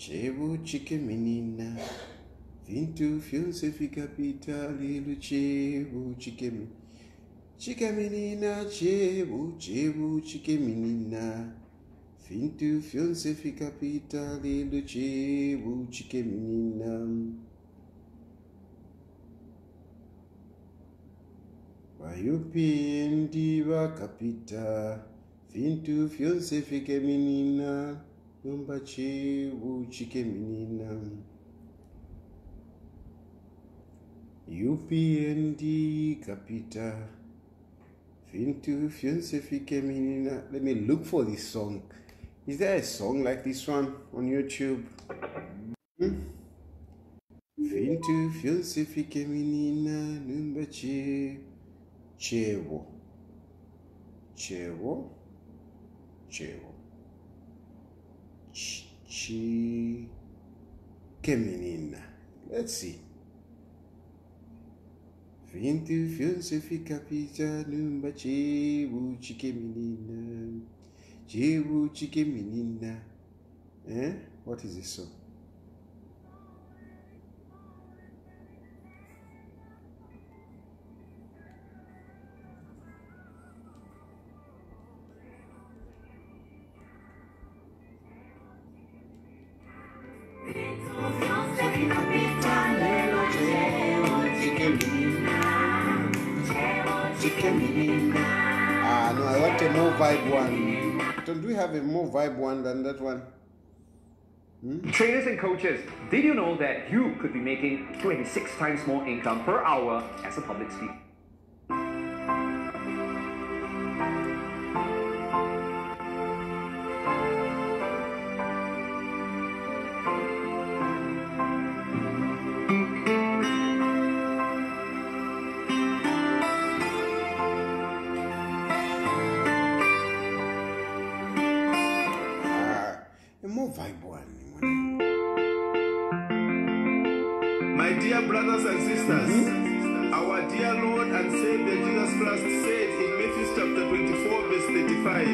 Chebu chike menina. Vintu fiance fica pita lilo chebu chike menina. Chike menina, chebu chike menina. Vintu fiance fica pita lilo chebu chike menina. Wa UPND vakapita. Vintu fiance fica menina. Numba chebu chike menina. UPND kapita. Vintu fiance fica menina. Let me look for this song. Is there a song like this one on YouTube? Vintu fiance fica menina. Numba chebu. Chewo. Menina. Let's see. Vintu fiance fica pita numba chebu chike menina. Chebu chike menina. What is this song? No, I want a more vibe one. Don't we have a more vibe one than that one? Trainers and coaches, did you know that you could be making 26 times more income per hour as a public speaker? Vibe one. My dear brothers and sisters, our dear Lord and Savior Jesus Christ said in Matthew chapter 24 verse 35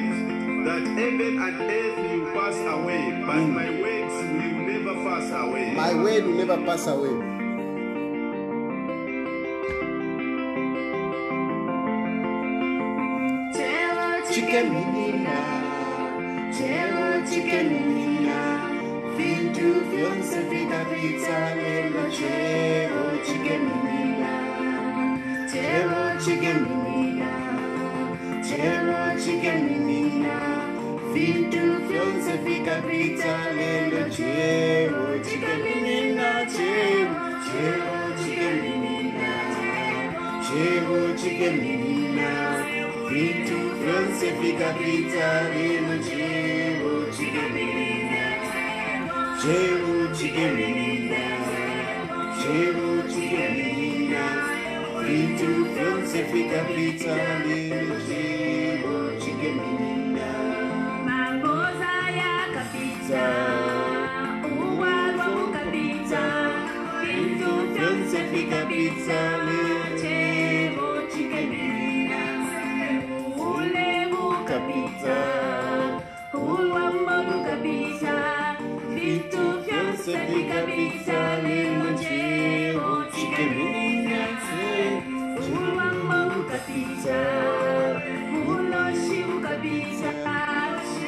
that heaven and earth will pass away, but my words will never pass away. My word will never pass away. Chicken menina, chicken menina. Vintu fiance fica pizza lelo chevo chicken menina. Chevo chicken menina. Chevo chicken menina. Vintu fiance fica pizza lelo chevo chicken menina. Chevo chicken menina. Chevo chicken menina. Vintu fiance fica pizza lelo chevo chicken menina. Chevo chicken menina. Chevo chicken menina. Vintu fiance fica pizza lelo chevo chicken menina. Mamboza ya kapita. Uwalwa kapita. Vintu fiance fica pizza lelo chevo chicken menina. Ulebu kapita. Uwamba kapita. Vintu fiance fica pizza lelo chevo chicken menina. Uwamba kapita. Uloshi kapita.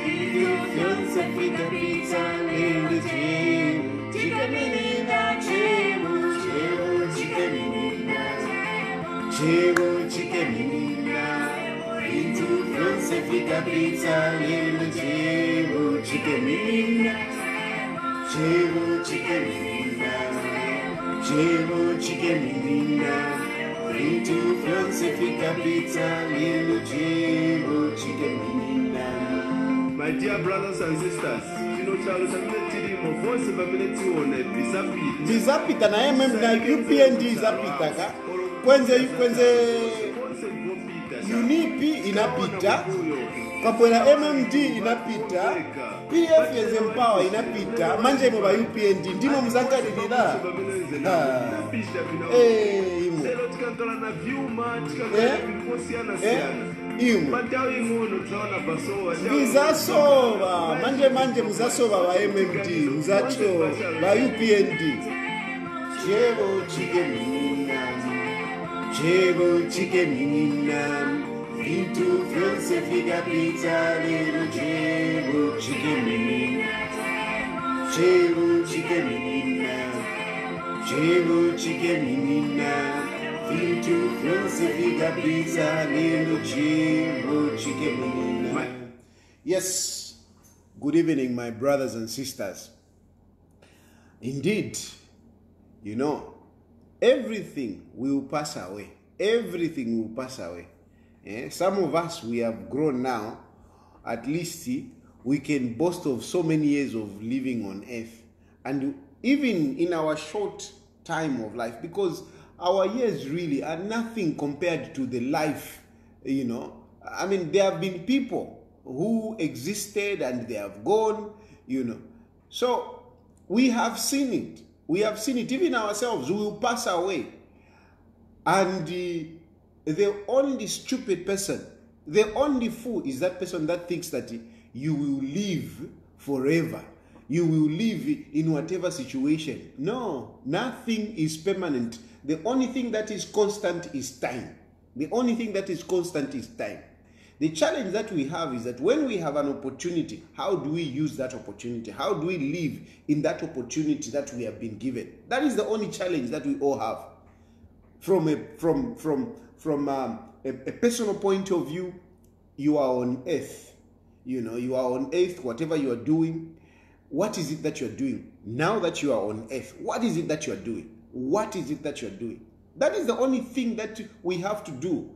Vintu fiance fica pizza lelo chevo chicken menina. Chevo chicken menina. Chevo chicken menina. Vintu fiance fica pizza lelo chevo chicken menina. Chevo chicken menina. Chevo chicken menina. Vintu fiance fica pizza lelo chevo chicken menina. My dear brothers and sisters, Dizapita na UPND izapita ka. Kwenze UNIP inapita. Kapwela MMD inapita. PF yenze Empower inapita. Manje mo ba UPND ndimo mzankalilila. imo. imwe Matao ingunu tunaona basowa. Muzasova, manje muzasova va MMD, muzacho va UPND. Chebo chicken nam, into fiance figa pizza, little chebo chicken nam, into fiance figa pizza, little chebo chicken nam. Yes, good evening, my brothers and sisters. Indeed, you know, everything will pass away. Everything will pass away. Some of us, we have grown now. At least we can boast of so many years of living on earth. And even in our short time of life, because our years really are nothing compared to the life, you know. I mean, there have been people who existed and they have gone, you know. So we have seen it. We have seen it. Even ourselves, we will pass away. And the only stupid person, the only fool is that person that thinks that you will live forever. You will live in whatever situation. No, nothing is permanent. The only thing that is constant is time. The only thing that is constant is time. The challenge that we have is that when we have an opportunity, how do we use that opportunity? How do we live in that opportunity that we have been given? That is the only challenge that we all have. From a personal point of view, you are on earth. You know, you are on earth, whatever you are doing. What is it that you are doing? Now that you are on earth, what is it that you are doing? What is it that you are doing? That is the only thing that we have to do.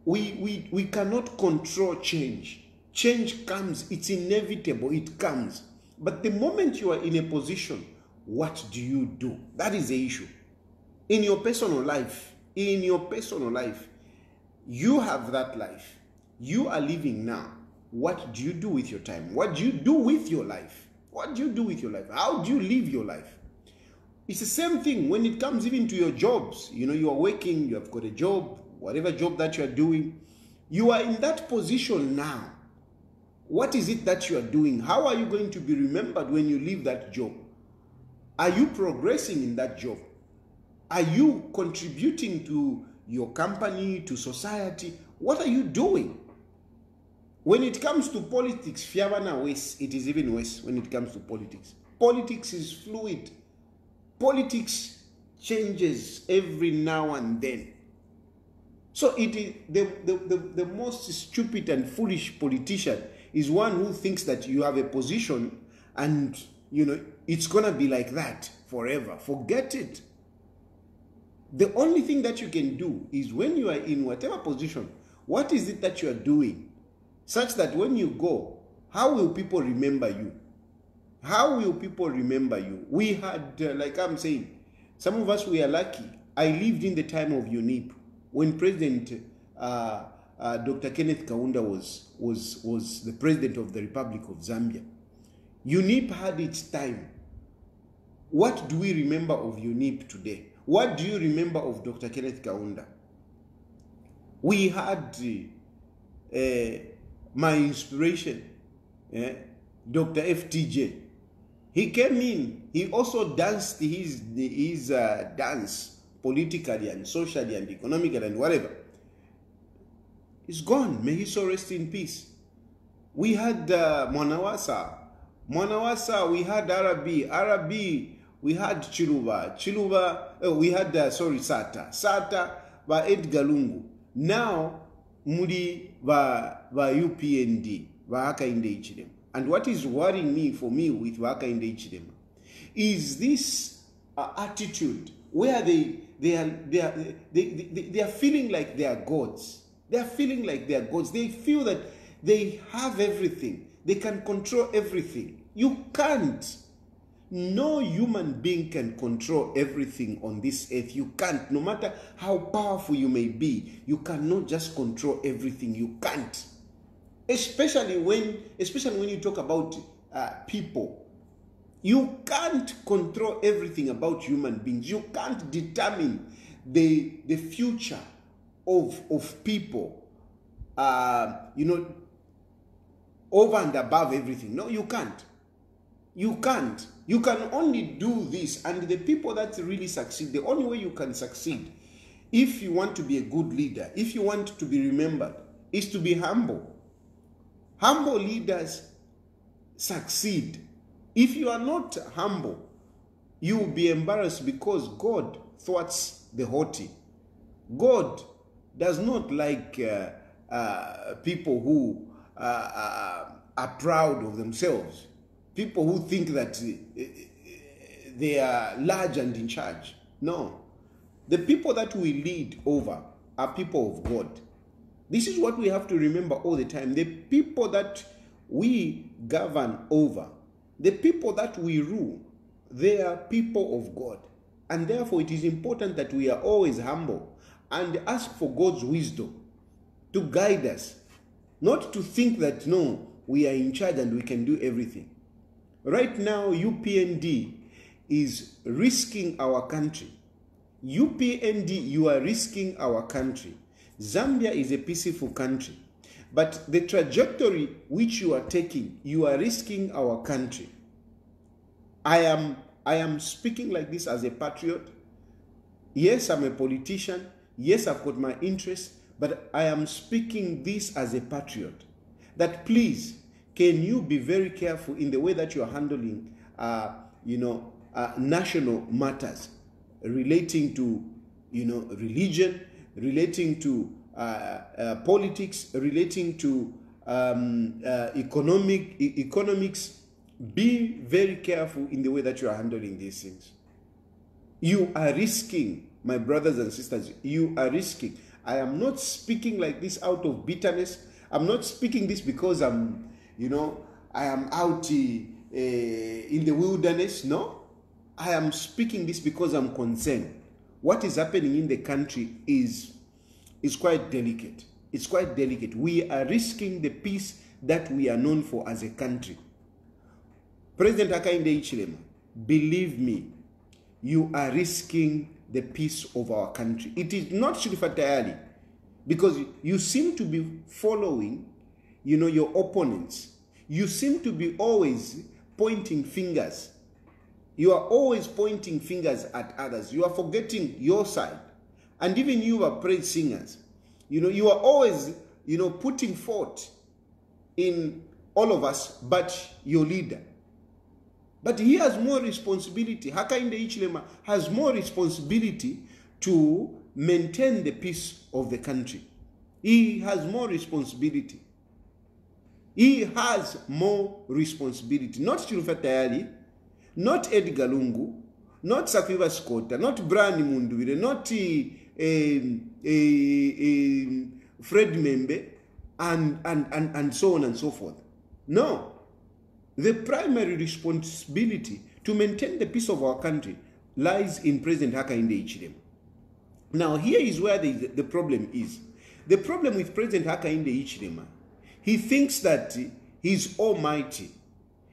We cannot control change. Change comes, it's inevitable, it comes. But the moment you are in a position, what do you do? That is the issue. In your personal life, you have that life. You are living now. What do you do with your time? What do you do with your life? What do you do with your life? How do you live your life? It's the same thing when it comes even to your jobs. You know, you are working, you have got a job, whatever job that you are doing, you are in that position now. What is it that you are doing? How are you going to be remembered when you leave that job? Are you progressing in that job? Are you contributing to your company, to society? What are you doing? When it comes to politics, it is even worse when it comes to politics. Politics is fluid. Politics changes every now and then. So it is the most stupid and foolish politician is one who thinks that you have a position and, you know, it's going to be like that forever. Forget it. The only thing that you can do is when you are in whatever position, what is it that you are doing such that when you go, how will people remember you? How will people remember you? We had, like I'm saying, some of us, we are lucky. I lived in the time of UNIP when President Dr. Kenneth Kaunda was the president of the Republic of Zambia. UNIP had its time. What do we remember of UNIP today? What do you remember of Dr. Kenneth Kaunda? We had my inspiration, Dr. FTJ. He came in, he also danced his dance politically and socially and economically and whatever. He's gone. May he so rest in peace. We had Mwanawasa. We had Arabi. We had Chiluba. We had, Sata by Edgar Lungu. Now, Mudi by UPND, by Hichilema. And what is worrying me with Hichilema is this attitude where they are feeling like they are gods. They are feeling like they are gods. They feel that they have everything. They can control everything. You can't. No human being can control everything on this earth. You can't. No matter how powerful you may be, you cannot just control everything. You can't. Especially when you talk about people. You can't control everything about human beings. You can't determine the future of people. you know, over and above everything. No, you can't. You can't. You can only do this, and the people that really succeed, the only way you can succeed, if you want to be a good leader, if you want to be remembered, is to be humble. Humble leaders succeed. If you are not humble, you will be embarrassed, because God thwarts the haughty. God does not like people who are proud of themselves, people who think that they are large and in charge. No. The people that we lead over are people of God. This is what we have to remember all the time. The people that we govern over, the people that we rule, they are people of God. And therefore it is important that we are always humble and ask for God's wisdom to guide us. Not to think that, no, we are in charge and we can do everything. Right now, UPND is risking our country. UPND, you are risking our country. Zambia is a peaceful country. But the trajectory which you are taking, you are risking our country. I am speaking like this as a patriot. Yes, I'm a politician. Yes, I've got my interests. But I am speaking this as a patriot. That please, can you be very careful in the way that you are handling, national matters relating to, religion, relating to politics, relating to economics. Be very careful in the way that you are handling these things. You are risking, my brothers and sisters, you are risking. I am not speaking like this out of bitterness. I'm not speaking this because I am out in the wilderness. No, I am speaking this because I'm concerned. What is happening in the country is quite delicate. It's quite delicate. We are risking the peace that we are known for as a country. President Hichilema, believe me, you are risking the peace of our country. It is not TAYALI, because you seem to be following, your opponents. You seem to be always pointing fingers. You are always pointing fingers at others. You are forgetting your side. And even you are praise singers. You are always, putting fault in all of us, but your leader. But he has more responsibility. Hichilema has more responsibility to maintain the peace of the country. He has more responsibility. He has more responsibility. Not TAYALI, not Edgar Lungu, not Sakiva Scotta, not Brani Munduire, not Fred Membe, and so on and so forth. No. The primary responsibility to maintain the peace of our country lies in President Hichilema. Now, here is where the problem is. The problem with President Hichilema, he thinks that he's almighty.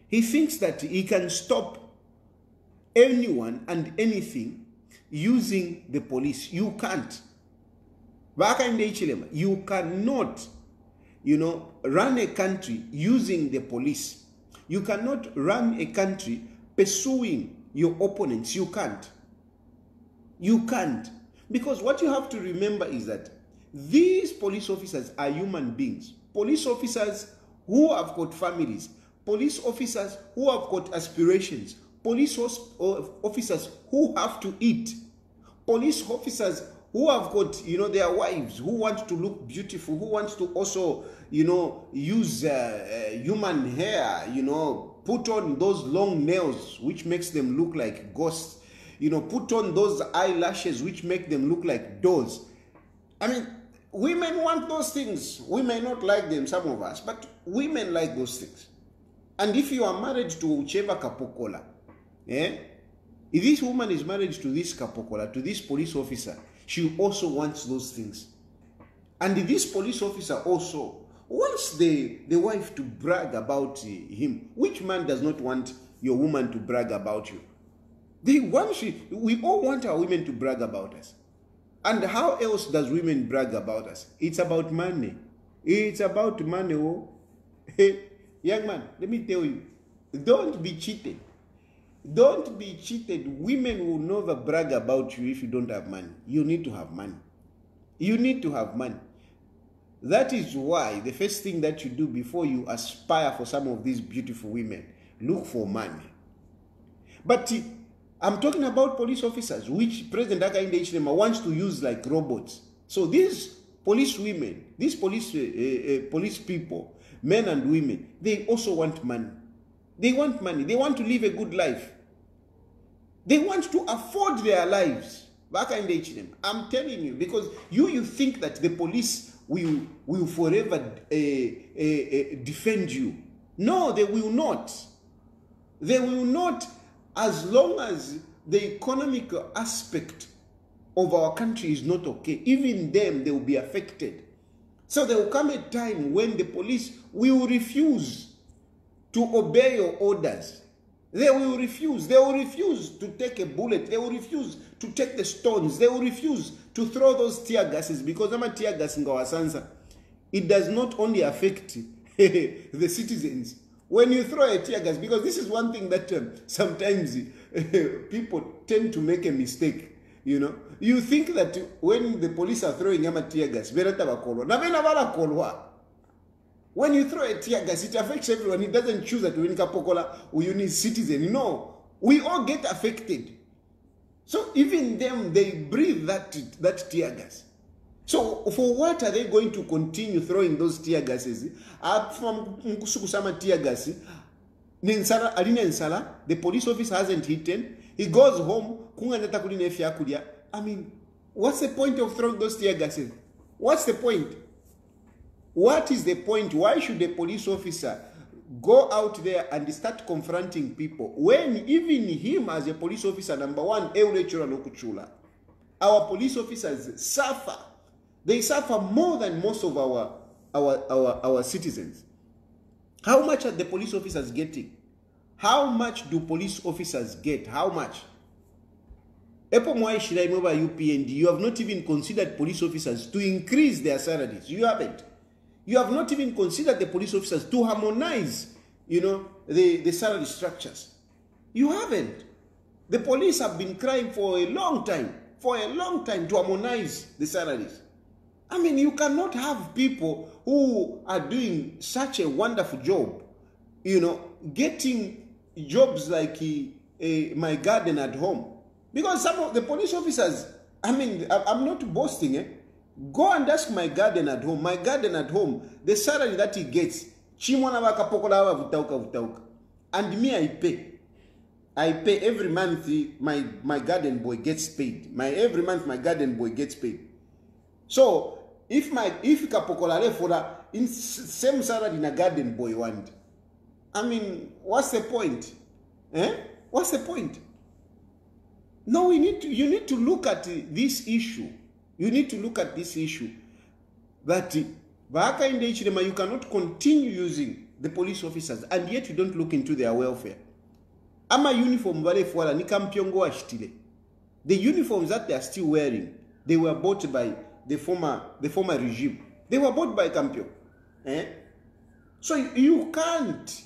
He thinks that he can stop anyone and anything using the police. You can't. Hichilema, you cannot, run a country using the police. You cannot run a country pursuing your opponents. You can't. You can't. Because what you have to remember is that these police officers are human beings. Police officers who have got families. Police officers who have got aspirations. Police officers who have to eat. Police officers who have got, their wives, who want to look beautiful, who want to also, use human hair, put on those long nails, which makes them look like ghosts, put on those eyelashes, which make them look like doors. I mean, women want those things. We may not like them, some of us, but women like those things. And if you are married to whichever kapokola, if this woman is married to this kapokola, to this police officer, she also wants those things. And this police officer also wants the wife to brag about him. Which man does not want your woman to brag about you? We all want our women to brag about us. And how else does women brag about us? It's about money. It's about money. Oh. Hey, young man, let me tell you, don't be cheated. Don't be cheated. Women will never brag about you if you don't have money. You need to have money. You need to have money. That is why the first thing that you do before you aspire for some of these beautiful women, look for money. But I'm talking about police officers, which President Hichilema wants to use like robots. So these police women, these police people, men and women, they also want money. They want money. They want to live a good life. They want to afford their lives. I'm telling you, because you think that the police will forever defend you. No, they will not. They will not, as long as the economic aspect of our country is not okay. Even them, they will be affected. So there will come a time when the police will refuse to obey your orders. They will refuse. They will refuse to take a bullet. They will refuse to take the stones. They will refuse to throw those tear gases, because I'm a tear gas in Gawasansa. It does not only affect the citizens. When you throw a tear gas, because this is one thing that sometimes people tend to make a mistake, you know. You think that when the police are throwing a tear gas, when you throw a tear gas, it affects everyone. It doesn't choose that when Kapokola or you need citizen. No, we all get affected. So even them, they breathe that tear gas. So for what are they going to continue throwing those tear gases? From Nkusukusama tear gas, the police officer hasn't hit. He goes home. I mean, what's the point of throwing those tear gases? What's the point? What is the point? Why should a police officer go out there and start confronting people when even him as a police officer, number one, our police officers suffer. They suffer more than most of our citizens. How much are the police officers getting? How much do police officers get? How much? UPND, you have not even considered police officers to increase their salaries. You haven't. You have not even considered the police officers to harmonize, you know, the salary structures. You haven't. The police have been crying for a long time to harmonize the salaries. I mean, you cannot have people who are doing such a wonderful job, you know, getting jobs like my garden at home. Because some of the police officers, I mean, I'm not boasting, eh? Go and ask my garden at home. My garden at home, the salary that he gets, and me, I pay. I pay every month. My garden boy gets paid. Every month my garden boy gets paid. So if Kapokolale for that in same salary in a garden boy want, I mean, what's the point? Eh? What's the point? No, you need to look at this issue. You need to look at this issue that you cannot continue using the police officers and yet you don't look into their welfare. The uniforms that they are still wearing, they were bought by the former regime. They were bought by Campion. Eh? So you can't.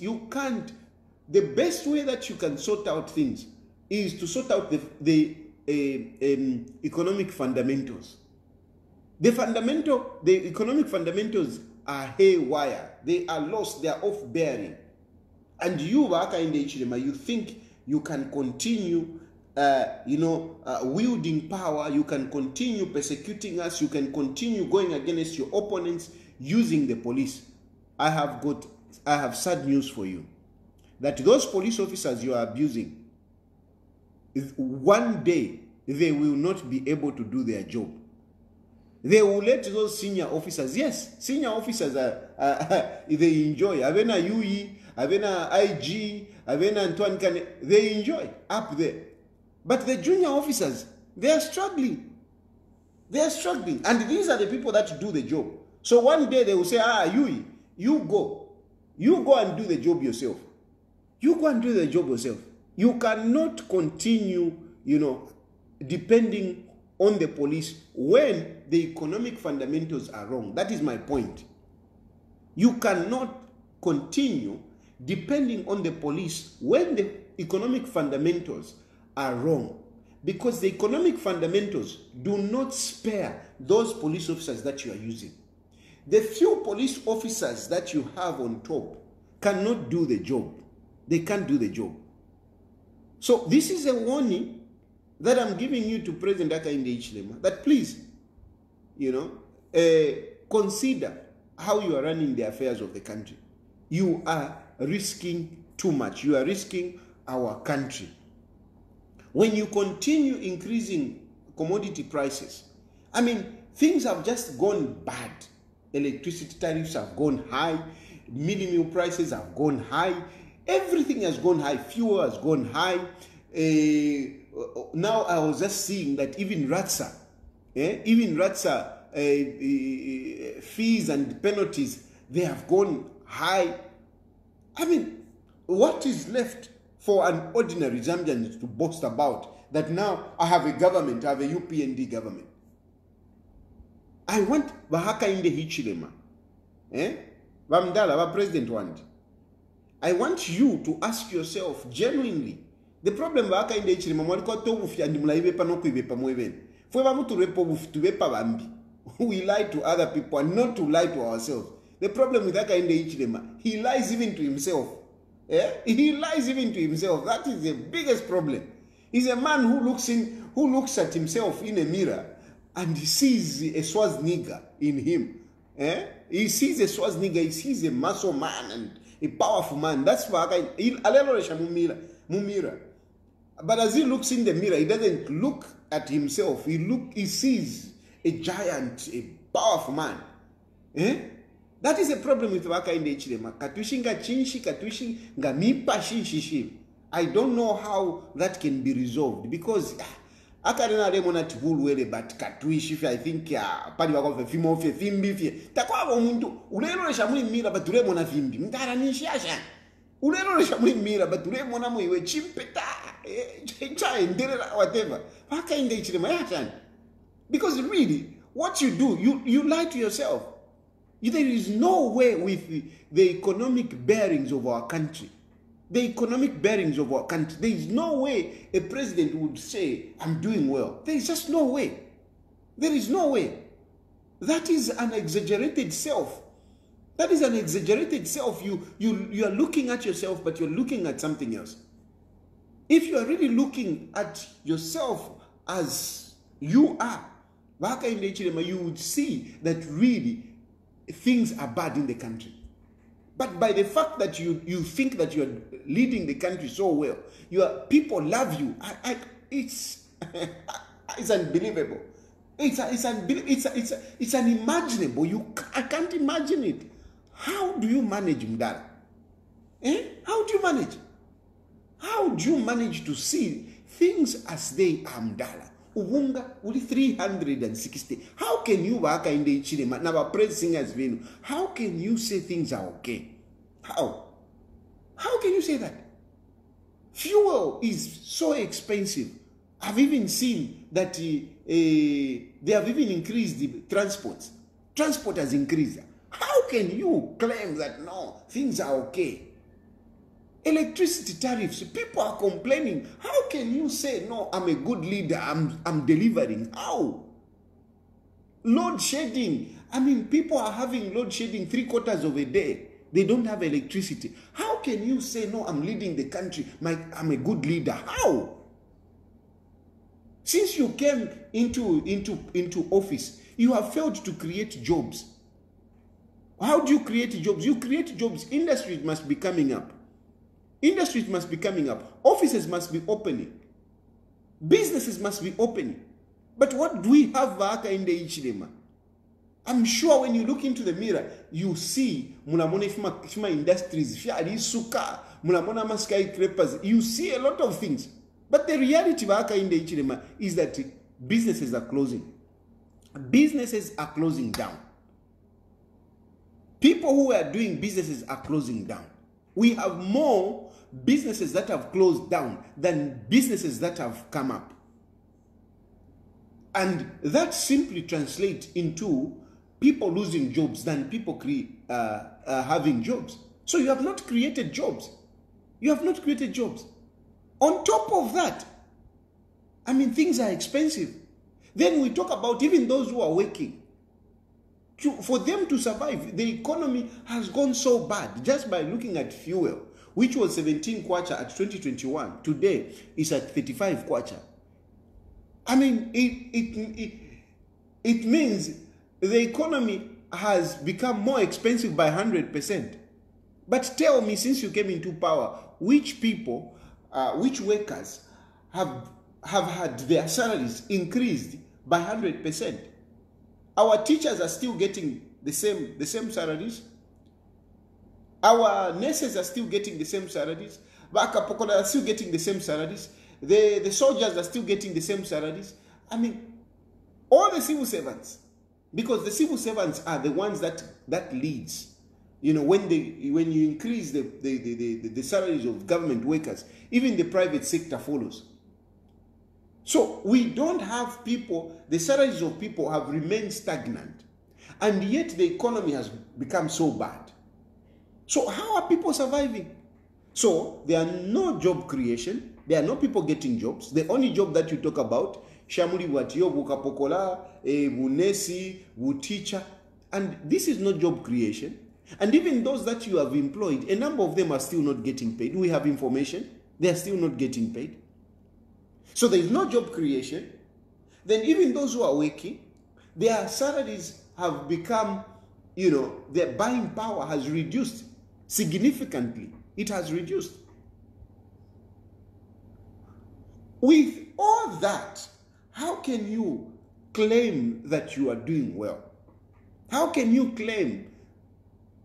The best way that you can sort out things is to sort out the economic fundamentals. The economic fundamentals are haywire. They are lost. They are off-bearing. And you, Hichilema, you think you can continue, wielding power. You can continue persecuting us. You can continue going against your opponents using the police. I have sad news for you. That those police officers you are abusing, one day they will not be able to do their job. They will let those senior officers, yes, senior officers they enjoy. Avena UE, Avena IG, Avena Antoine Kane, they enjoy up there. But the junior officers, they are struggling. They are struggling. And these are the people that do the job. So one day they will say, UE, you go and do the job yourself. You go and do the job yourself. You cannot continue, depending on the police when the economic fundamentals are wrong. That is my point. You cannot continue depending on the police when the economic fundamentals are wrong, because the economic fundamentals do not spare those police officers that you are using. The few police officers that you have on top cannot do the job. They can't do the job. So this is a warning that I'm giving you to President Hakainde Hichilema, that please, consider how you are running the affairs of the country. You are risking too much. You are risking our country. When you continue increasing commodity prices, I mean, things have just gone bad. Electricity tariffs have gone high. Meal prices have gone high. Everything has gone high. Fuel has gone high. Now I was just seeing that even RATSA, fees and penalties, they have gone high. I mean, what is left for an ordinary Zambian to boast about that now I have a government, I have a UPND government? I want Hakainde Hichilema, Vamdala, President want. I want you to ask yourself genuinely. The problem Hakainde Hichilema mwaliko to bufi and mlaibepa no kuibepa mweben. Fwe bamu turepo bufi tubepa bambi. We lie to other people and not to lie to ourselves. The problem with Hakainde Hichilema, he lies even to himself. He lies even to himself. That is the biggest problem. He's a man who looks at himself in a mirror and he sees a Schwarzenegger in him. He sees a Schwarzenegger, he sees a muscle man and a powerful man. That's why Mumira. But as he looks in the mirror, he doesn't look at himself. He sees a giant, a powerful man. That is a problem with Hakainde Hichilema. Katushinga chinshi, katushinga mipa shinshi. I don't know how that can be resolved, because akarena remona tibulu wele but katuishi I think pali wako fimo fe fimbi fe takwa umuntu ulelo shamuli mira but remona fimbi mtara nishasha ulelo shamuli mira but remona muiwe chimpeta cha endelera whatever Hakainde Hichilema yachana. Because really what you do, you lie to yourself. There is no way with the economic bearings of our country. The economic bearings of our country. There is no way a president would say, I'm doing well. There is just no way. There is no way. That is an exaggerated self. That is an exaggerated self. You are looking at yourself, but you're looking at something else. If you are really looking at yourself as you are, Hakainde Hichilema, you would see that really things are bad in the country. But by the fact that you think that you're leading the country so well, people love you. It's unbelievable. It's unimaginable. I can't imagine it. How do you manage, Mdala? How do you manage? How do you manage to see things as they are, Mdala? Uwunga uli 360. How can you Hakainde Hichilema na praise singers venu? How can you say things are okay? How can you say that? Fuel is so expensive. I've even seen that they have even increased the transport. Transport has increased. How can you claim that no, things are okay? Electricity tariffs, people are complaining. How can you say, no, I'm a good leader, I'm delivering? How? Load shedding. I mean, people are having load shedding 3/4 of a day. They don't have electricity. How can you say, no, I'm leading the country, I'm a good leader? How? Since you came into office, you have failed to create jobs. How do you create jobs? You create jobs. Industries must be coming up. Industries must be coming up. Offices must be opening. Businesses must be opening. But what do we have Hakainde Hichilema? I'm sure when you look into the mirror, you see munamona fima industries, suka, munamona ma skyscrapers. You see a lot of things. But the reality of Hakainde Hichilema is that businesses are closing. Businesses are closing down. People who are doing businesses are closing down. We have more businesses that have closed down than businesses that have come up. And that simply translates into people losing jobs than people having jobs. So you have not created jobs. You have not created jobs. On top of that, I mean, things are expensive. Then we talk about even those who are working. For them to survive, the economy has gone so bad just by looking at fuel, which was 17 kwacha at 2021. Today is at 35 kwacha. I mean, it means the economy has become more expensive by 100%. But tell me, since you came into power, which people, which workers have had their salaries increased by 100%? Our teachers are still getting the same salaries. Our nurses are still getting the same salaries. Bakapokola are still getting the same salaries. The soldiers are still getting the same salaries. I mean, all the civil servants, because the civil servants are the ones that leads. You know, when you increase the salaries of government workers, even the private sector follows. So we don't have people, the salaries of people have remained stagnant, and yet the economy has become so bad. So how are people surviving? So there are no job creation, there are no people getting jobs. The only job that you talk about, Shamuli Watio, Bukapokola, Bunesi, Teacher, and this is not job creation. And even those that you have employed, a number of them are still not getting paid. We have information, they are still not getting paid. So there is no job creation. Then even those who are working, their salaries have become, you know, their buying power has reduced significantly. It has reduced. With all that, how can you claim that you are doing well? How can you claim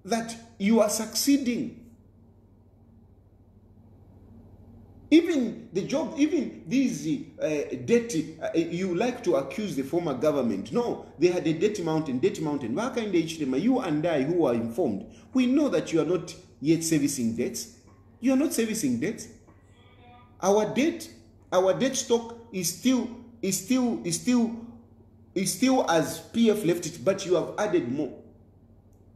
that you are succeeding? Even the job, even these dirty, you like to accuse the former government. No, they had a dirty mountain. You and I who are informed, we know that you are not yet servicing debts. You are not servicing debts. Our debt stock is still as PF left it, but you have added more.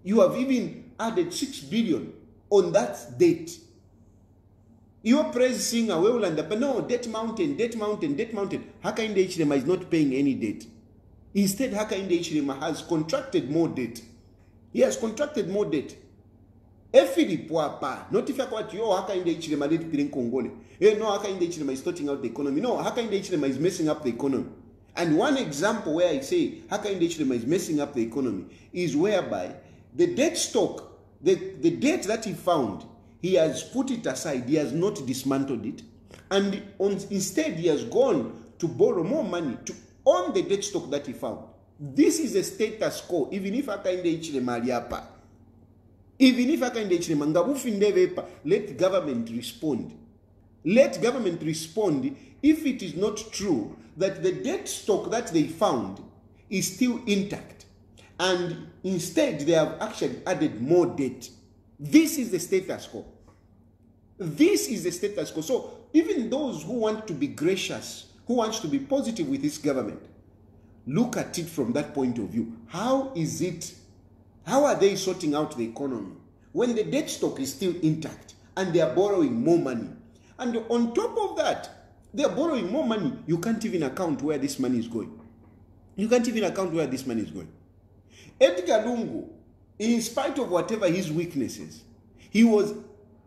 You have even added 6 billion on that debt. You are praising a well and but no, debt mountain. Hakainde Hichilema is not paying any debt. Instead, Hakainde Hichilema has contracted more debt. He has contracted more debt. Efili Puapa, not if what you Hakainde Hichilema did in Congole. No, Hakainde Hichilema is sorting out the economy. No, Hakainde Hichilema is messing up the economy. And one example where I say Hakainde Hichilema is messing up the economy is whereby the debt stock, the debt that he found, he has put it aside. He has not dismantled it. And instead, he has gone to borrow more money to own the debt stock that he found. This is a status quo. Even if Hakainde Hichilema aliapa. Even if Hakainde Hichilema ngabufindevepa, let government respond. Let government respond if it is not true that the debt stock that they found is still intact. And instead, they have actually added more debt. This is the status quo. This is the status quo. So even those who want to be gracious, who want to be positive with this government, look at it from that point of view. How is it? How are they sorting out the economy when the debt stock is still intact and they are borrowing more money? And on top of that, they are borrowing more money. You can't even account where this money is going. You can't even account where this money is going. Edgar Lungu, in spite of whatever his weaknesses, he was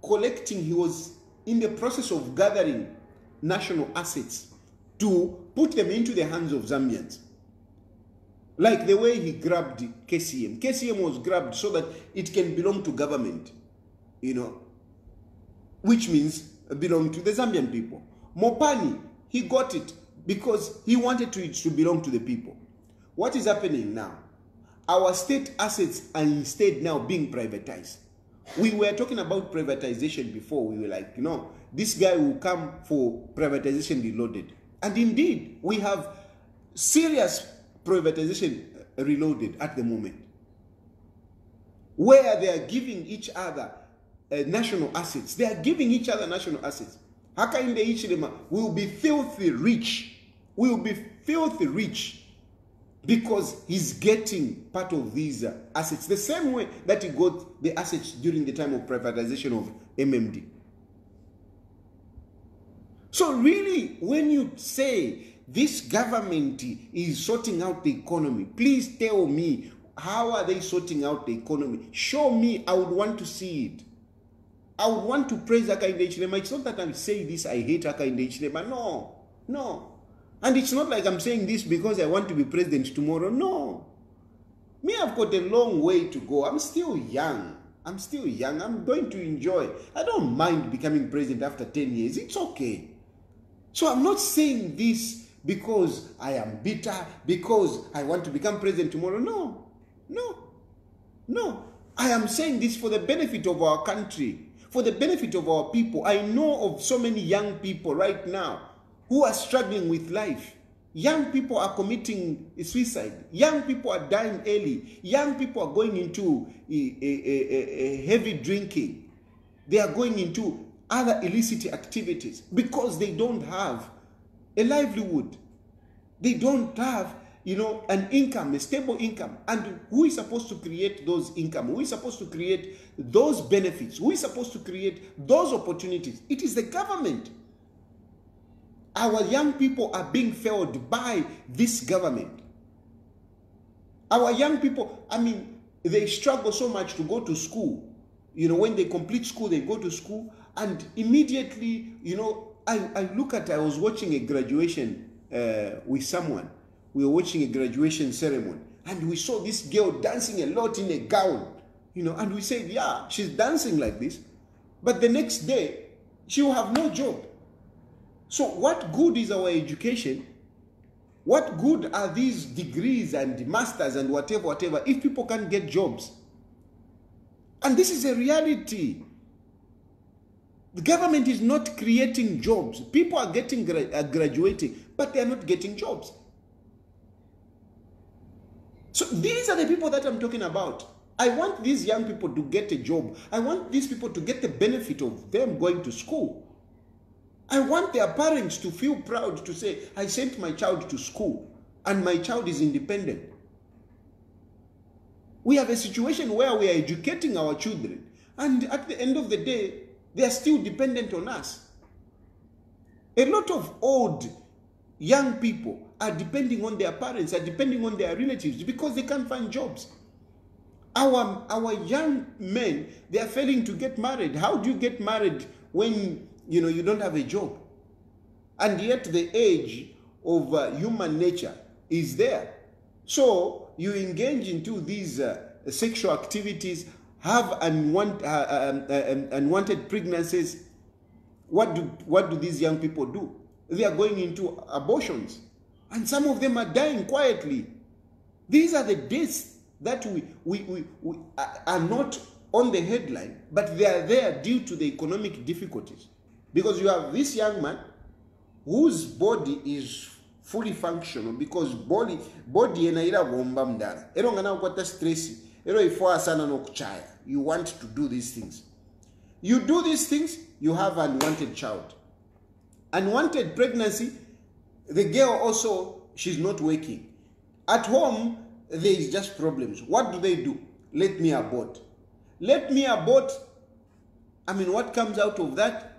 collecting, he was in the process of gathering national assets to put them into the hands of Zambians. Like the way he grabbed KCM. KCM was grabbed so that it can belong to government, you know, which means belong to the Zambian people. Mopani, he got it because he wanted it to belong to the people. What is happening now? Our state assets are instead now being privatized. We were talking about privatization before. We were like, you know, this guy will come for privatization reloaded. And indeed, we have serious privatization reloaded at the moment, where they are giving each other national assets. They are giving each other national assets. Hakainde Hichilema will be filthy rich. Will be filthy rich because he's getting part of these assets, the same way that he got the assets during the time of privatization of MMD. So really, when you say this government is sorting out the economy, please tell me, how are they sorting out the economy? Show me. I would want to see it. I would want to praise Hakainde Hichilema. It's not that I'm saying this, I hate Hakainde Hichilema. No, no. And it's not like I'm saying this because I want to be president tomorrow. No. Me, I've got a long way to go. I'm still young. I'm still young. I'm going to enjoy. I don't mind becoming president after 10 years. It's okay. So I'm not saying this because I am bitter, because I want to become president tomorrow. No. No. No. I am saying this for the benefit of our country, for the benefit of our people. I know of so many young people right now who are struggling with life. Young people are committing suicide. Young people are dying early. Young people are going into heavy drinking. They are going into other illicit activities because they don't have a livelihood. They don't have, an income, a stable income. And who is supposed to create those income? Who is supposed to create those benefits? Who is supposed to create those opportunities? It is the government. Our young people are being failed by this government. Our young people, they struggle so much to go to school. When they complete school, they go to school, and immediately, I was watching a graduation with someone. We were watching a graduation ceremony, and we saw this girl dancing a lot in a gown, and we said, yeah, she's dancing like this, but the next day, she will have no job. So what good is our education? What good are these degrees and masters and whatever, if people can't get jobs? And this is a reality. The government is not creating jobs. People are graduating, but they are not getting jobs. So these are the people that I'm talking about. I want these young people to get a job. I want these people to get the benefit of them going to school. I want their parents to feel proud to say, I sent my child to school and my child is independent. We have a situation where we are educating our children, and at the end of the day, they are still dependent on us. A lot of old young people are depending on their parents, are depending on their relatives because they can't find jobs. Our young men, they are failing to get married. How do you get married when you don't have a job? And yet the age of human nature is there. So you engage into these sexual activities, have unwanted pregnancies. What do these young people do? They are going into abortions. And some of them are dying quietly. These are the deaths that we are not on the headline, but they are there due to the economic difficulties. Because you have this young man whose body is fully functional, because body enaira bomba mdala. Ero ngana ukwata stress. Ero ifwa sana no kuchaya. You want to do these things. You do these things, you have an unwanted child. Unwanted pregnancy, the girl also, she's not working. At home, there is just problems. What do? Let me abort. Let me abort. What comes out of that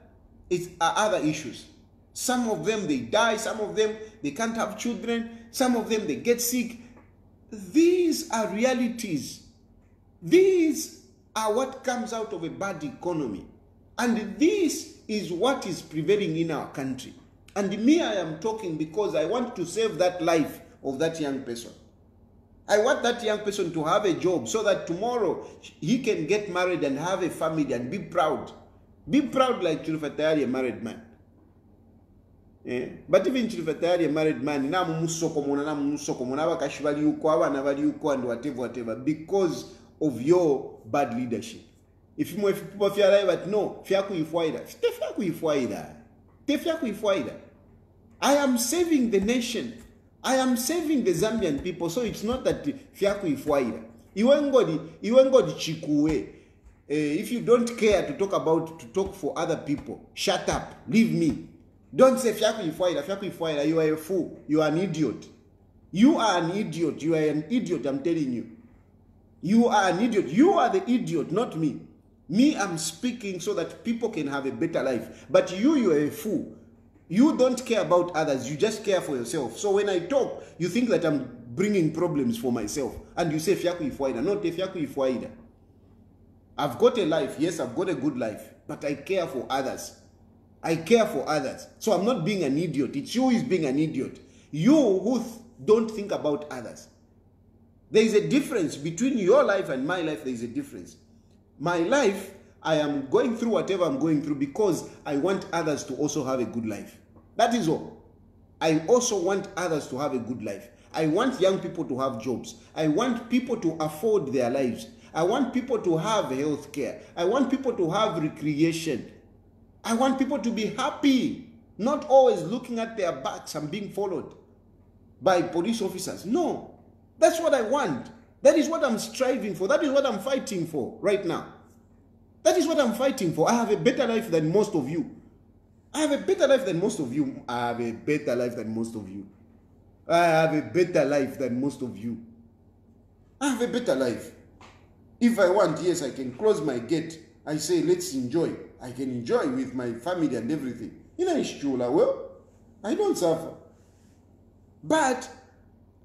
is other issues. Some of them, they die. Some of them, they can't have children. Some of them, they get sick. These are realities. These are what comes out of a bad economy. And this is what is prevailing in our country. And me, I am talking because I want to save that life of that young person. I want that young person to have a job so that tomorrow he can get married and have a family and be proud. Be proud like TAYALI, a married man. But even TAYALI, a married man, and whatever, because of your bad leadership. If people feel like, no, I am saving the nation. I am saving the Zambian people, so it's not that fiaku ifwaira. If you don't care to talk for other people, shut up, leave me. Don't say fiaku ifwaira, you are a fool, you are an idiot. You are an idiot. You are an idiot, I'm telling you. You are an idiot. You are the idiot, not me. Me, I'm speaking so that people can have a better life. But you are a fool. You don't care about others. You just care for yourself. So when I talk, you think that I'm bringing problems for myself. And you say, Fiaku Ifwaida. Not Fiaku Ifwaida. I've got a life. Yes, I've got a good life. But I care for others. I care for others. So I'm not being an idiot. It's you who is being an idiot. You who don't think about others. There is a difference between your life and my life. There is a difference. My life, I am going through whatever I'm going through because I want others to also have a good life. That is all. I also want others to have a good life. I want young people to have jobs. I want people to afford their lives. I want people to have health care. I want people to have recreation. I want people to be happy, not always looking at their backs and being followed by police officers. No, that's what I want. That is what I'm striving for. That is what I'm fighting for right now. That is what I'm fighting for. I have a better life than most of you. I have a better life than most of you. I have a better life than most of you. I have a better life than most of you. I have a better life. If I want, yes, I can close my gate. I say, let's enjoy. I can enjoy with my family and everything. Well, I don't suffer. But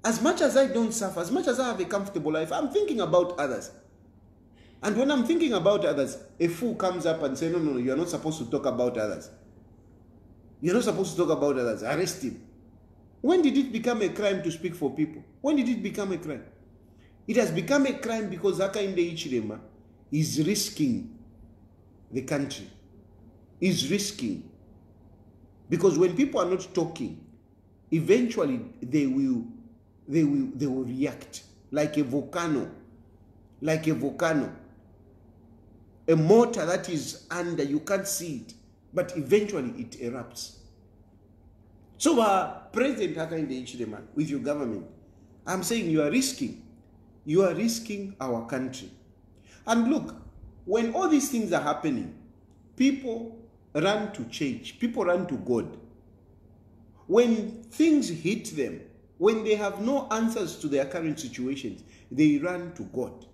as much as I don't suffer, as much as I have a comfortable life, I'm thinking about others. And when I'm thinking about others, a fool comes up and says, no, you're not supposed to talk about others. You're not supposed to talk about others. Arrest him. When did it become a crime to speak for people? When did it become a crime? It has become a crime because Hakainde Hichilema is risking the country. Is risking. Because when people are not talking, eventually they will react like a volcano. Like a volcano. A mortar that is under, you can't see it, but eventually it erupts. So President Hakainde Hichilema, with your government, I'm saying you are risking our country. And look, when all these things are happening, people run to church, people run to God. When things hit them, when they have no answers to their current situations, they run to God.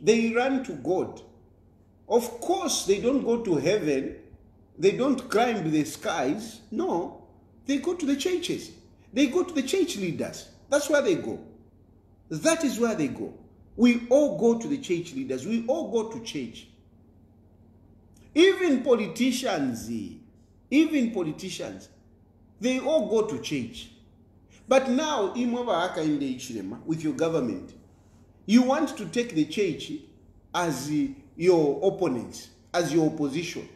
They run to God. Of course, they don't go to heaven. They don't climb the skies. No, they go to the churches. They go to the church leaders. That's where they go. That is where they go. We all go to the church leaders. We all go to church. Even politicians, they all go to church. But now, with your government, you want to take the church as your opponents, as your opposition.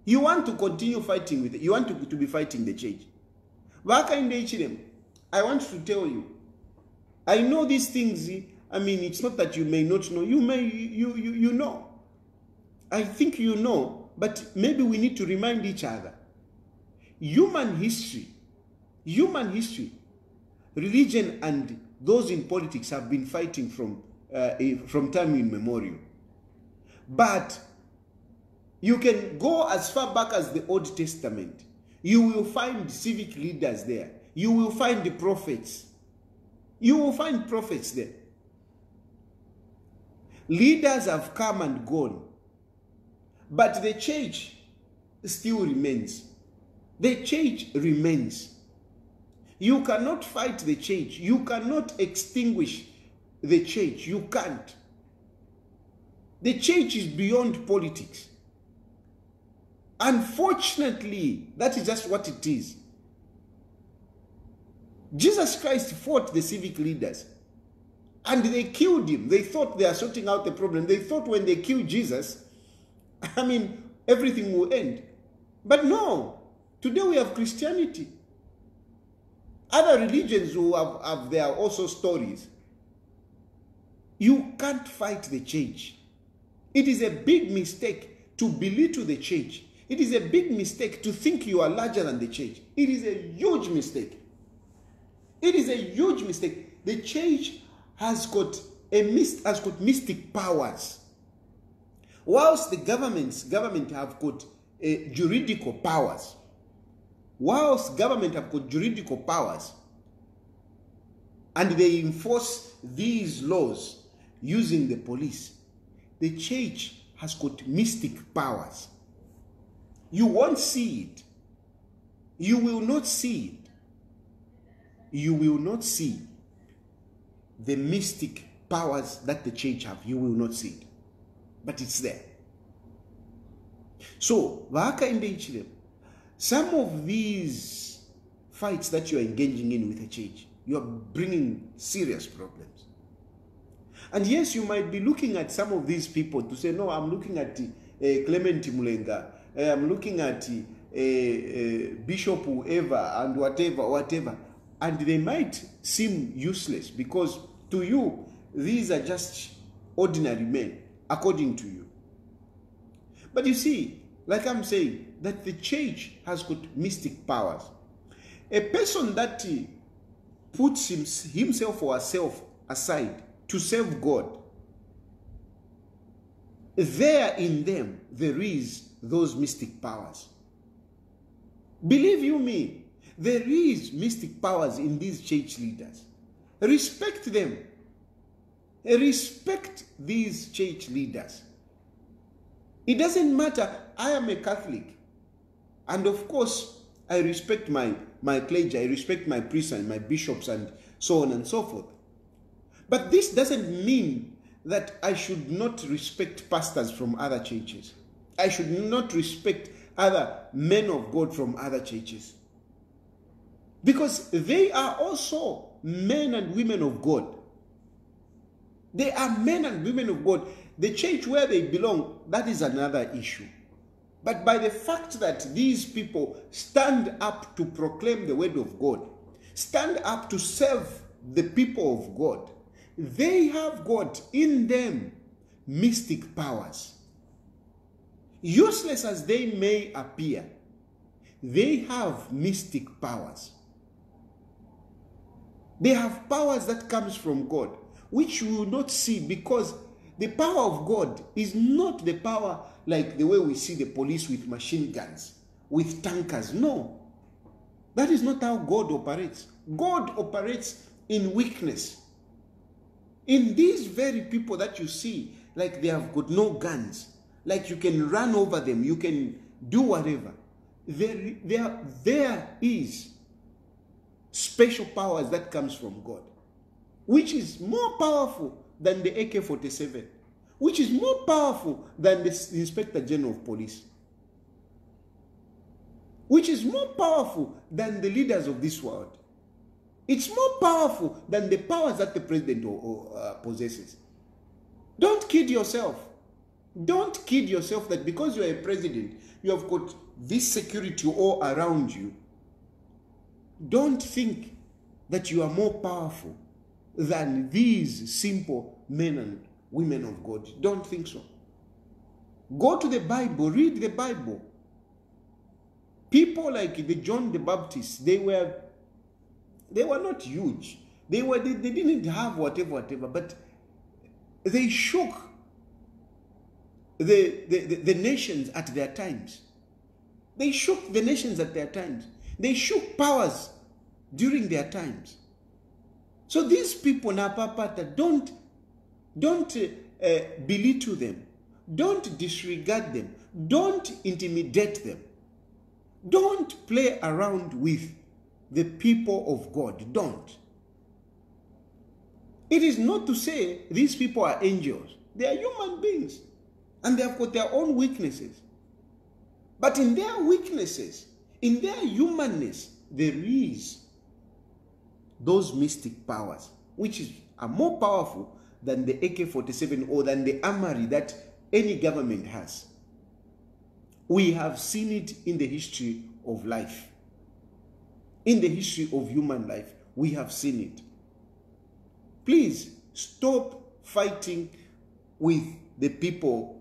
You want to continue fighting with it. You want to be fighting the church. I want to tell you, I know these things. I mean, it's not that you may not know. You may, you know. I think you know, but maybe we need to remind each other. Human history, religion and those in politics have been fighting from time immemorial. But you can go as far back as the Old Testament. You will find civic leaders there. You will find the prophets. You will find prophets there. Leaders have come and gone. But the church still remains. The church remains. You cannot fight the church. You cannot extinguish the church. You can't. The church is beyond politics. Unfortunately, that is just what it is. Jesus Christ fought the civic leaders and they killed him. They thought they are sorting out the problem. They thought when they killed Jesus, I mean, everything will end. But no, today we have Christianity. Other religions who have their also stories. You can't fight the church. It is a big mistake to belittle the church. It is a big mistake to think you are larger than the church. It is a huge mistake. It is a huge mistake. The church has got mystic powers. Whilst the government have got juridical powers. and they enforce these laws using the police, the church has got mystic powers. You won't see it. You will not see it. You will not see the mystic powers that the church have. You will not see it. But it's there. So, Vaka in the Hichilema, some of these fights that you are engaging in with the church, you are bringing serious problems. And yes, you might be looking at some of these people to say, no, I'm looking at Clement Mulenga, I'm looking at Bishop whoever and whatever. And they might seem useless because to you, these are just ordinary men, according to you. But you see, like I'm saying, that the church has got mystic powers. A person that puts himself or herself aside to serve God, there in them, there is those mystic powers. Believe you me, there is mystic powers in these church leaders. Respect them. Respect these church leaders. It doesn't matter. I am a Catholic. And of course, I respect my clergy. I respect my priests and my bishops and so on and so forth. But this doesn't mean that I should not respect pastors from other churches. I should not respect other men of God from other churches. Because they are also men and women of God. They are men and women of God. The church where they belong, that is another issue. But by the fact that these people stand up to proclaim the word of God, stand up to serve the people of God, they have got in them mystic powers. Useless as they may appear, they have mystic powers. They have powers that comes from God, which you will not see, because the power of God is not the power like the way we see the police with machine guns, with tankers. No. That is not how God operates. God operates in weakness. In these very people that you see, like they have got no guns, like you can run over them, you can do whatever. There is special powers that comes from God, which is more powerful than the AK-47, which is more powerful than the Inspector General of Police, which is more powerful than the leaders of this world. It's more powerful than the powers that the president possesses. Don't kid yourself. Don't kid yourself that because you are a president, you have got this security all around you. Don't think that you are more powerful than these simple men and women of God. Don't think so. Go to the Bible, read the Bible. People like the John the Baptist, they were not huge. They didn't have whatever, but they shook the nations at their times. They shook the nations at their times. They shook powers during their times. So these people, Napapata, don't belittle them. Don't disregard them. Don't intimidate them. Don't play around with the people of God. Don't. It is not to say these people are angels. They are human beings. And they have got their own weaknesses. But in their weaknesses, in their humanness, there is those mystic powers, which are more powerful than the AK-47 or than the armory that any government has. We have seen it in the history of life. In the history of human life, we have seen it. Please stop fighting with the people,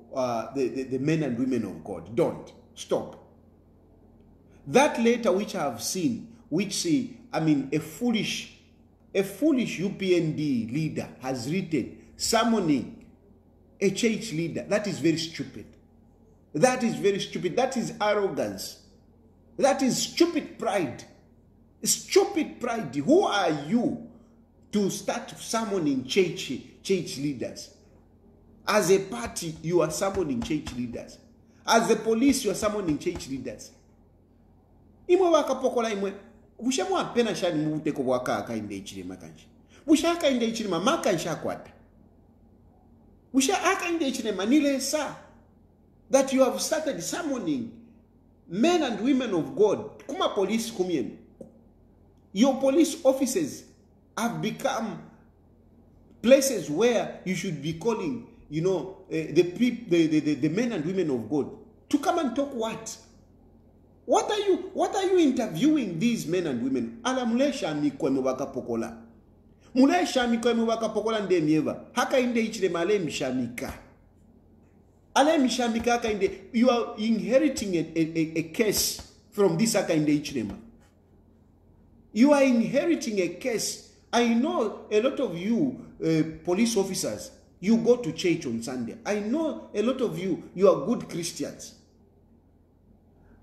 the men and women of God. Don't. Stop. That letter which I have seen, which a foolish UPND leader has written, summoning a church leader, that is very stupid. That is very stupid. That is arrogance. That is stupid pride. Stupid pride. Who are you to start summoning church leaders. As a party, you are summoning church leaders. As the police, you are summoning church leaders. Imwe wakapokola imwe. Bushamu apena shani mubuteko waka akainde Hichilema kanji. Busha akainde Hichilema maka ishakwata. Busha akainde Hichilema nile sa. That you have started summoning men and women of God. Kuma police kumien. Your police offices have become places where you should be calling, you know, the men and women of God to come and talk what? What are you interviewing these men and women? Ala mulesha mikwa mwaka pokola. Mulesha mikwa mwaka pokola nde mieva. Haka inde Hichilema ale mishamika. Ale mishamika haka inde. You are inheriting a case from this haka inde Hichilema. You are inheriting a case. I know a lot of you police officers, you go to church on Sunday. I know a lot of you are good Christians.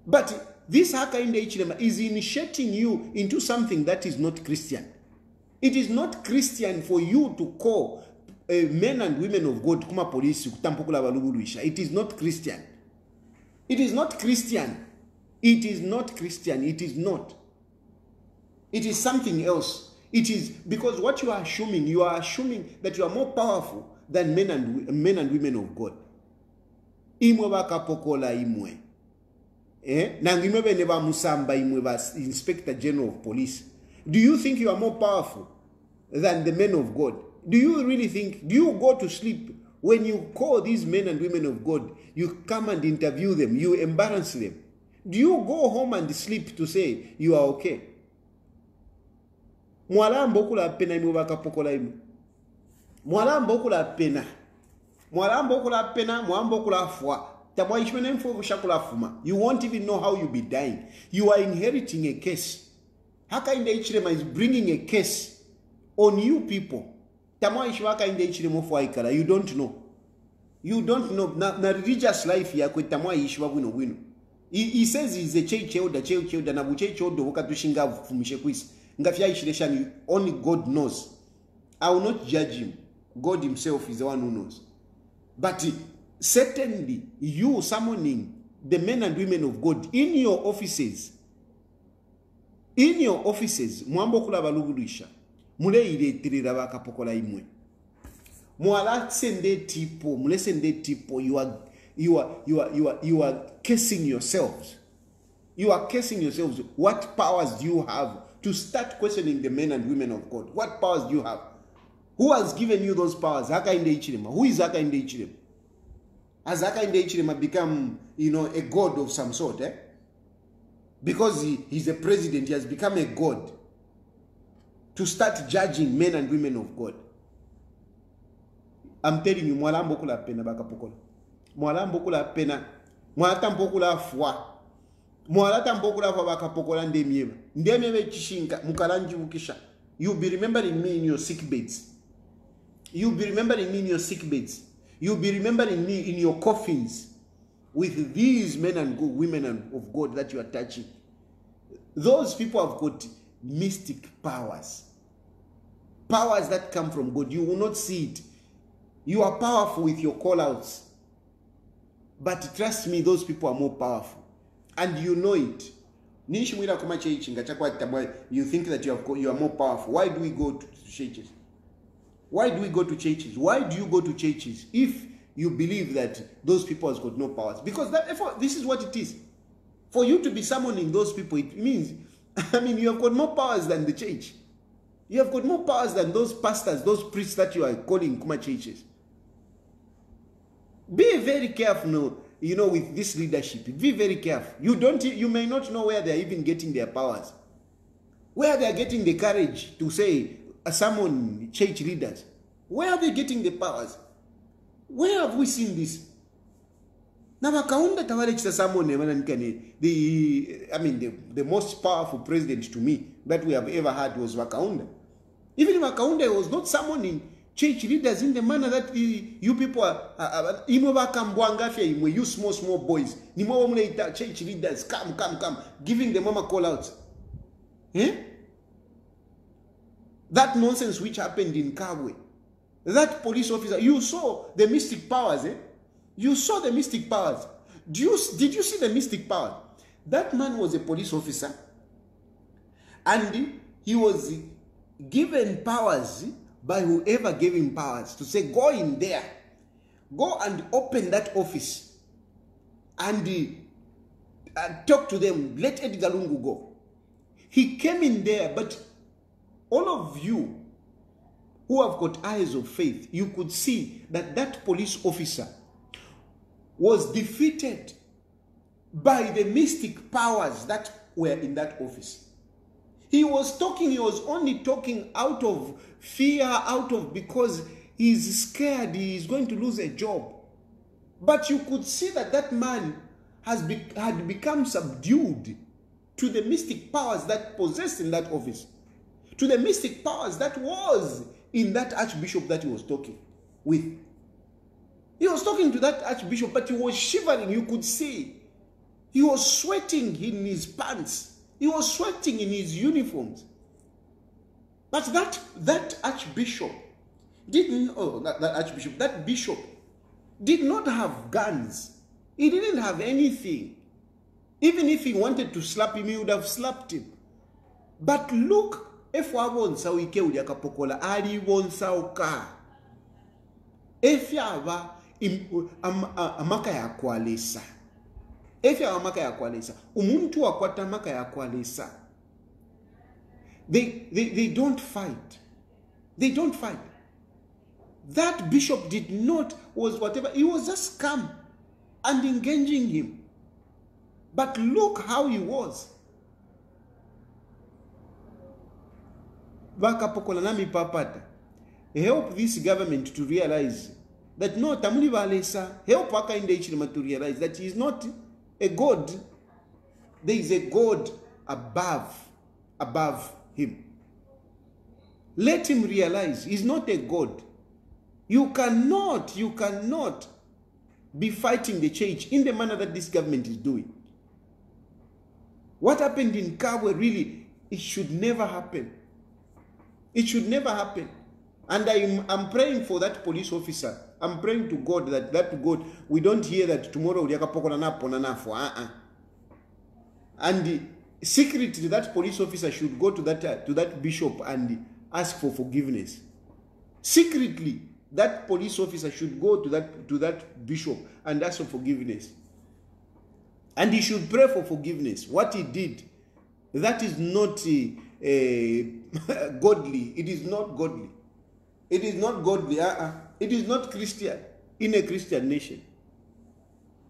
But this Hakainde Hichilema is initiating you into something that is not Christian. It is not Christian for you to call men and women of God kuma police kutampokula balubuluisha. It is not Christian. It is not Christian. It is not Christian. It is not. It is something else. It is because what you are assuming that you are more powerful than men and women of God. Imwe bakapokola imwe. Nangimwe bene ba musamba imwe ba Inspector General of Police. Do you think you are more powerful than the men of God? Do you really think, do you go to sleep when you call these men and women of God, you come and interview them, you embarrass them? Do you go home and sleep to say you are okay? Mwalambo kula pena imwe bakapokola imwe. Mwalambo kula pena. Mwalambo kula pena, mwambo kula fwa. You won't even know how you'll be dying. You are inheriting a case. Hakainde Hichilema is bringing a case on you people. You don't know. You don't know. Na religious life ya kwe tamwa ishwa wino. He says he's a church elder na buche chodo wakatushinga fumishe kwisi. Ngafia Hichileshani, only God knows. I will not judge him. God himself is the one who knows. But certainly, you summoning the men and women of God in your offices, mwambo kula balugurisha, mule iretirira bakapokola imwe. Mwala sende tipo, mule sende tipo, you are casing yourselves. You are casing yourselves. What powers do you have to start questioning the men and women of God? What powers do you have? Who has given you those powers? Hakainde Hichilema. Who is Hakainde Hichilema? Has Hakainde Hichilema become, a god of some sort, Because he's a president, he has become a god to start judging men and women of God. I'm telling you, mwalambo kula pena bakapokola. Mwalambo kula pena. Mwalata mpokula fwa. Mwalata mpokula fwa bakapokola ndemieba. Ndemieba chishinka, mukalanji ukisha. You'll be remembering me in your sick beds. You'll be remembering me in your sick beds. You'll be remembering me in your coffins with these men and women of God that you are touching. Those people have got mystic powers. Powers that come from God. You will not see it. You are powerful with your call-outs. But trust me, those people are more powerful. And you know it. You think that you are more powerful. Why do we go to churches? Why do we go to churches? Why do you go to churches if you believe that those people have got no powers? Because this is what it is. For you to be summoning those people, it means, you have got more powers than the church. You have got more powers than those pastors, those priests that you are calling Kuma churches. Be very careful, with this leadership. Be very careful. You may not know where they are even getting their powers. Where they are getting the courage to say, summon church leaders. Where are they getting the powers? Where have we seen this? The most powerful president to me that we have ever had was Makaunda. Even Makaunda was not summoning church leaders in the manner that you people are. You small boys. Church leaders, come, giving the mama call out. That nonsense which happened in Kabwe. That police officer, you saw the mystic powers, eh? You saw the mystic powers. Did you see the mystic power? That man was a police officer, and he was given powers by whoever gave him powers to say, go in there, go and open that office and talk to them, let Edgar Lungu go. He came in there, but all of you who have got eyes of faith, you could see that that police officer was defeated by the mystic powers that were in that office. He was only talking out of fear, because he's scared he's going to lose a job. But you could see that that man had become subdued to the mystic powers that possessed in that office, to the mystic powers that was in that archbishop that he was talking with. He was talking to that archbishop, but he was shivering. You could see he was sweating in his pants. He was sweating in his uniforms. But that archbishop didn't, that bishop did not have guns. He didn't have anything. Even if he wanted to slap him, he would have slapped him. But look, if wabonsa wike uliakapokola ali bonsa oka. If yava amaka ya kwalesa. If yava amaka ya kwalesa, umuntu wakwata amaka ya kwalesa. They don't fight. They don't fight. That bishop did not, was whatever, he was just calm and engaging him. But look how he was. Help this government to realize that no, Tamuli Valesa, help Waka in the Hichilema to realize that he is not a God. There is a God above him. Let him realize he's not a God. You cannot be fighting the church in the manner that this government is doing. What happened in Kabwe, really, it should never happen. It should never happen. And I'm praying for that police officer. I'm praying to God that God, we don't hear that tomorrow and secretly that police officer should go to that bishop and ask for forgiveness. Secretly, that police officer should go to that bishop and ask for forgiveness. And he should pray for forgiveness. What he did, that is not godly. It is not godly. It is not godly. It is not Christian in a Christian nation.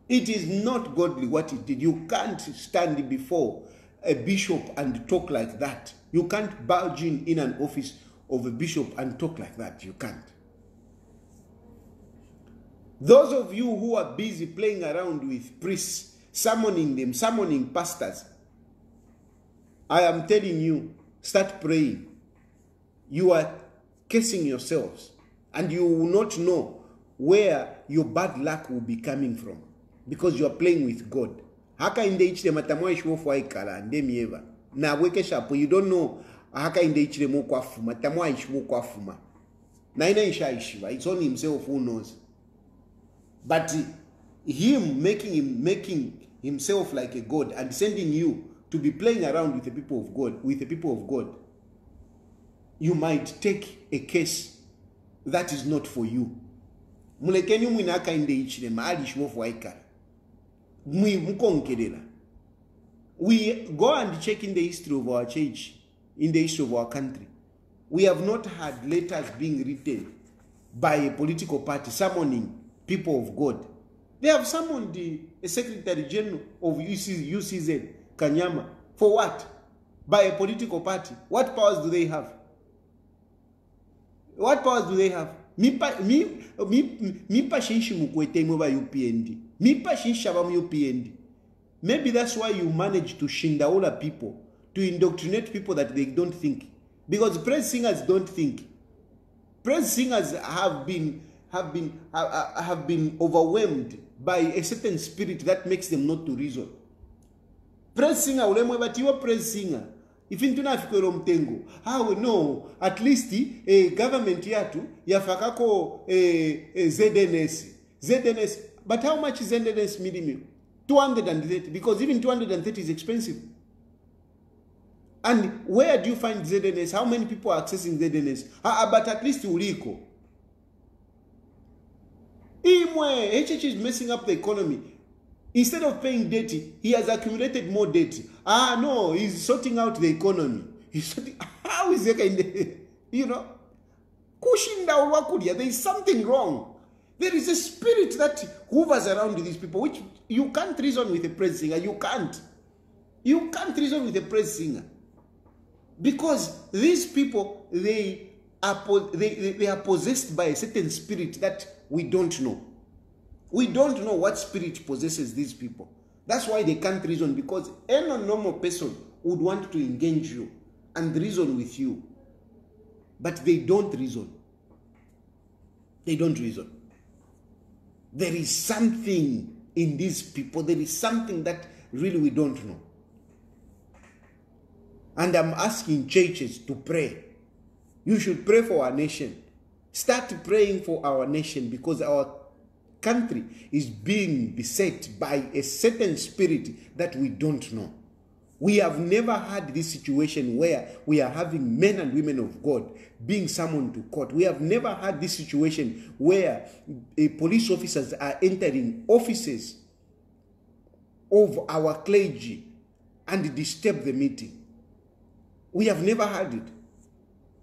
It is not godly what he did. You can't stand before a bishop and talk like that. You can't barge in an office of a bishop and talk like that. You can't. Those of you who are busy playing around with priests, summoning them, summoning pastors, I am telling you, start praying. You are cursing yourselves, and you will not know where your bad luck will be coming from, because you are playing with God. Haka inde Hichilema tamwa ishwofu aikala ndemieva na weke shapo, you don't know haka inde Hichilema kwa fuma tamwa ishwo kwa fuma na ina isha ishiva. It's only himself who knows. But him making himself like a God and sending you to be playing around with the people of God, you might take a case that is not for you. Mulekeni mwinaka inde Hichilema ali ishwofu aikala. We go and check in the history of our church, in the history of our country. We have not had letters being written by a political party summoning people of God. They have summoned a Secretary General of UCZ, Kanyama. For what? By a political party. What powers do they have? What powers do they have? Mipa shinshi mukwete mwa UPND. Mipa shinshi abamu UPND. Maybe that's why you manage to shindaola people, to indoctrinate people that they don't think. Because praise singers don't think. Praise singers have been overwhelmed by a certain spirit that makes them not to reason. Praise singer ulemwe but you are praise singer. If tunafikwero mtengo, how no, at least government yatu yafakako ZNS, but how much is ZNS minimum? 230, because even 230 is expensive. And where do you find ZNS? How many people are accessing ZNS? But at least Uliko. HH is messing up the economy. Instead of paying debt, he has accumulated more debt. No, he's sorting out the economy. How is it kind of, you know? There is something wrong. There is a spirit that hovers around these people, which you can't reason with a praise singer. You can't. You can't reason with a praise singer. Because these people, they are possessed by a certain spirit that we don't know. We don't know what spirit possesses these people. That's why they can't reason, because any normal person would want to engage you and reason with you. But they don't reason. They don't reason. There is something in these people. There is something that really we don't know. And I'm asking churches to pray. You should pray for our nation. Start praying for our nation, because our country is being beset by a certain spirit that we don't know. We have never had this situation where we are having men and women of God being summoned to court. We have never had this situation where police officers are entering offices of our clergy and disturb the meeting. We have never had it.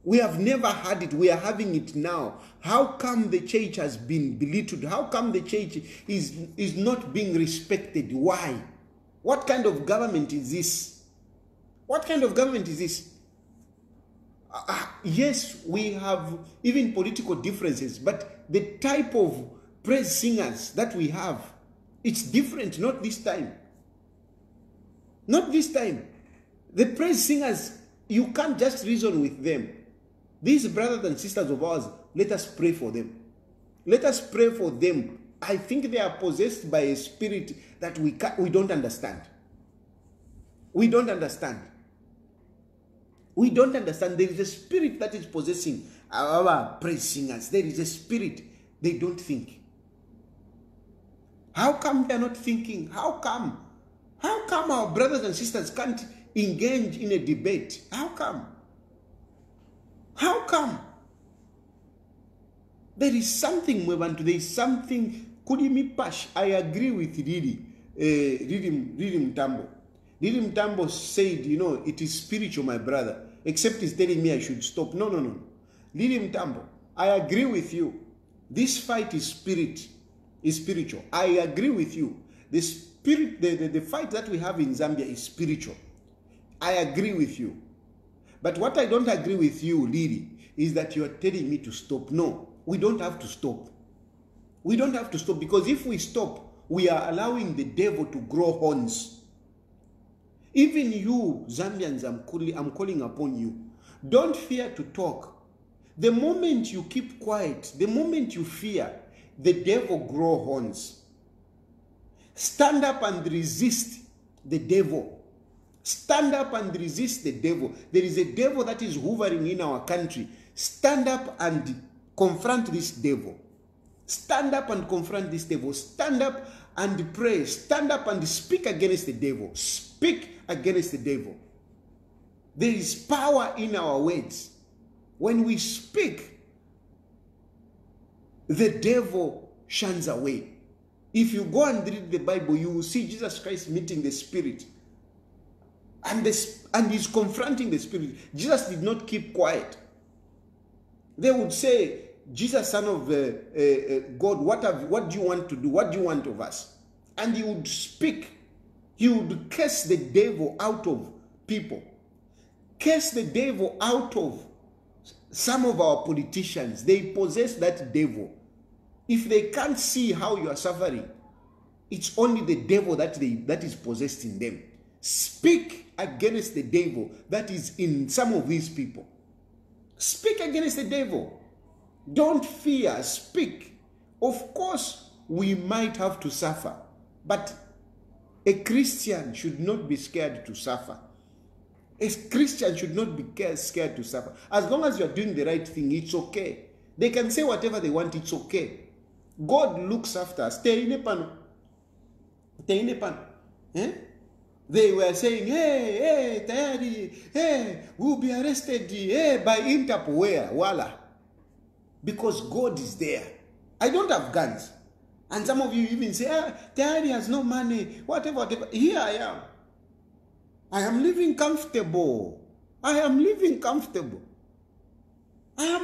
We have never had it. We are having it now. How come the church has been belittled? How come the church is not being respected? Why? What kind of government is this? What kind of government is this? Yes, we have even political differences, but the type of praise singers that we have, it's different, not this time. Not this time. The praise singers, you can't just reason with them. These brothers and sisters of ours, let us pray for them. Let us pray for them. I think they are possessed by a spirit that we don't understand. We don't understand. We don't understand. There is a spirit that is possessing our praise singers. There is a spirit. They don't think. How come they are not thinking? How come? How come our brothers and sisters can't engage in a debate? How come? How come? There is something, Mwebantu, there is something. Kudimi Pash, I agree with Ridi Mtambo. Ridi Mtambo said, you know, it is spiritual, my brother. Except he's telling me I should stop. No. Ridi Mtambo, I agree with you. This fight is spiritual. I agree with you. The spirit, the fight that we have in Zambia is spiritual. I agree with you. But what I don't agree with you, Lily, is that you are telling me to stop. No, we don't have to stop. We don't have to stop, because if we stop, we are allowing the devil to grow horns. Even you, Zambians, I'm calling upon you. Don't fear to talk. The moment you keep quiet, the moment you fear, the devil grow horns. Stand up and resist the devil. Stand up and resist the devil. There is a devil that is hovering in our country. Stand up and confront this devil. Stand up and confront this devil. Stand up and pray. Stand up and speak against the devil. Speak against the devil. There is power in our words. When we speak, the devil shuns away. If you go and read the Bible, you will see Jesus Christ meeting the spirit. And he's confronting the spirit. Jesus did not keep quiet. They would say, Jesus, son of God, what do you want to do? What do you want of us? And he would speak. He would curse the devil out of people. Curse the devil out of some of our politicians. They possess that devil. If they can't see how you are suffering, it's only the devil that is possessed in them. Speak against the devil that is in some of these people. Speak against the devil. Don't fear. Speak. Of course, we might have to suffer, but a Christian should not be scared to suffer. A Christian should not be scared to suffer. As long as you are doing the right thing, it's okay. They can say whatever they want, it's okay. God looks after us. Stay in a pan. Eh? They were saying, hey, Tayali, hey, we'll be arrested by Interpol. Where? Wala. Because God is there. I don't have guns. And some of you even say, Tayali has no money, whatever. Here I am. I am living comfortable. I am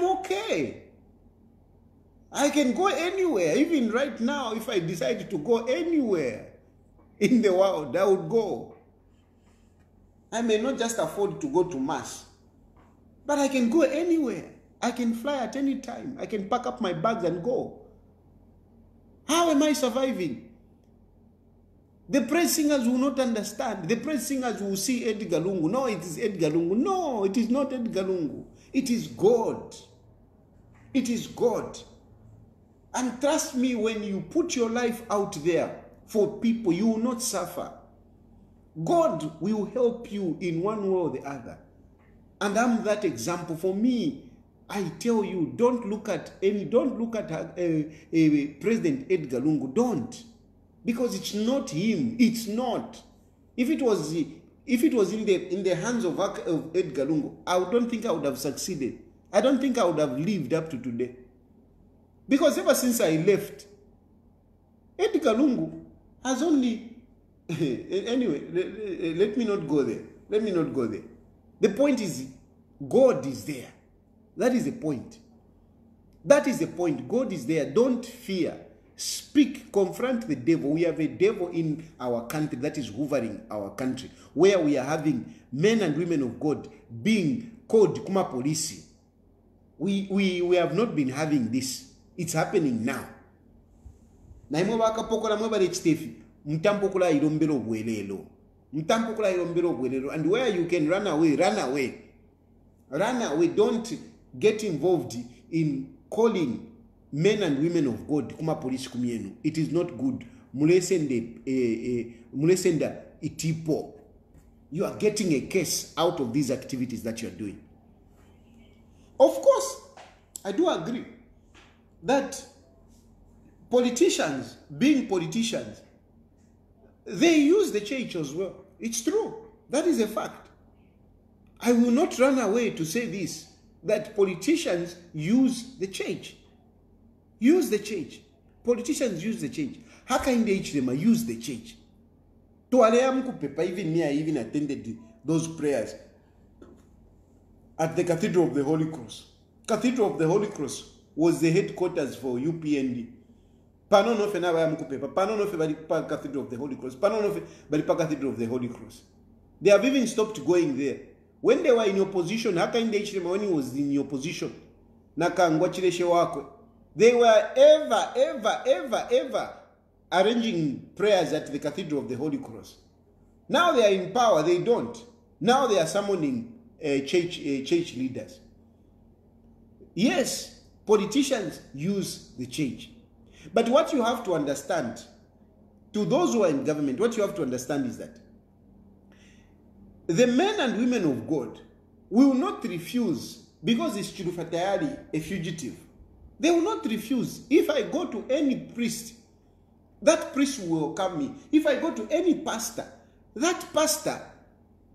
okay. I can go anywhere. Even right now, if I decide to go anywhere in the world, I would go. I may not just afford to go to Mass, but I can go anywhere. I can fly at any time. I can pack up my bags and go. How am I surviving? The praise singers will not understand. The praise singers will see Edgar Lungu. No, it is Edgar Lungu. No, it is not Edgar Lungu. It is God. It is God. And trust me, when you put your life out there for people, you will not suffer. God will help you in one way or the other. And I'm that example. For me, I tell you, don't look at President Edgar Lungu. Don't. Because it's not him. It's not. If it was in the hands of Edgar Lungu, I don't think I would have succeeded. I don't think I would have lived up to today. Because ever since I left, Edgar Lungu has only... Anyway, let me not go there. The point is, God is there. That is the point. God is there. Don't fear. Speak, confront the devil. We have a devil in our country that is hoovering our country, where we are having men and women of God being called kuma polisi. We have not been having this. It's happening now. And where you can run away. Run away. Don't get involved in calling men and women of God kuma police kumienu. It is not good. Mulesenda itipo. You are getting a case out of these activities that you are doing. Of course, I do agree that politicians, being politicians, they use the church as well. It's true. That is a fact. I will not run away to say this, that politicians use the church. Use the church. Politicians use the church. How can they Hichilema use the church? Even me, I even attended those prayers at the Cathedral of the Holy Cross. Cathedral of the Holy Cross was the headquarters for UPND. Cathedral of the Holy Cross. Cathedral of the Holy Cross. They have even stopped going there. When they were in opposition, how can they Hichilema when he was in opposition? They were ever arranging prayers at the Cathedral of the Holy Cross. Now they are in power, they don't. Now they are summoning church leaders. Yes, politicians use the church. But what you have to understand, to those who are in government, what you have to understand is that the men and women of God will not refuse, because it's Tayali, a fugitive. They will not refuse. If I go to any priest, that priest will welcome me. If I go to any pastor, that pastor,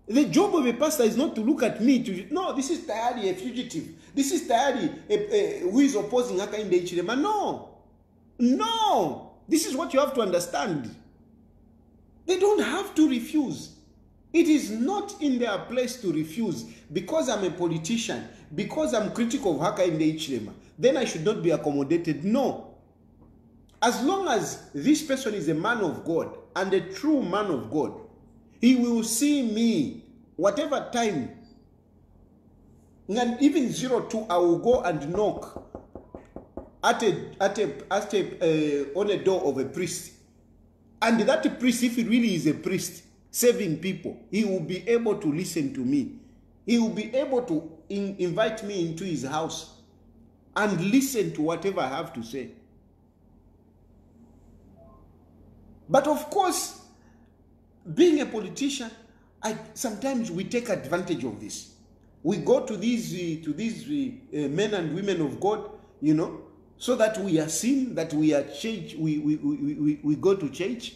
the job of a pastor is not to look at me to, no, this is Tayali, a fugitive. This is Tayali, who is opposing Hakainde Hichilema. No. This is what you have to understand. They don't have to refuse. It is not in their place to refuse. Because I'm a politician, because I'm critical of Hakainde Hichilema, then I should not be accommodated. No. As long as this person is a man of God and a true man of God, he will see me whatever time. And even 02, I will go and knock on a door of a priest. And that priest, if he really is a priest saving people, he will be able to listen to me. He will be able to invite me into his house and listen to whatever I have to say. But of course, being a politician, sometimes we take advantage of this. We go to these men and women of God, you know, so that we are seen, that we are church, we go to church,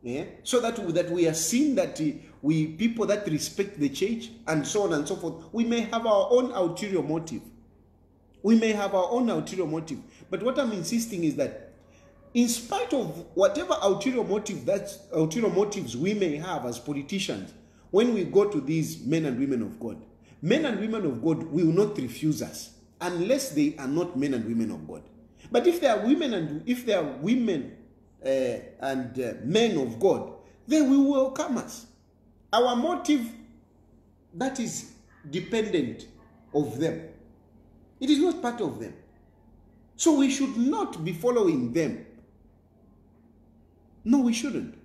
yeah, so that we are seen, that we people that respect the church, and so on and so forth. We may have our own ulterior motive. We may have our own ulterior motive. But what I'm insisting is that in spite of whatever ulterior motives we may have as politicians, when we go to these men and women of God will not refuse us unless they are not men and women of God. But if they are women and men of God, they will welcome us. Our motive, that is dependent of them. It is not part of them. So we should not be following them. No, we shouldn't.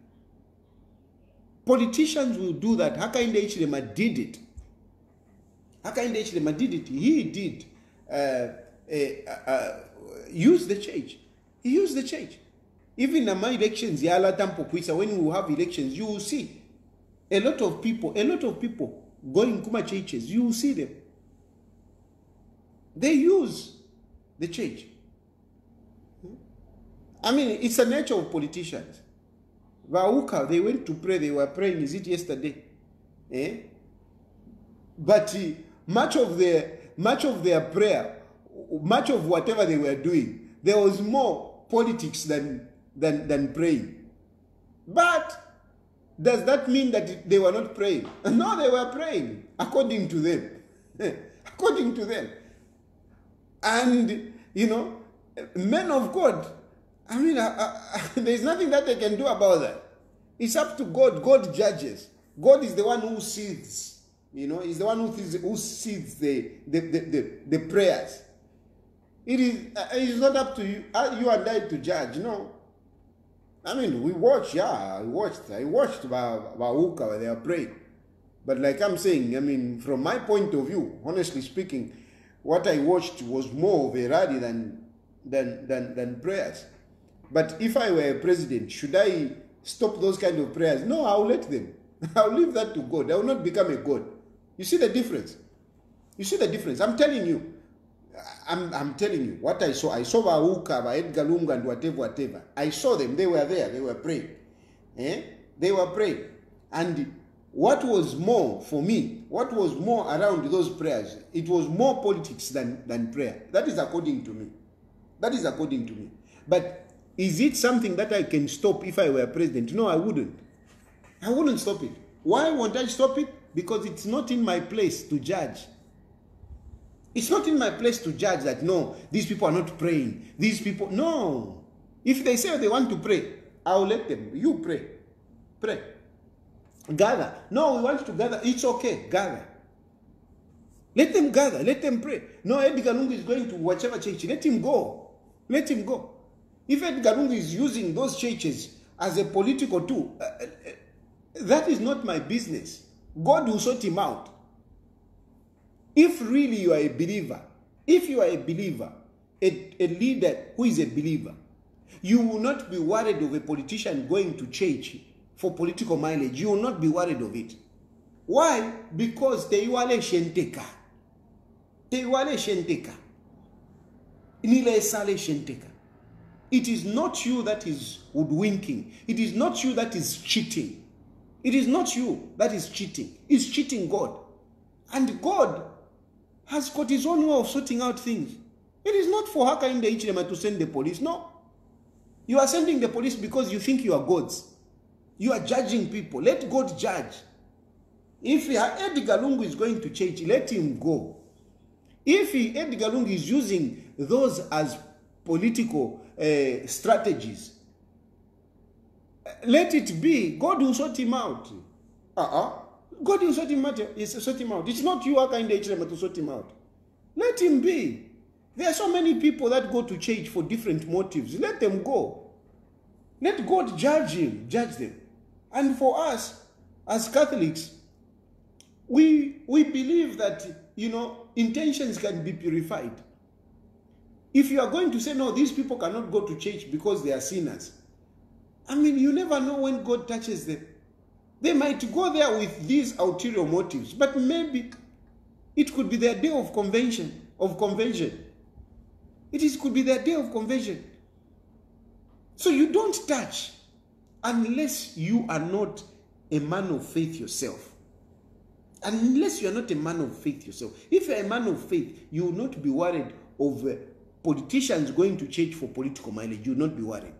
Politicians will do that. Hakainde Hichilema did it. Hakainde Hichilema did it. He did use the church. He used the church. Even in my elections, when we have elections, you will see a lot of people going Kuma churches. You will see them. They use the church. I mean, it's the nature of politicians. Vauka, they went to pray. They were praying. Is it yesterday? Eh? But much of their prayer, much of whatever they were doing, there was more politics than praying. But does that mean that they were not praying? No, they were praying, according to them. According to them. And, you know, men of God, I mean, there's nothing that they can do about that. It's up to God. God judges. God is the one who sees. You know, he's the one who sees the prayers. It's not up to you and I to judge. No. I mean, we watch. Yeah, I watched Bauka when they are praying. But like I'm saying, I mean, from my point of view, honestly speaking, what I watched was more of a rally than prayers. But if I were a president, should I stop those kind of prayers? No, I'll let them. I'll leave that to God. I will not become a God. You see the difference? You see the difference? I'm telling you. I'm telling you what I saw. I saw Vauka, Edgar Lungu, and whatever. I saw them. They were there. They were praying. They were praying. And what was more for me, what was more around those prayers, it was more politics than prayer. That is according to me. That is according to me. But is it something that I can stop if I were president? No, I wouldn't. I wouldn't stop it. Why won't I stop it? Because it's not in my place to judge. It's not in my place to judge that, no, these people are not praying. These people, no. If they say they want to pray, I'll let them. You pray. Pray. Gather. No, we want to gather. It's okay. Gather. Let them gather. Let them pray. No, Edgar Lungu is going to whichever church. Let him go. Let him go. If Edgar Lungu is using those churches as a political tool, that is not my business. God will sort him out. If really you are a believer, if you are a believer, a leader who is a believer, you will not be worried of a politician going to church for political mileage. You will not be worried of it. Why? Because TAYALI shenteka. TAYALI shenteka. Nile sale shenteka. It is not you that is woodwinking. It is not you that is cheating. It is not you that is cheating. It's cheating God. And God has got his own way of sorting out things. It is not for Hakainde Hichilema to send the police. No. You are sending the police because you think you are gods. You are judging people. Let God judge. If Edgar Lungu is going to church, let him go. If Edgar Lungu is using those as political strategies, let it be. God will sort him out. God will sort him out. It's not you, Hakainde Hichilema, to sort him out. Let him be. There are so many people that go to church for different motives. Let them go. Let God judge them. And for us, as Catholics, we believe that, you know, intentions can be purified. If you are going to say, no, these people cannot go to church because they are sinners, I mean, you never know when God touches them. They might go there with these ulterior motives, but maybe it could be their day of convention. Could be their day of convention. So you don't touch unless you are not a man of faith yourself. Unless you are not a man of faith yourself. If you are a man of faith, you will not be worried of politicians going to church for political mileage. You will not be worried.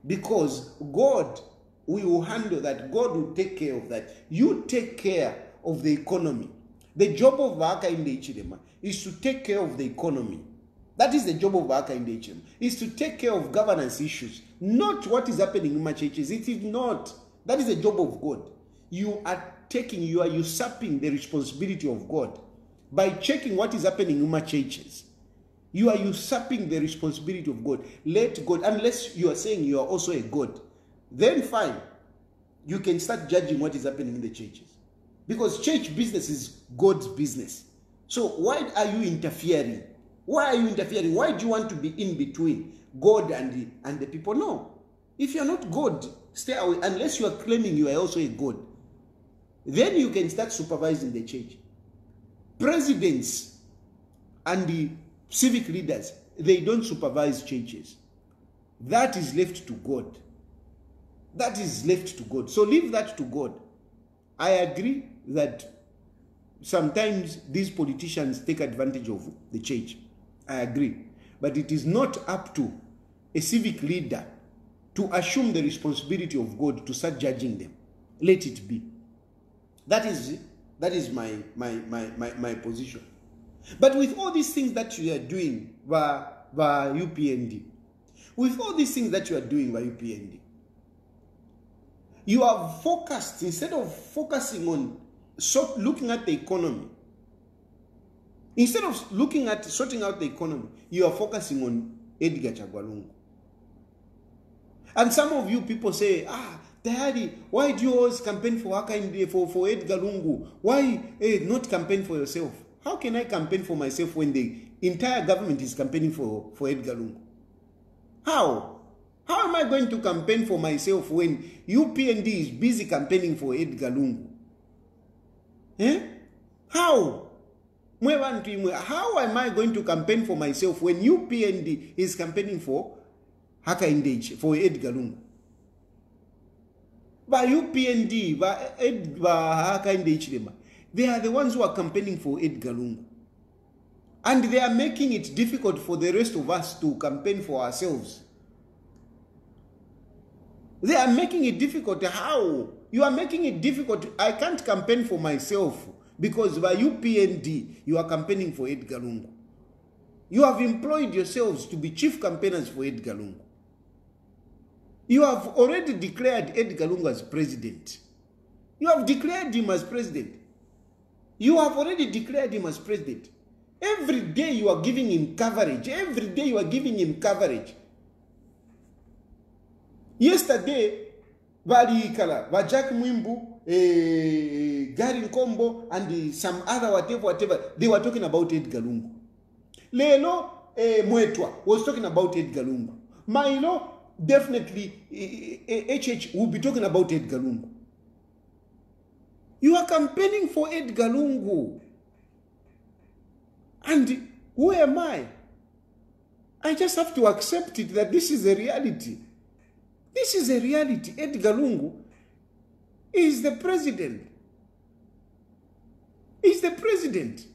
Because God will handle that. God will take care of that. You take care of the economy. The job of Vaka in the Hichilema is to take care of the economy. That is the job of Vaka in the Hichilema, is to take care of governance issues. Not what is happening in my churches. It is not. That is the job of God. You are usurping the responsibility of God by checking what is happening in my churches. You are usurping the responsibility of God. Let God, unless you are saying you are also a God, then fine. You can start judging what is happening in the churches. Because church business is God's business. So why are you interfering? Why are you interfering? Why do you want to be in between God and the people? No. If you are not God, stay away. Unless you are claiming you are also a God. Then you can start supervising the church. Presidents and the civic leaders, they don't supervise churches. That is left to God. That is left to God. So leave that to God. I agree that sometimes these politicians take advantage of the church. I agree. But it is not up to a civic leader to assume the responsibility of God to start judging them. Let it be. That is my position. But with all these things that you are doing via UPND, with all these things that you are doing via UPND, you are focused, instead of focusing on looking at the economy, instead of looking at sorting out the economy, you are focusing on Edgar Chagwa Lungu. And some of you people say, TAYALI, why do you always campaign for Edgar Lungu? Why not campaign for yourself? How can I campaign for myself when the entire government is campaigning for Edgar Lungu? How? How am I going to campaign for myself when UPND is busy campaigning for Edgar Lungu? How? How am I going to campaign for myself when UPND is campaigning for Edgar Lungu? By UPND, by Hichilema, they are the ones who are campaigning for Edgar Lungu. And they are making it difficult for the rest of us to campaign for ourselves. They are making it difficult. How? You are making it difficult. I can't campaign for myself because by UPND, you are campaigning for Edgar Lungu. You have employed yourselves to be chief campaigners for Edgar Lungu. You have already declared Edgar Lungu as president. You have declared him as president. You have already declared him as president. Every day you are giving him coverage. Every day you are giving him coverage. Yesterday, Vajak Mwimbu, Gary Nkombo, and some other whatever, they were talking about Edgar Lungu. Lelo Mwetwa was talking about Edgar Lungu. Mailo, definitely, HH will be talking about Edgar Lungu. You are campaigning for Edgar Lungu. And who am I? I just have to accept it that this is a reality. This is a reality. Edgar Lungu is the president. He's the president.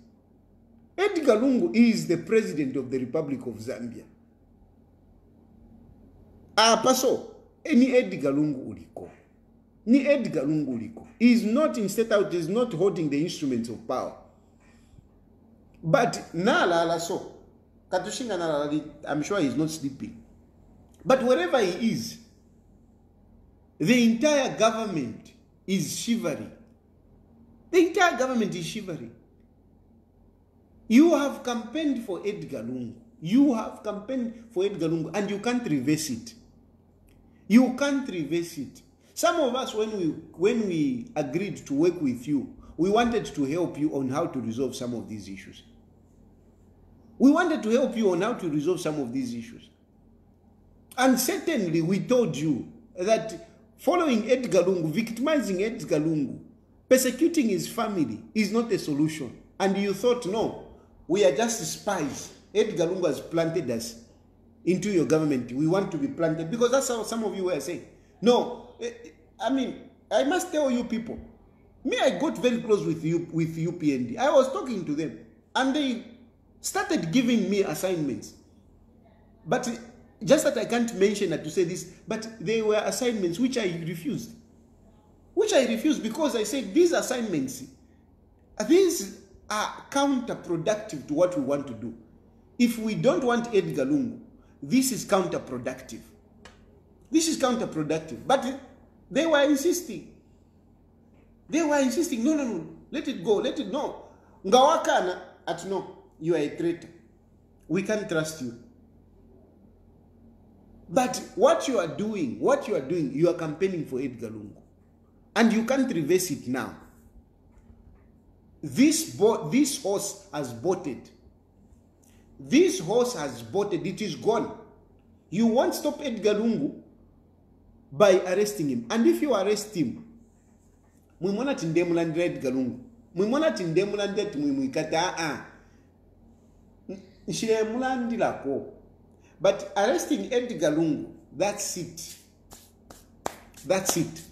Edgar Lungu is the president of the Republic of Zambia. Paso, any Edgar Lungu uliko. Ni Edgar Lungu uliko. He is not in Statehouse, he is not holding the instruments of power. But Nala so, Katushinga Nala, I'm sure he's not sleeping. But wherever he is, the entire government is shivering. The entire government is shivering. You have campaigned for Edgar Lungu. You have campaigned for Edgar Lungu, and you can't reverse it. You can't reverse it. Some of us, when we agreed to work with you, we wanted to help you on how to resolve some of these issues. We wanted to help you on how to resolve some of these issues. And certainly we told you that following Edgar Lungu, victimizing Edgar Lungu, persecuting his family is not a solution. And you thought, no, we are just spies. Edgar Lungu has planted us into your government. We want to be planted. Because that's how some of you were saying. No, I mean, I must tell you people, me, I got very close with UPND. I was talking to them. And they started giving me assignments. But just that I can't mention that to say this, but they were assignments which I refused. Which I refused because I said these assignments, these are counterproductive to what we want to do. If we don't want Edgar Lungu, this is counterproductive. This is counterproductive. But they were insisting. They were insisting, no, let it go, let it, no. Ngawakana, at no, you are a traitor. We can't trust you. But what you are doing, you are campaigning for Edgar Lungu. And you can't reverse it now. This horse has bolted. This horse has bolted. It is gone. You won't stop Edgar Lungu by arresting him. And if you arrest him, we mwana tindemulandira Edgar Lungu. We mwana tindemulandira timwimwikata nshiemulandira. But arresting Edgar Lungu, that's it. That's it.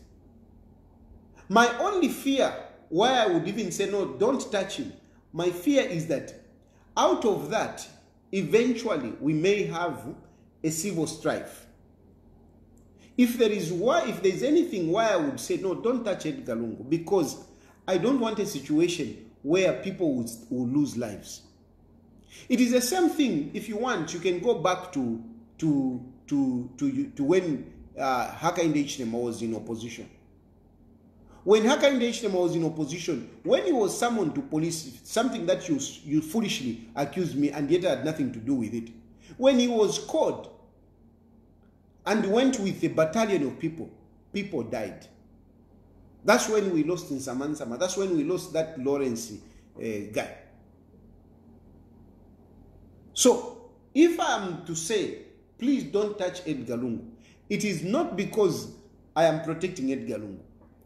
My only fear, why I would even say, no, don't touch him, my fear is that out of that, eventually we may have a civil strife. If there is anything why I would say, no, don't touch Edgar Lungu, because I don't want a situation where people will lose lives. It is the same thing. If you want, you can go back to when Hakainde Hichilema was in opposition. When Hakainde Hichilema was in opposition, when he was summoned to police, something that you foolishly accused me and yet I had nothing to do with it. When he was caught and went with a battalion of people, people died. That's when we lost in Samansama. That's when we lost that Lawrence guy. So, if I am to say, please don't touch Edgar Lungu, it is not because I am protecting Edgar Lungu.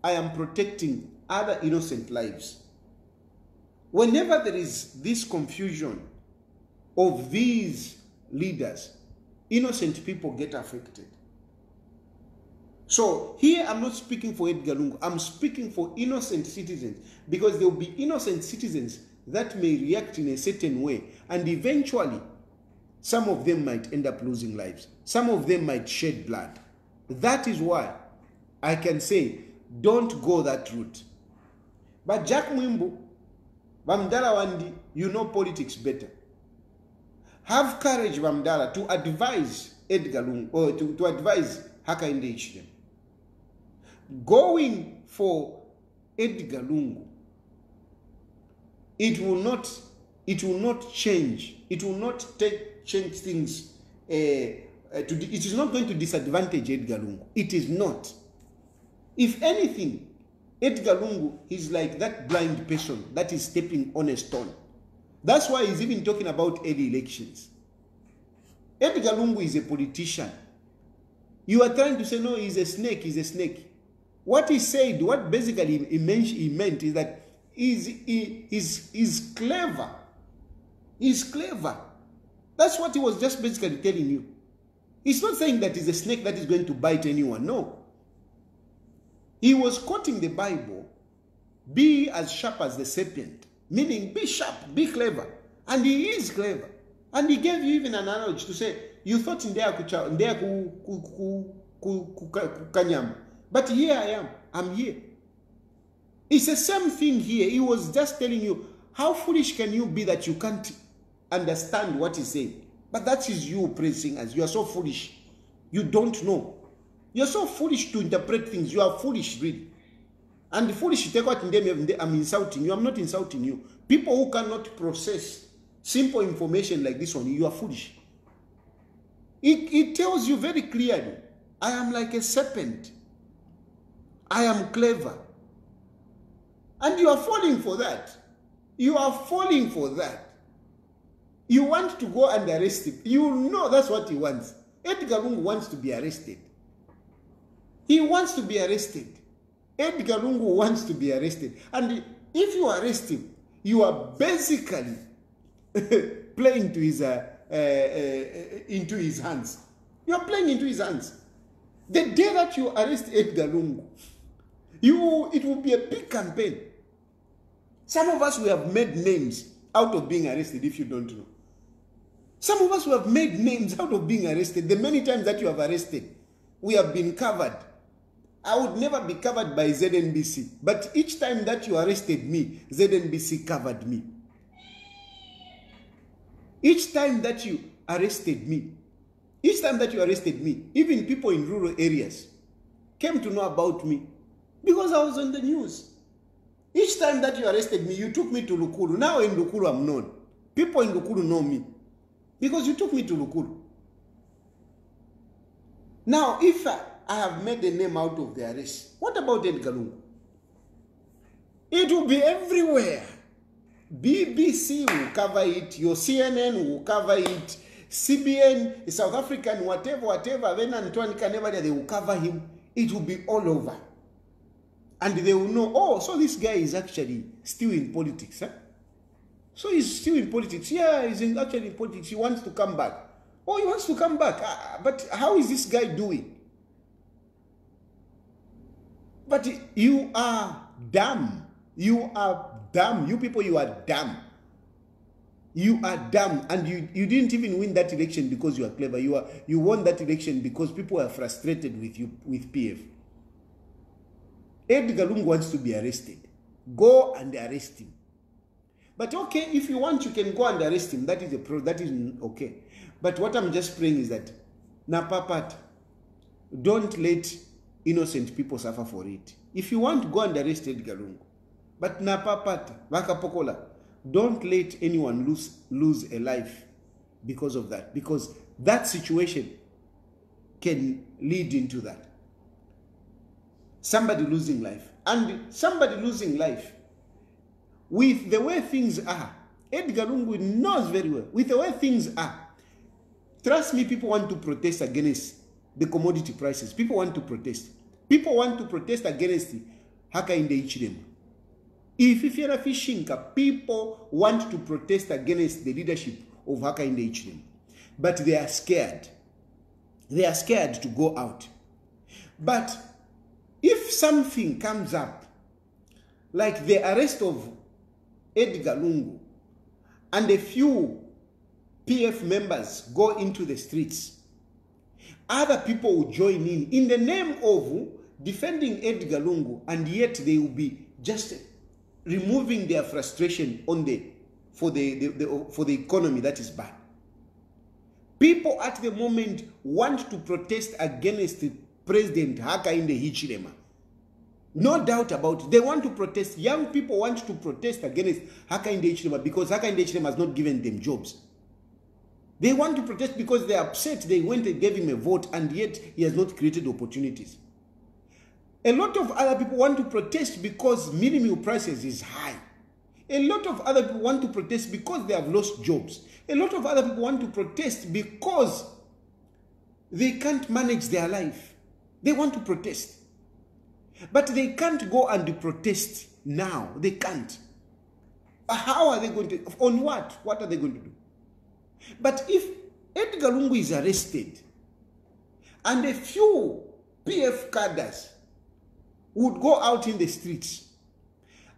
I am protecting other innocent lives. Whenever there is this confusion of these leaders, innocent people get affected. So here I'm not speaking for Edgar Lungu, I'm speaking for innocent citizens, because there will be innocent citizens that may react in a certain way, and eventually some of them might end up losing lives. Some of them might shed blood. That is why I can say, don't go that route. But Jack Mwimbu, Bamdala Wandi, you know politics better. Have courage, Bamdala, to advise Edgar Lungu, or to advise Hakainde Hichilema. Going for Edgar Lungu, it will not change. It will not change things. It is not going to disadvantage Edgar Lungu. It is not. If anything, Edgar Lungu is like that blind person that is stepping on a stone. That's why he's even talking about early elections. Edgar Lungu is a politician. You are trying to say, no, he's a snake, he's a snake. What he said, what basically he meant is that he's clever. He's clever. That's what he was just basically telling you. He's not saying that he's a snake that is going to bite anyone, no. He was quoting the Bible, be as sharp as the serpent, meaning be sharp, be clever. And he is clever. And he gave you even an analogy to say, you thought in there kanyam, but here I am, I'm here. It's the same thing here. He was just telling you, how foolish can you be that you can't understand what he's saying? But that is you praising us. You are so foolish. You don't know. You're so foolish to interpret things. You are foolish, really. And the foolish, take what in them, I'm insulting you. I'm not insulting you. People who cannot process simple information like this one, you are foolish. It tells you very clearly, I am like a serpent. I am clever. And you are falling for that. You are falling for that. You want to go and arrest him. You know that's what he wants. Edgar Lungu wants to be arrested. He wants to be arrested. Edgar Lungu wants to be arrested. And if you arrest him, you are basically playing to his, into his hands. You are playing into his hands. The day that you arrest Edgar Lungu, it will be a big campaign. Some of us, we have made names out of being arrested, if you don't know. Some of us, we have made names out of being arrested. The many times that you have arrested, we have been covered. I would never be covered by ZNBC. But each time that you arrested me, ZNBC covered me. Each time that you arrested me, even people in rural areas came to know about me because I was on the news. Each time that you arrested me, you took me to Lukulu. Now in Lukulu, I'm known. People in Lukulu know me because you took me to Lukulu. Now, if I have made a name out of the arrest, what about Edgar Lungu? It will be everywhere. BBC will cover it, your CNN will cover it, CBN, South African, whatever, then Antoine Caneva, they will cover him. It will be all over. And they will know, oh, so this guy is actually still in politics. Huh? So he's still in politics. Yeah, he's actually in politics. He wants to come back. Oh, he wants to come back. But how is this guy doing? But you are dumb. You are dumb. You people, you are dumb. You are dumb. And you didn't even win that election because you are clever. You won that election because people are frustrated with you, with PF. Edgar Lungu wants to be arrested. Go and arrest him. But okay, if you want, you can go and arrest him. That is okay. But what I'm just praying is that Napapat, don't let innocent people suffer for it. If you want, go and arrest Edgar Lungu. But Napapat, Vakapokola, don't let anyone lose a life because of that. Because that situation can lead into that. Somebody losing life. And somebody losing life, with the way things are, Edgar Lungu knows very well, with the way things are, trust me, people want to protest against the commodity prices. People want to protest. People want to protest against Haka in the Hichilema. If you're a fishing, people want to protest against the leadership of Haka in the Hichilema. But they are scared. They are scared to go out. But if something comes up, like the arrest of Edgar Lungu, and a few PF members go into the streets, other people will join in the name of defending Edgar Lungu, and yet they will be just removing their frustration on for the economy that is bad. People at the moment want to protest against President Haka in the Hichilema. No doubt about it. They want to protest. Young people want to protest against Haka in the Hichilema because Haka in the Hichilema has not given them jobs. They want to protest because they are upset they went and gave him a vote and yet he has not created opportunities. A lot of other people want to protest because minimum prices is high. A lot of other people want to protest because they have lost jobs. A lot of other people want to protest because they can't manage their life. They want to protest. But they can't go and protest now. They can't. How are they going to? On what? What are they going to do? But if Edgar Lungu is arrested and a few PF cadres would go out in the streets,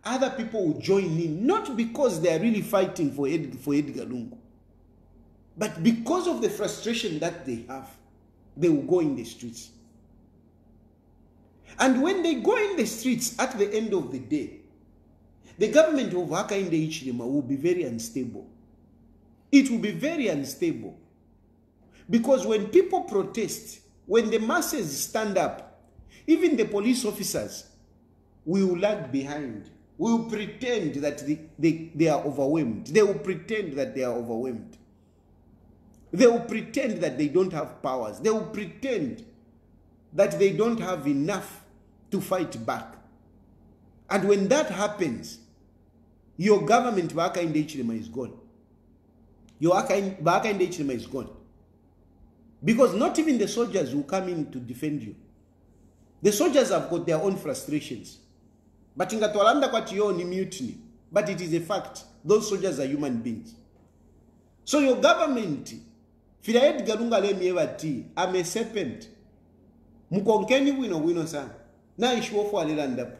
other people would join in, not because they are really fighting for Edgar Lungu, but because of the frustration that they have, they will go in the streets. And when they go in the streets at the end of the day, the government of Haka in the Hichilema will be very unstable. It will be very unstable. Because when people protest, when the masses stand up, even the police officers will lag behind, will pretend that they are overwhelmed. They will pretend that they are overwhelmed. They will pretend that they don't have powers. They will pretend that they don't have enough to fight back. And when that happens, your government, Haka in the Hichilema, is gone. Your Haka in the Hichilema is gone. Because not even the soldiers will come in to defend you. The soldiers have got their own frustrations. But ingatwalanda kwa tiyo ni mutiny. But it is a fact. Those soldiers are human beings. So your government, fila Edgar Lungu alemiyewati, I'm a serpent. Mukonkeni wino sana. Na ishwofu alilandapu.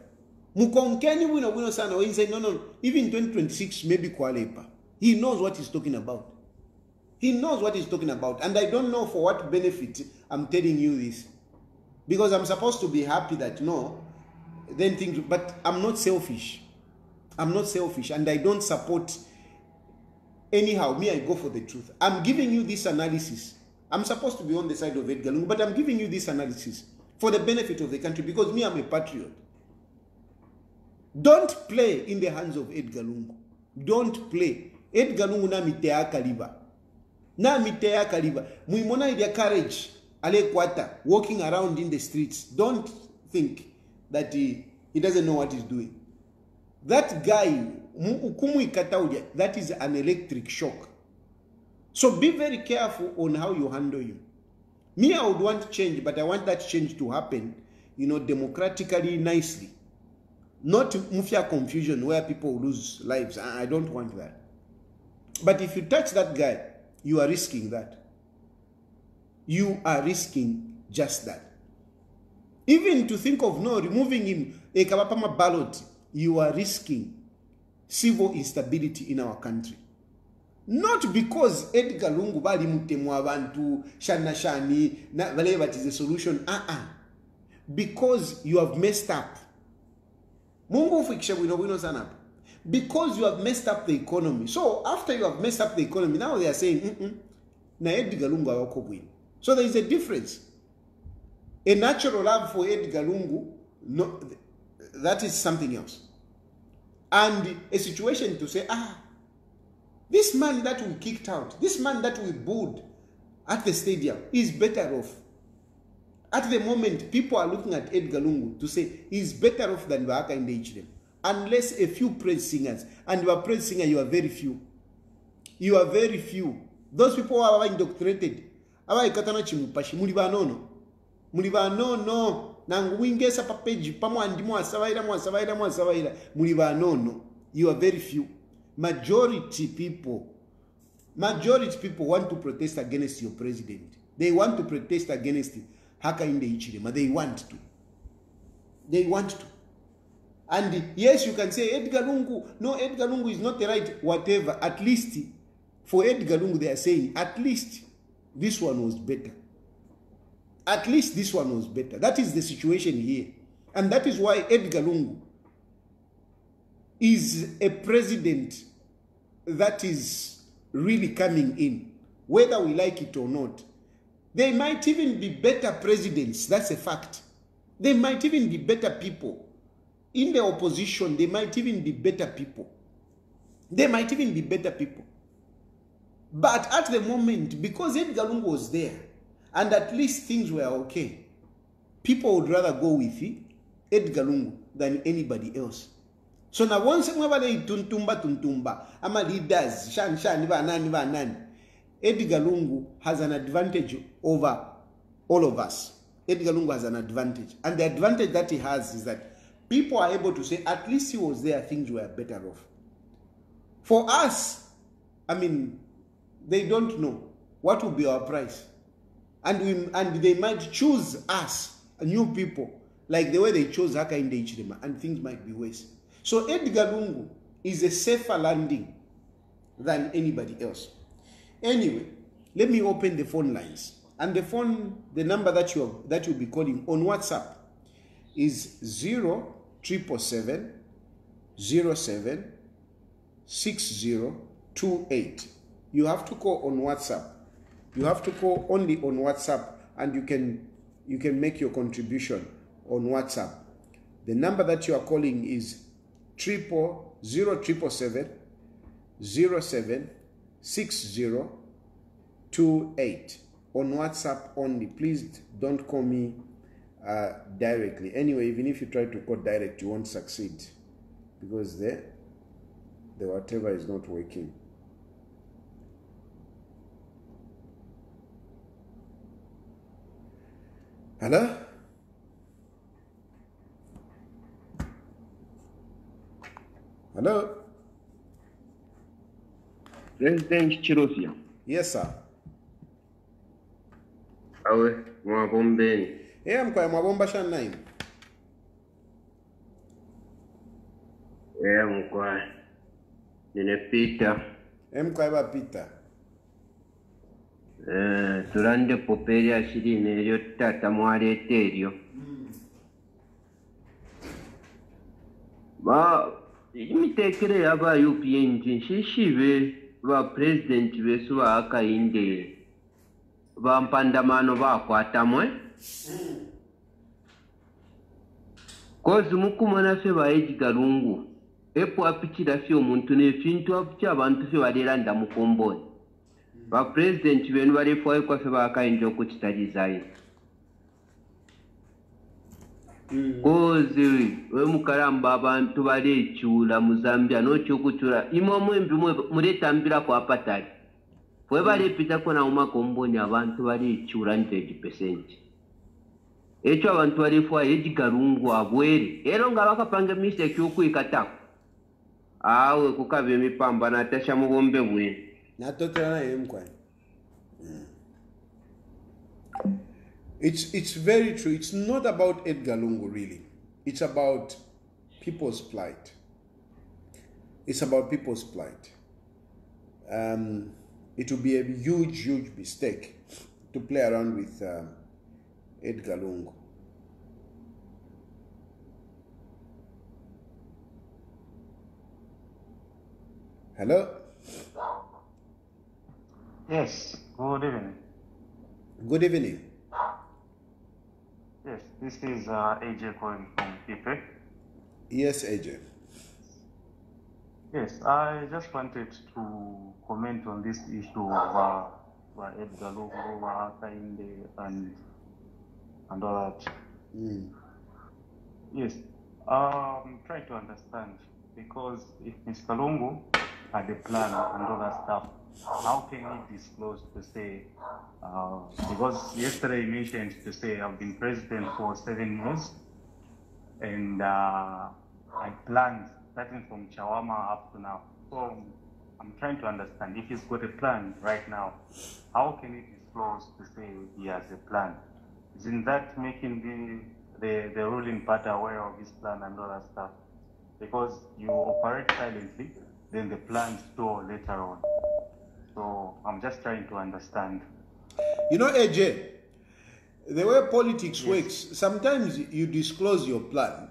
Mukonkeni wino sana. When he said, no. Even 2026, maybe Kwalepa. He knows what he's talking about. He knows what he's talking about. And I don't know for what benefit I'm telling you this. Because I'm supposed to be happy that, no, then things, but I'm not selfish. I'm not selfish. And I don't support, anyhow, me, I go for the truth. I'm giving you this analysis. I'm supposed to be on the side of Edgar Lungu, but I'm giving you this analysis for the benefit of the country because me, I'm a patriot. Don't play in the hands of Edgar Lungu. Don't play. Edgar Lungu na mitea kaliba. Na mitea kaliba. Muimona idia courage. Ale kwata. Walking around in the streets. Don't think that he doesn't know what he's doing. That guy, that is an electric shock. So be very careful on how you handle him. Me, I would want change, but I want that change to happen, democratically, nicely. Not mufia confusion where people lose lives. I don't want that. But if you touch that guy, you are risking that. You are risking just that. Even to think of removing him, a Kabapama ballot, you are risking civil instability in our country. Not because Edgar Lungu bali mutemwa abantu shana shani na whatever is the solution. Because you have messed up. Mungu fikisha wino sana. Because you have messed up the economy. So after you have messed up the economy, now they are saying, na Edgar Lungu awako bwino. So there is a difference. A natural love for Edgar Lungu, no, that is something else. And a situation to say, this man that we kicked out, this man that we booed at the stadium is better off. At the moment, people are looking at Edgar Lungu to say he's better off than Vaka in the Hichilema. Unless a few praise singers, and you are praise singer, you are very few. You are very few. Those people who are indoctrinated. Mulibanono. Nanguingesa papeji pamwandi mwasawaira mulibanono. You are very few. Majority people want to protest against your president. They want to protest against Haka in the Hichilema. They want to. And yes, you can say Edgar Lungu. No, Edgar Lungu is not the right whatever. At least for Edgar Lungu, they are saying at least this one was better. At least this one was better. That is the situation here. And that is why Edgar Lungu is a president that is really coming in, whether we like it or not. They might even be better presidents. That's a fact. They might even be better people. In the opposition, they might even be better people. But at the moment, because Edgar Lungu was there, and at least things were okay, people would rather go with Edgar Lungu than anybody else. So now once tuntumba, ama leaders, shan, nani, Edgar Lungu has an advantage over all of us. Edgar Lungu has an advantage. And the advantage that he has is that people are able to say, at least he was there, things were better off. For us, they don't know what will be our price. And they might choose us, new people, like the way they chose Haka in the Hichilema, and things might be worse. So Edgar Lungu is a safer landing than anybody else. Anyway, let me open the phone lines. And the number that you'll be calling on WhatsApp is 0777 07 6028. You have to call on WhatsApp. You have to call only on WhatsApp, and you can make your contribution on WhatsApp. The number that you are calling is 0777 07 6028. On WhatsApp only. Please don't call me directly. Anyway, even if you try to call direct, you won't succeed because the whatever is not working. Hello? Hello? President Chirofia. Yes, sir. Awe, mwabombeni. Mkwai mwabomba shan 9. Mkwai. Nine Peter. Mkwai ba Peter. Turande poperi ashiri neryo tata mwarete eryo. Ba imitekere yaba UPND nshishibe ba president besu akainde ba mpandamano bakwatamwe kozi mukumana fe ba Edgar Lungu epo apikira fyo omuntu nefintu apikya abantu fe balera mukomboni ba president benu balefuayo kwafe bakainja okukitalizayo kozi we mukaramba abantu balekyula mu Zambia n'okyokukyula imwe mwembi muletambira kwa patali fwe balepitako na mumakomboni abantu balekyula 100%. Ekyo abantu balefuayo Edgar Lungu abwere era nga bakapanga mistake yokwikatako awe kukaba emipamba natasha mubombe bwenu natotera naye mkwai. It's very true. It's not about Edgar Lungu, really. It's about people's plight. It's about people's plight. It would be a huge mistake to play around with Edgar Lungu. Hello? Yes, good evening. Good evening. Yes, this is AJ calling from Ipe. Yes, AJ. Yes, I just wanted to comment on this issue of Edgar Lungu, Kainde, and all that. Yes, try to understand, because if Mr. Lungu had a plan and all that stuff, how can he disclose to say, because yesterday he mentioned to say, I've been president for 7 years, and I planned starting from Chawama up to now. So I'm trying to understand, if he's got a plan right now, how can he disclose to say he has a plan? Isn't that making the ruling party aware of his plan and all that stuff? Because you operate silently, then the plans store later on. So I'm just trying to understand. You know, AJ, the way politics works, sometimes you disclose your plan.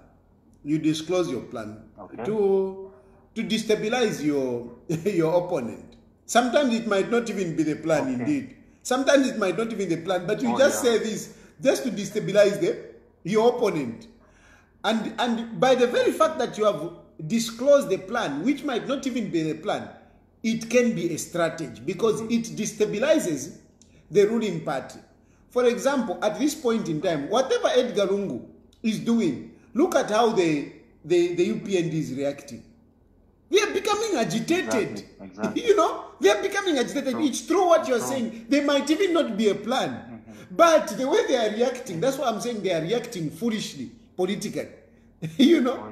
You disclose your plan to destabilize your opponent. Sometimes it might not even be the plan indeed. Sometimes it might not even be the plan, but you just say this just to destabilize your opponent. And by the very fact that you have disclosed the plan, which might not even be the plan, it can be a strategy because it destabilizes the ruling party. For example, at this point in time, whatever Edgar Lungu is doing, look at how the UPND is reacting. They are becoming agitated. Exactly. You know, they are becoming agitated. It's true what you're saying. There might even not be a plan. But the way they are reacting, that's why I'm saying they are reacting foolishly, politically. You know?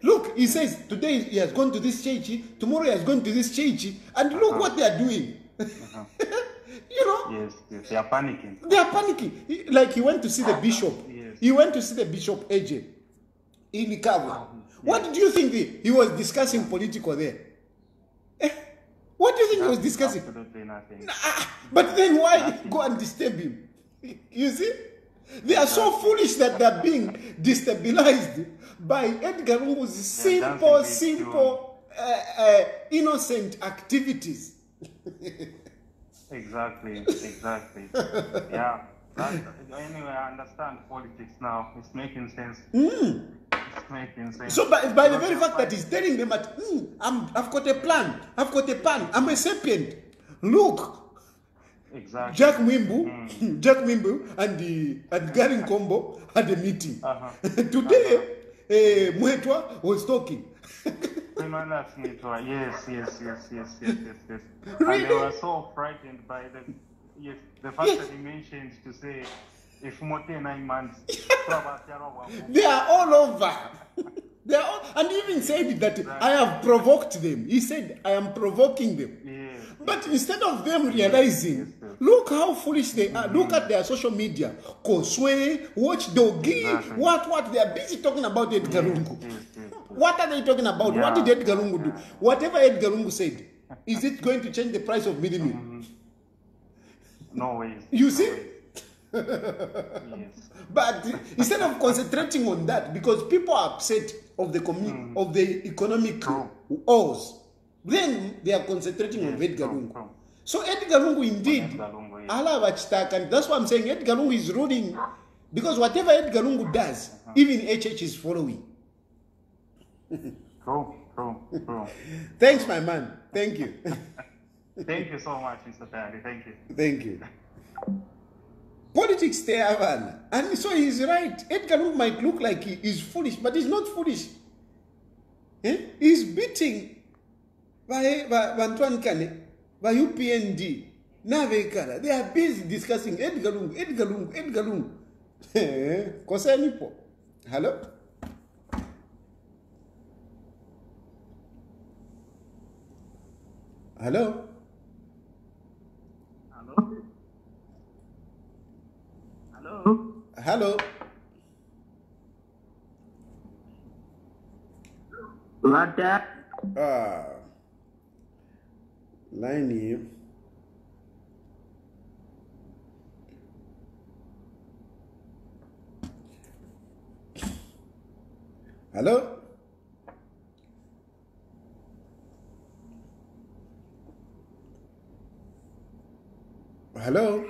Look, he says today he has gone to this church, tomorrow he has gone to this church, and look what they are doing. You know? Yes, they are panicking. They are panicking. Like he went to see the bishop. He went to see the bishop, AJ, in Nkwazi. What do you think he was discussing political there? What do you think he was discussing? Absolutely nothing. But then why go and disturb him? You see? They are so foolish that they're being destabilized by Edgar Lungu's simple, innocent activities. Exactly. Yeah. Anyway, I understand politics now. It's making sense. It's making sense. So by the very fact that he's telling them that I've got a plan, I'm a sapient. Look. Exactly. Jack Mwimbu and Gary Kombo had a meeting. Today, Mwetwa was talking. Yes. Really? And they were so frightened by the fact that he mentioned to say, if Mote 9 months, they are all over. They are all, and he even said that I have provoked them. He said, I am provoking them. Yes. But instead of them realizing, look how foolish they are. Look at their social media. Koswe, Watchdoggy, what? They are busy talking about Edgar Lungu. What are they talking about? Yeah. What did Edgar Lungu do? Whatever Edgar Lungu said, is it going to change the price of milk? No ways. You No see? ways. Yes. But instead of concentrating on that, because people are upset of the of the economic woes, then they are concentrating on Edgar Lungu. So Edgar Lungu indeed, Edgar Lungu, yes. and that's why I'm saying Edgar Lungu is ruling, because whatever Edgar Lungu does, even HH is following. True. Thanks, my man. Thank you. Thank you so much, Mr. Tayali. Thank you. Thank you. Politics they have, and so he's right. Edgar Lungu might look like he is foolish, but he's not foolish. He's beating by UPND. They are busy discussing Edgar Lungu. Hello? Hello? Hello? What that? Line here. Hello? Hello?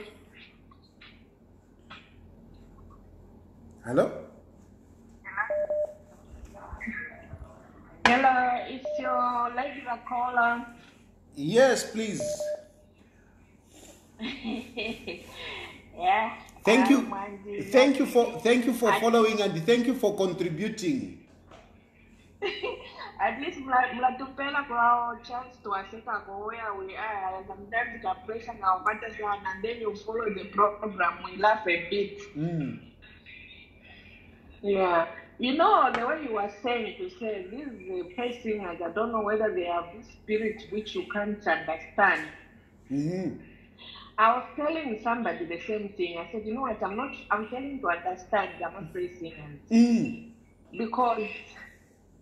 Hello? Hello, it's your regular caller. Yes, please. Yeah. Thank you. Nkwazi. Thank you for following, and thank you for contributing. At least mlatupela kwa chance to aseka kwa where we are. Sometimes the pressure now matters and then you follow the program. We laugh a bit. Yeah. You know, the way you were saying to say these praise singers, I don't know whether they have this spirit which you can't understand. I was telling somebody the same thing. I said, you know what, I'm telling to understand, I'm not praise singers. Because,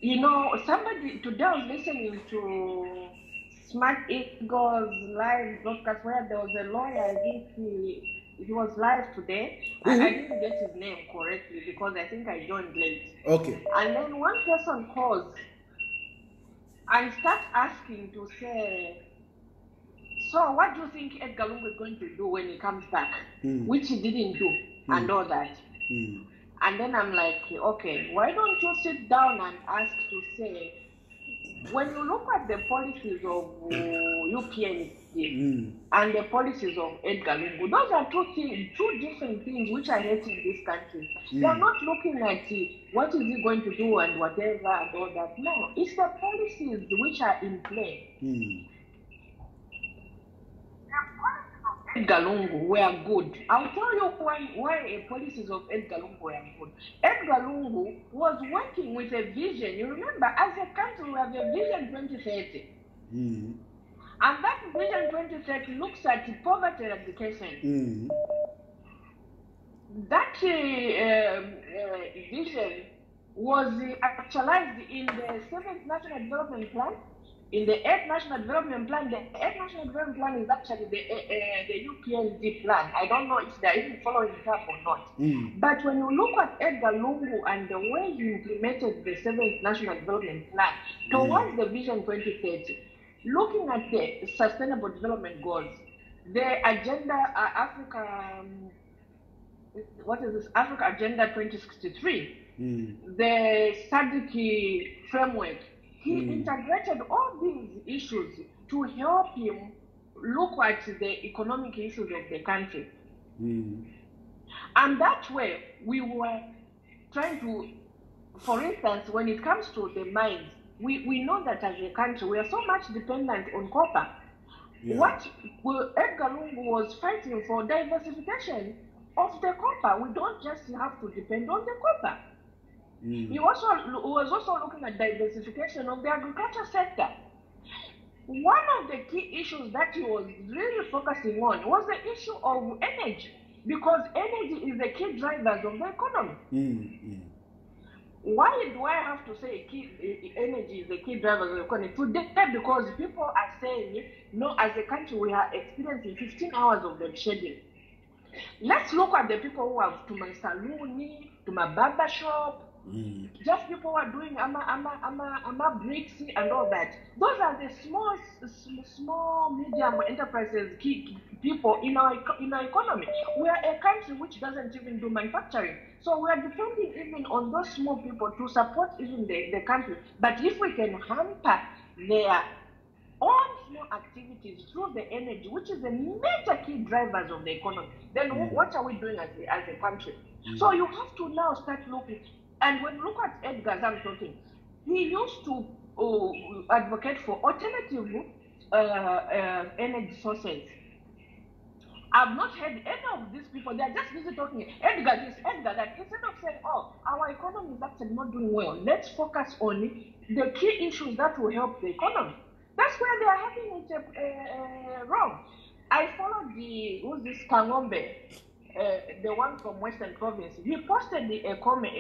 you know, somebody, today I was listening to Smart Eagles live broadcast where there was a lawyer, I think he was live today. I didn't get his name correctly because I think I joined late. Okay. And then one person calls and starts asking to say, so what do you think Edgar Lungu is going to do when he comes back? Which he didn't do and all that. And then I'm like, okay, why don't you sit down and ask to say, when you look at the policies of UPND and the policies of Edgar Lungu, those are two different things which I hate in this country. They are not looking at what is he going to do and whatever and all that. No, it's the policies which are in play. Edgar Lungu were good. I'll tell you why the policies of Edgar Lungu were good. Edgar Lungu was working with a vision. You remember, as a country, we have a vision 2030. And that vision 2030 looks at poverty eradication. That vision was actualized in the 7th National Development Plan. In the 8th National Development Plan, the 8th National Development Plan is actually the UPND plan. I don't know if they're even following it up or not. But when you look at Edgar Lungu and the way he implemented the 7th National Development Plan towards the Vision 2030, looking at the Sustainable Development Goals, the Agenda Africa, Africa Agenda 2063, the SADC framework, he integrated all these issues to help him look at the economic issues of the country. And that way, we were trying to, for instance, when it comes to the mines, we know that as a country, we are so much dependent on copper. What Edgar Lungu was fighting for diversification of the copper. We don't just have to depend on the copper. He was also looking at diversification of the agriculture sector. One of the key issues that he was really focusing on was the issue of energy, because energy is the key drivers of the economy. Why do I have to say energy is the key driver of the economy today? Because people are saying, no, as a country we are experiencing 15 hours of load shedding. Let's look at the people who have to my salon, to my barber shop, just people who are doing bricks and all that. Those are the small, medium enterprises, key people in our economy. We are a country which doesn't even do manufacturing. So we are depending even on those small people to support even the country. But if we can hamper their own small activities through the energy, which is a major key drivers of the economy, then what are we doing as a country? So you have to now start looking. And when you look at Edgar talking, he used to advocate for alternative energy sources. I've not heard any of these people. They're just busy talking, Edgar this, Edgar that. Instead of saying, oh, our economy is actually not doing well, let's focus on the key issues that will help the economy. That's where they are having it wrong. I followed who's this Kangombe, the one from Western Province. He posted a comment,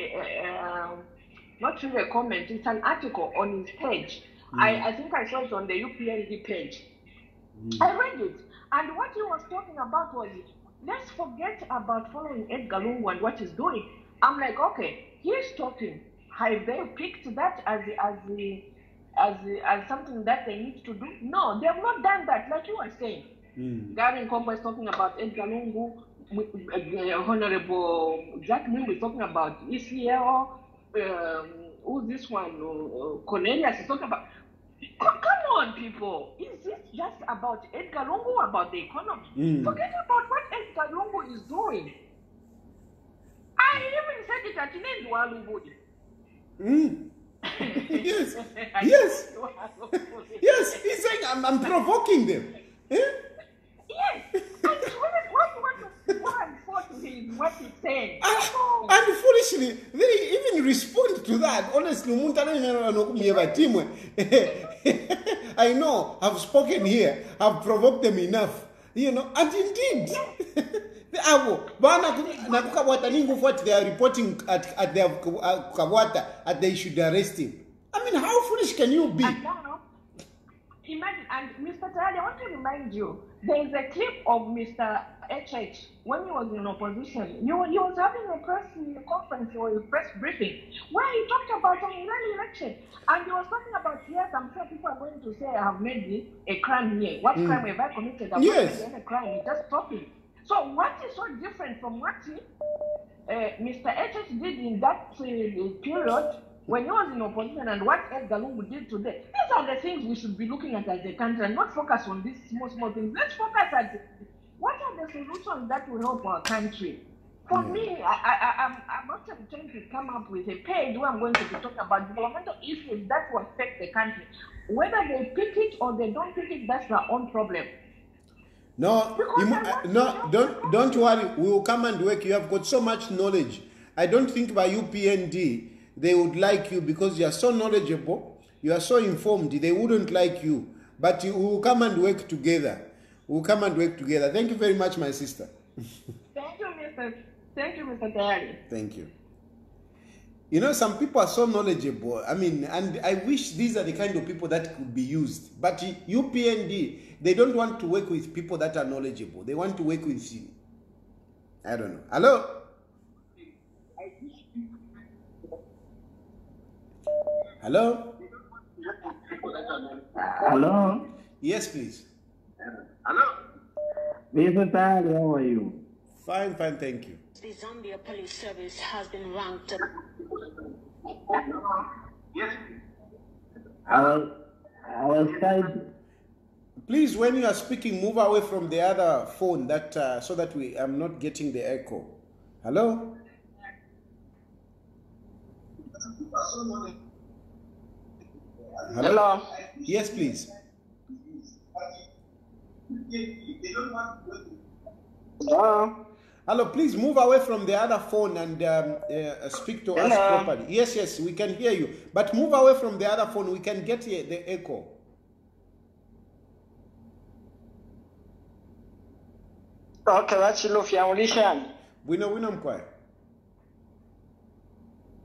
not really a comment, it's an article on his page. I think I saw it on the UPND page. I read it. And what he was talking about was, let's forget about following Edgar Lungu and what he's doing. I'm like, okay, he's talking. Have they picked that as something that they need to do? No, they have not done that, like you were saying. Gary Nkombo is talking about Edgar Lungu, Honorable Jack Ming is talking about ECL, who's this one? Cornelius is talking about. Come on, people. Is this just about Edgar Lungu, about the economy? Forget about what Edgar Lungu is doing. I even said it at Nendwalubudi. Yes. Yes. Yes. He's saying I'm provoking them. Eh? Yes. And what he's saying. And foolishly, they even respond to that. Honestly, I know, I've spoken here, I've provoked them enough. You know, and indeed, what they are reporting at their Kawata, at they should arrest him. I mean, how foolish can you be? And now, imagine, and Mr. Tayali, I want to remind you, there is a clip of Mr. HH when he was in opposition. He was having a press conference or a press briefing where he talked about an election. And he was talking about, yes, I'm sure people are going to say I have made a crime here. What crime have I committed? I've not made any crime. He's just talking. So what is so different from what Mr. HH did in that period when he was in opposition and what Edgar Lungu did today? These are the things we should be looking at as a country and not focus on these small things. Let's focus at what are the solutions that will help our country. For me, I'm actually trying to come up with a page where I'm going to be talking about developmental issues that will affect the country. Whether they pick it or they don't pick it, that's their own problem. No, don't worry. We will come and work. You have got so much knowledge. I don't think by UPND they would like you because you are so knowledgeable. You are so informed. They wouldn't like you. But we will come and work together. We'll come and work together. Thank you very much, my sister. Thank you, Mr. Tayali. Thank you. You know, some people are so knowledgeable. I mean, and I wish these are the kind of people that could be used. But UPND, they don't want to work with people that are knowledgeable. They want to work with you. I don't know. Hello? Hello? Hello? Yes, please. Hello? Mr. Tayali, how are you? Fine, thank you. The Zambia Police Service has been ranked. Yes. I was trying. Please, when you are speaking, move away from the other phone that so that I'm not getting the echo. Hello? Hello? Yes, please. Hello? Hello, please move away from the other phone and speak to us properly. Yes, yes, we can hear you. But move away from the other phone. We can get the echo. Okay, that's Lufia Ulishan. We know Nkwazi.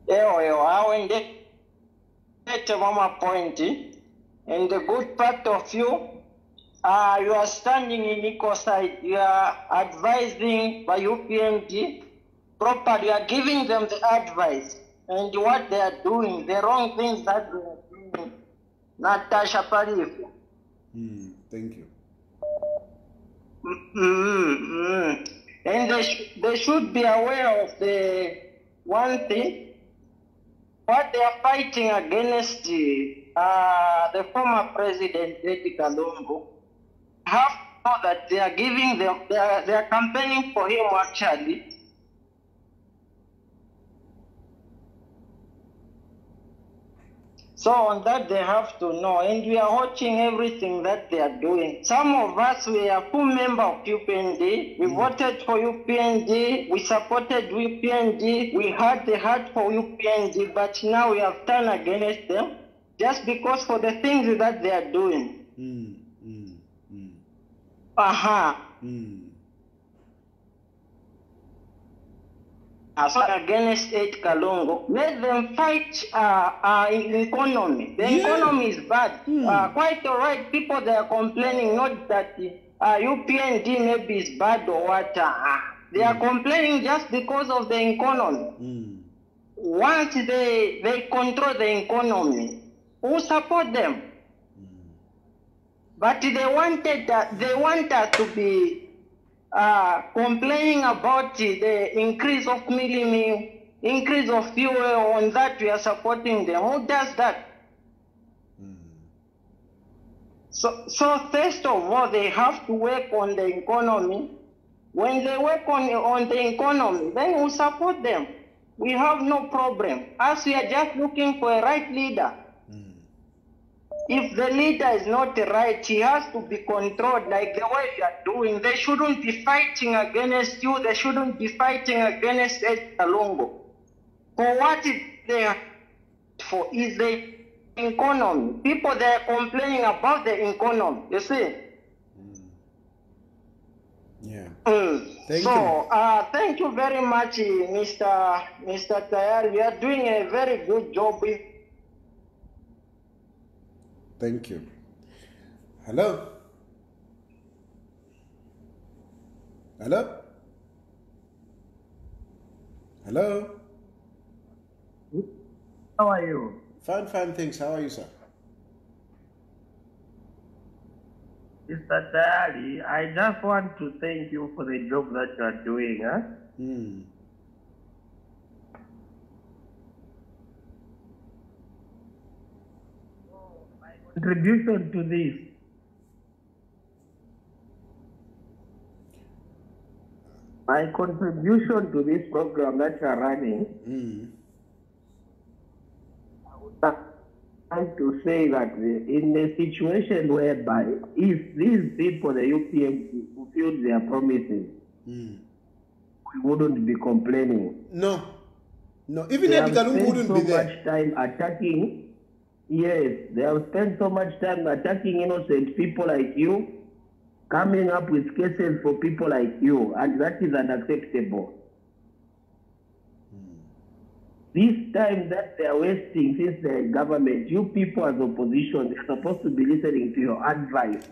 I went to one point, and the good part of you, you are standing in equal side. You are advising by UPND properly. You are giving them the advice and what they are doing, the wrong things that they are doing. Natasha Parif. Thank you. And they should be aware of the one thing, what they are fighting against the former president, Edgar Lungu. Have to know that they are giving them, they are campaigning for him actually. So on that they have to know, and we are watching everything that they are doing. Some of us, we are full member of UPND. We voted for UPND. We supported UPND. We had the heart for UPND, but now we have turned against them just because for the things that they are doing. So against Edgar Lungu, let them fight in economy. The economy is bad. Quite all right, people they are complaining, not that UPND maybe is bad or what. They are complaining just because of the economy. Once they control the economy, who support them? But they want us to be complaining about the increase of milling, increase of fuel. On that we are supporting them. Who does that? So first of all, they have to work on the economy. When they work on the economy, then we support them. We have no problem. As we are just looking for a right leader. If the leader is not right, he has to be controlled like the way they are doing. They shouldn't be fighting against you. They shouldn't be fighting against Edgar Lungu. For what they are for is the economy. People, they are complaining about the economy, you see. Yeah. Thank you very much, Mr. Tayari. You are doing a very good job with. Thank you. Hello? Hello? Hello? How are you? Fine, thanks. How are you, sir? Mr. Tayali, I just want to thank you for the job that you are doing. Contribution to this. My contribution to this program that you are running, I would like to say that in a situation whereby if these people, the UPND, fulfilled their promises, we wouldn't be complaining. No, even Edgar Lungu wouldn't be there. Much time attacking. Yes, they have spent so much time attacking innocent people like you, coming up with cases for people like you, and that is unacceptable. This time that they are wasting since the government, you people as opposition, they're supposed to be listening to your advice.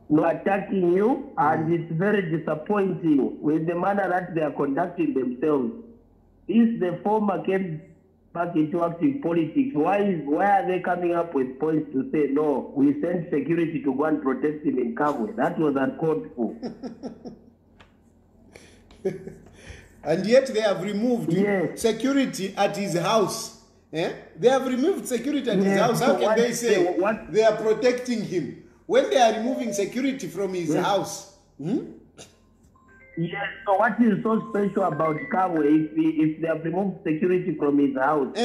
No attacking you, and it's very disappointing with the manner that they are conducting themselves. If the former came back into active politics, why are they coming up with points to say, no, we sent security to go and protect him in Kabwe? That was uncalled for. And yet they have removed security at his house. They have removed security at his house. How can they say they are protecting him when they are removing security from his house? Yes, so what is so special about Kabwe if they have removed security from his house?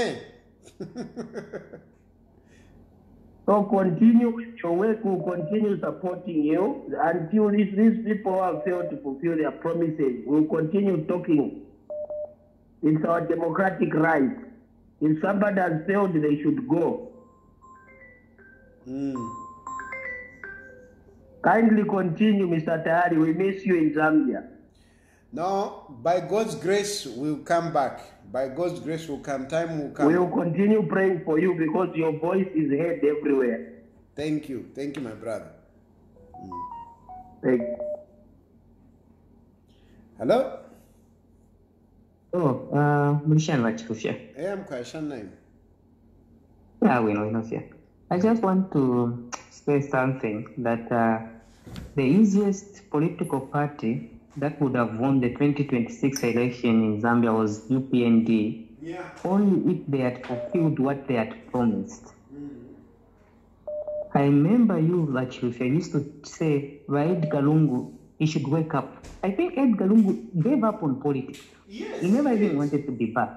So So continue with your work. We'll continue supporting you until these people have failed to fulfill their promises. We'll continue talking. It's our democratic right. If somebody has failed, they should go. Kindly continue, Mr. Tayali. We miss you in Zambia. No, by God's grace, we'll come back. By God's grace, will come. Time will come. We will continue praying for you because your voice is heard everywhere. Thank you. Thank you, my brother. Thank you. Hello? Oh, Mlishan Wachufia. I am Kwashan name. Yeah, we know. I just want to say something that the easiest political party that would have won the 2026 election in Zambia was UPND, only if they had fulfilled what they had promised. I remember you, Lachufia, used to say, Edgar Lungu, he should wake up. I think Edgar Lungu gave up on politics. He never even wanted to be back.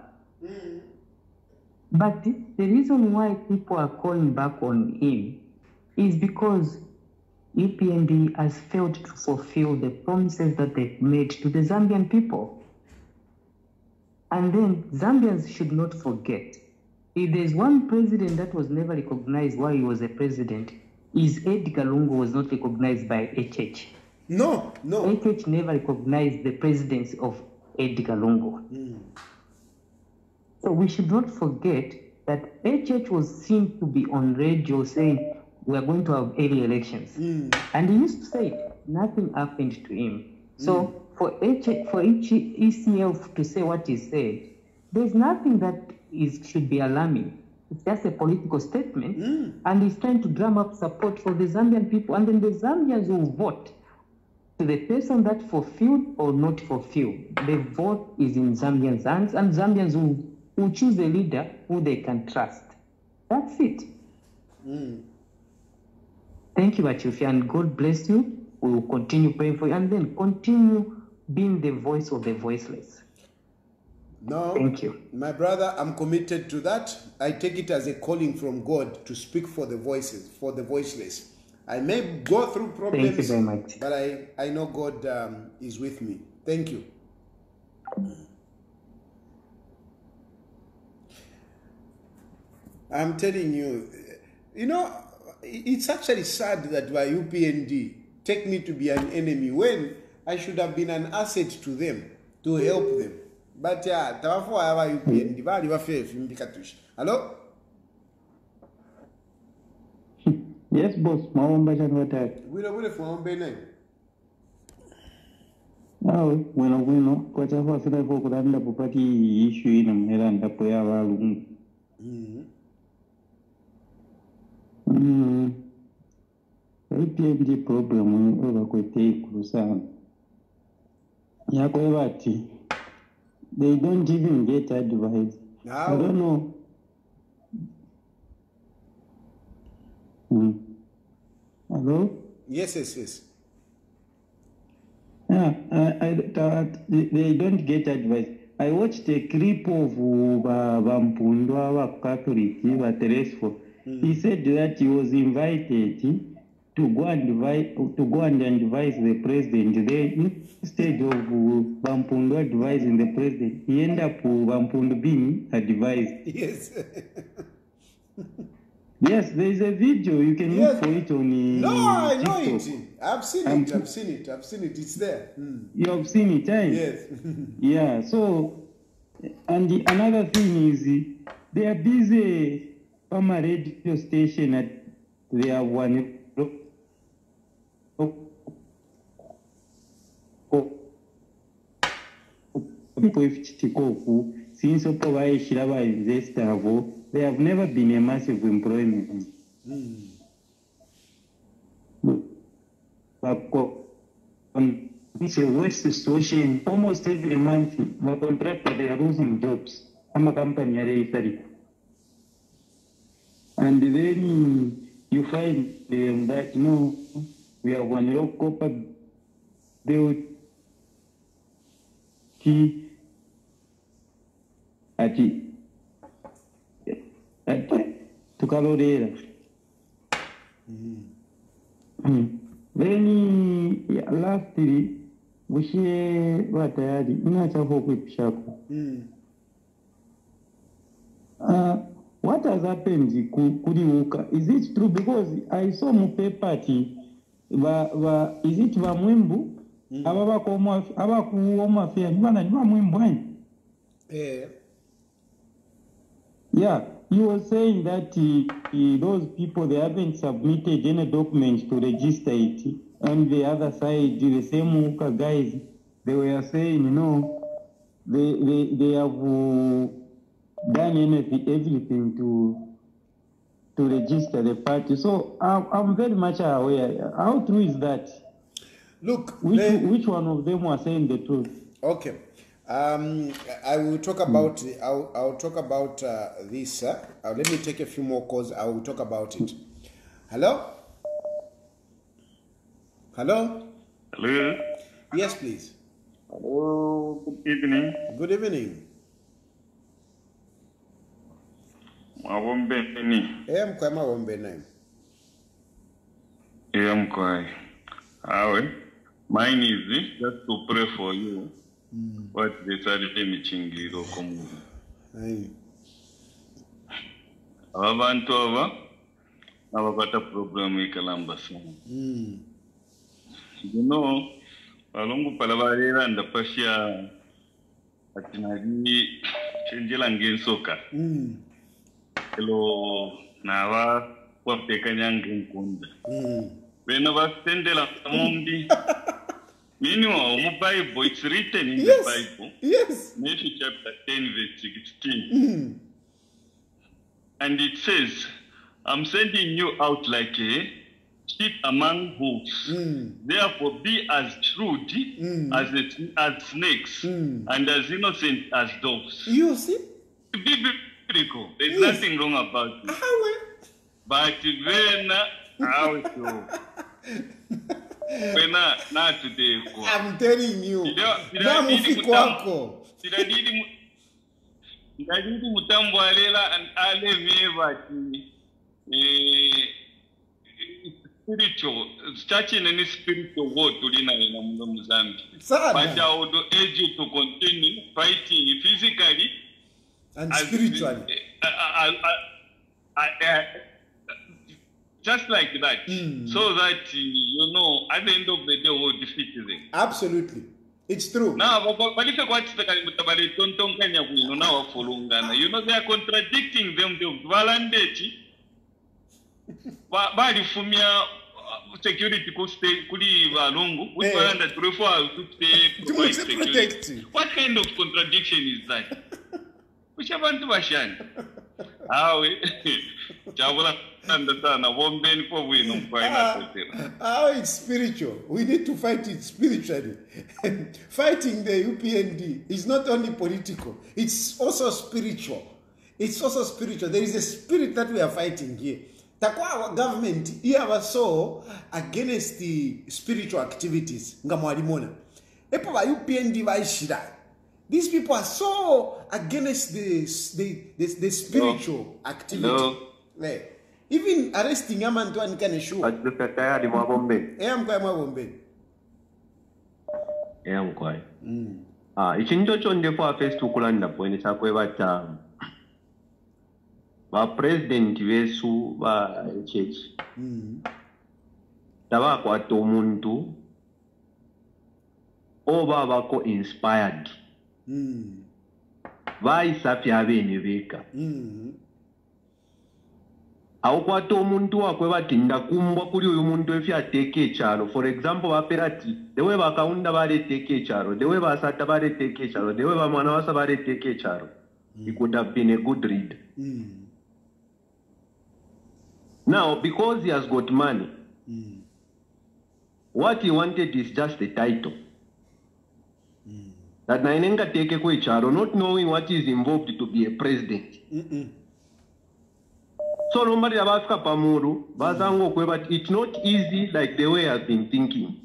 But the reason why people are calling back on him is because UPND has failed to fulfill the promises that they've made to the Zambian people. And then Zambians should not forget, if there's one president that was never recognized while he was a president, is Edgar Lungu was not recognized by HH. No. HH never recognized the presidency of Edgar Lungu. So we should not forget that HH was seen to be on radio saying, we are going to have early elections. And he used to say nothing happened to him. So for ECL to say what he said, there's nothing that should be alarming. It's just a political statement. And he's trying to drum up support for the Zambian people. And then the Zambians will vote to the person that fulfilled or not fulfilled. The vote is in Zambians' hands, and Zambians will choose a leader who they can trust. That's it. Thank you, Achufia, and God bless you. We will continue praying for you and then continue being the voice of the voiceless. No, thank you. My brother, I'm committed to that. I take it as a calling from God to speak for the voices, for the voiceless. I may go through problems, thank you very much. But I know God is with me. Thank you. I'm telling you, you know, it's actually sad that by UPND take me to be an enemy when I should have been an asset to them, to help them. But yeah, therefore I have UPND. Hello? Yes, boss. Mawamba chanwata. Wile fuambe name. Nawe wino kwa chafa sila kwa kutanda kupati issue ina mhela ndapo ya walungu. UPND problem oba kwete kurusana. Yako ebati. They don't even get advice. I don't know. Hello? Yes. They don't get advice. I watched a clip of Vampundwa Catholic, Teresfo. He said that he was invited to go and advise the president. Then instead of Vampundwa advising the president, he ended up Vampundu being advised. Yes. Yes, there is a video. You can look for it on No, I know TikTok. it. I've seen it. It's there. You have seen it, eh? Yes. Yeah, so, and another thing is, they are busy from a radio station at they have one. Since they have never been a massive employment. It's a worse situation. Almost every month, my contractor, they are losing jobs. I'm a company, and then you find that, no, we have one low copper built at Tukalorera. Then lastly, Bushe Watayali, Inachapo Pishako. What has happened Kuriuka? Is it true? Because I saw Mupepati, is it Vamwimbu? Yeah, he was saying that those people, they haven't submitted any documents to register it. And the other side, the same guys, they were saying, you know, they have done everything to register the party. So I'm very much aware. How true is that? Look, which one of them was saying the truth? Okay, I will talk about. I'll talk about this. Let me take a few more calls. I will talk about it. Hello. Hello. Hello. Yes, please. Hello. Good evening. Good evening. Mawombe Mkwai mawombe name. Mkwai. Awe. Mine is just to pray for you. What they started in Chingiro Komu. Abantu aba abapata problem ikalambasa. You know, Lungu palavarera and the Pasha Atinari Changela Gensoka. Hello, Nava, what they can young Kunda. When I was sending a Mundi, meanwhile, Bible, it's written in the Bible. Yes. Matthew chapter 10, verse 16. And it says, I'm sending you out like a sheep among wolves. Therefore, be as shrewd as snakes and as innocent as doves. You see? Biblical. There's nothing wrong about it. But when not today. I'm telling you. Spiritual, starting any spiritual word to Mozambique. But I would urge you to continue fighting physically and spiritually. Just like that, so that you know, at the end of the day, we'll defeat them. Absolutely, it's true. Now, but if you watch the you know, they are contradicting them. They validate. Bali fumia security kuli Lungu, which one that prefer to provide security. What kind of contradiction is that? Which haven't to Bashan? How it's spiritual. We need to fight it spiritually. Fighting the UPND is not only political, it's also spiritual. It's also spiritual. There is a spirit that we are fighting here. Our government here was so against the spiritual activities. These people are so against the spiritual activity. Even arresting a man to an can show. TAYALI Ichinjo chonde for face to Kulanda when it's a queva President Vesu church. Tabakwa Tomuntu Oba Bako inspired. Vai sapia bene veka. Aukwato omuntu wakwe batinda kumbwa kuli uyu muntu efya teke chalo. For example, operatives, dewe bakaunda bare teke chalo, dewe basata bare teke chalo, dewe bamwana wasa bare teke chalo. He could have been a good read. Now, because he has got money, what he wanted is just a title. That Nainenga take a charo, not knowing what is involved to be a president. So nobody about Kapamuru, Bazango, but it's not easy like the way I've been thinking.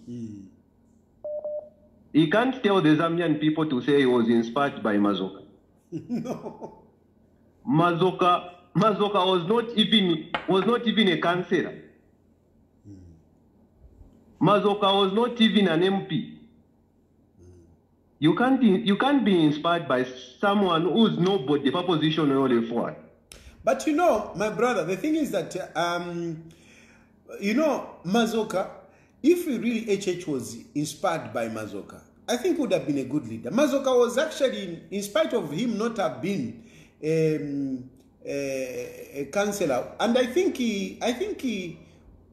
He can't tell the Zambian people to say he was inspired by Mazoka. No. Mazoka was not even a councillor. Mazoka was not even an MP. You can't be inspired by someone who's nobody for position or the forward. But you know, my brother, the thing is that you know, Mazoka, if really HH was inspired by Mazoka, I think would have been a good leader. Mazoka was actually, in spite of him not have been a councillor, and I think he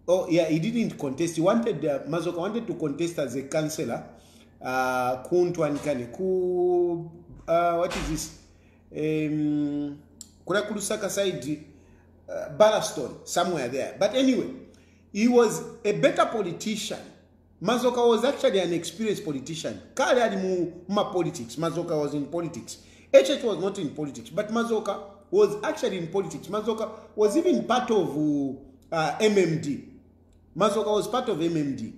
oh yeah, he didn't contest. He wanted Mazoka wanted to contest as a councillor. What is this? Kurakurusaka side, Ballaston, somewhere there. But anyway, he was a better politician. Mazoka was actually an experienced politician. Kale had politics. Mazoka was in politics. HH was not in politics, but Mazoka was actually in politics. Mazoka was even part of MMD. Mazoka was part of MMD.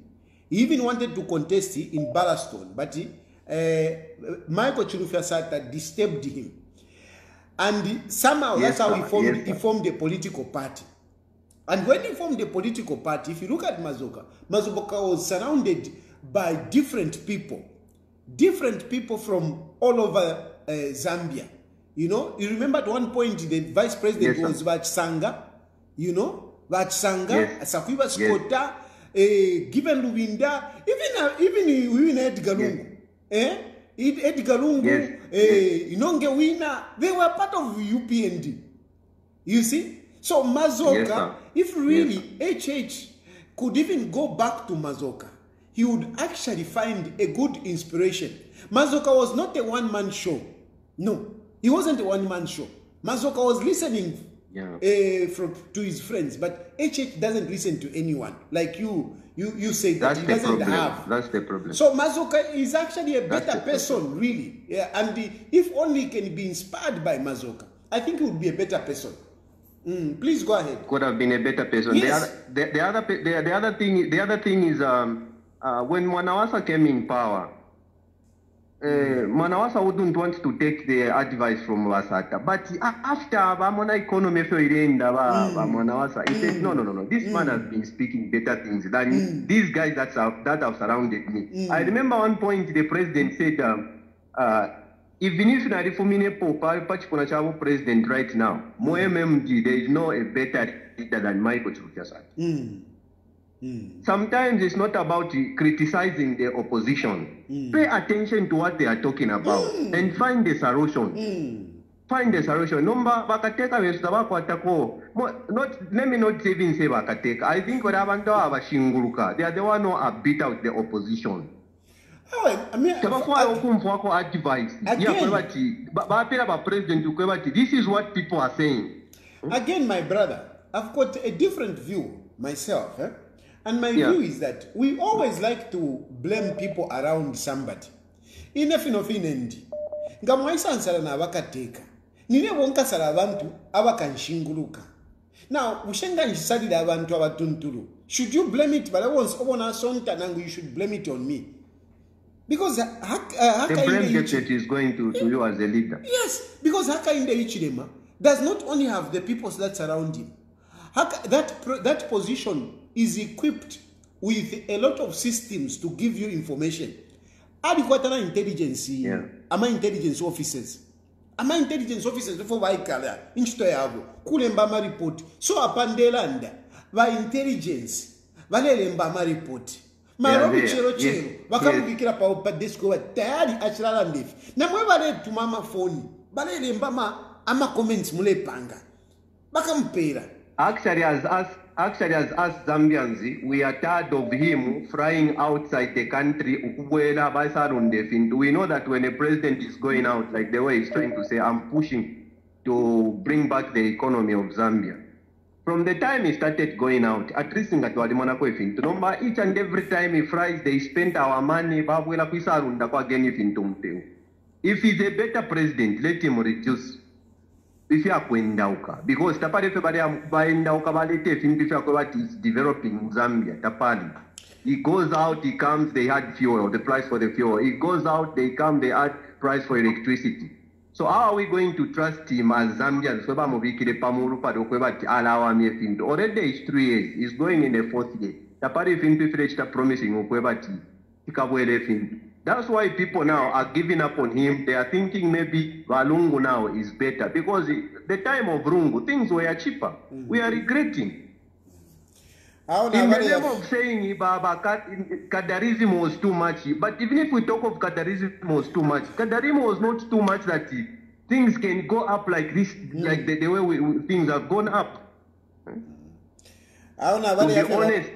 He even wanted to contest in Ballaston, but Michael Chirufya Sata disturbed him. And somehow that's how he formed a political party. And when he formed a political party, if you look at Mazoka, Mazoka was surrounded by different people from all over Zambia. You know, you remember at one point the vice president was Vachsanga, you know, Vachsanga, Safiba Skota, Given Lubinda, even Edgar Lungu. Edgar Lungu, Inonge Wina, they were part of UPND. You see? So Mazoka, if really HH could even go back to Mazoka, he would actually find a good inspiration. Mazoka was not a one-man show. No, he wasn't a one-man show. Mazoka was listening to his friends, but HH doesn't listen to anyone. Like you say that he doesn't have. That's the problem. So Mazoka is actually a better person, really. Yeah, and if only he can be inspired by Mazoka, I think he would be a better person. Please go ahead. Could have been a better person. Yes. The other thing is when Mwanawasa came in power, Mwanawasa wouldn't want to take the advice from Wasata. But after Vamona economy Mwanawasa, he said, no. This man has been speaking better things than these guys that have surrounded me. I remember one point the president said, even if not for me, president right now, MMG, there is no a better leader than Michael Chukasa. Sometimes it's not about criticizing the opposition. Pay attention to what they are talking about and find the solution. Find the solution. Let me not even say Bakateka. I think they are the one who are beat out the opposition. This is what people are saying. Again, my brother, I've got a different view myself. And my view is that we always like to blame people around somebody. Inefinofinendi. Ngamwaisa ansala na wakateka. Nile wonka sala abantu awakanshinguluka. Now, ushenga njisalida abantu abatuntulu. Should you blame it? But I was obona sonta nangu, you should blame it on me. Because the blame gadget is going to you as a leader. Yes, because Haka in the Hichilema does not only have the people that surround him. That position is equipped with a lot of systems to give you information. Adequate intelligence, intelligence officers. Intelligence officers before by color, inchitoyabo, kulembama report. So apandelanda, by intelligence, valelembama report. Marobi chero wakamubikira pa desko wa tayari achilala ndefu. Na mwe vale tumama phone, valelembama ama comments mule panga. Bakampera. Actually, as us Zambians, we are tired of him flying outside the country. We know that when a president is going out, like the way he's trying to say, I'm pushing to bring back the economy of Zambia. From the time he started going out, at least in each and every time he flies, they spend our money. If he's a better president, let him reduce. If you are going down, because Tapari buying down is developing Zambia, Tapali. He goes out, he comes, they add fuel, the price for the fuel. He goes out, they come, they add price for electricity. So how are we going to trust him as Zambians? Already it's 3 years, he's going in the 4th year. tapari fintu file chita promising ukwebati ikabwele fintu. That's why people now are giving up on him. They are thinking maybe Lungu now is better because the time of Lungu things were cheaper. We are regretting. In the name of saying Kadarism was too much, but even if we talk of Kadarism was too much, Kadarism was not too much that things can go up like this, like the way things have gone up. To be honest,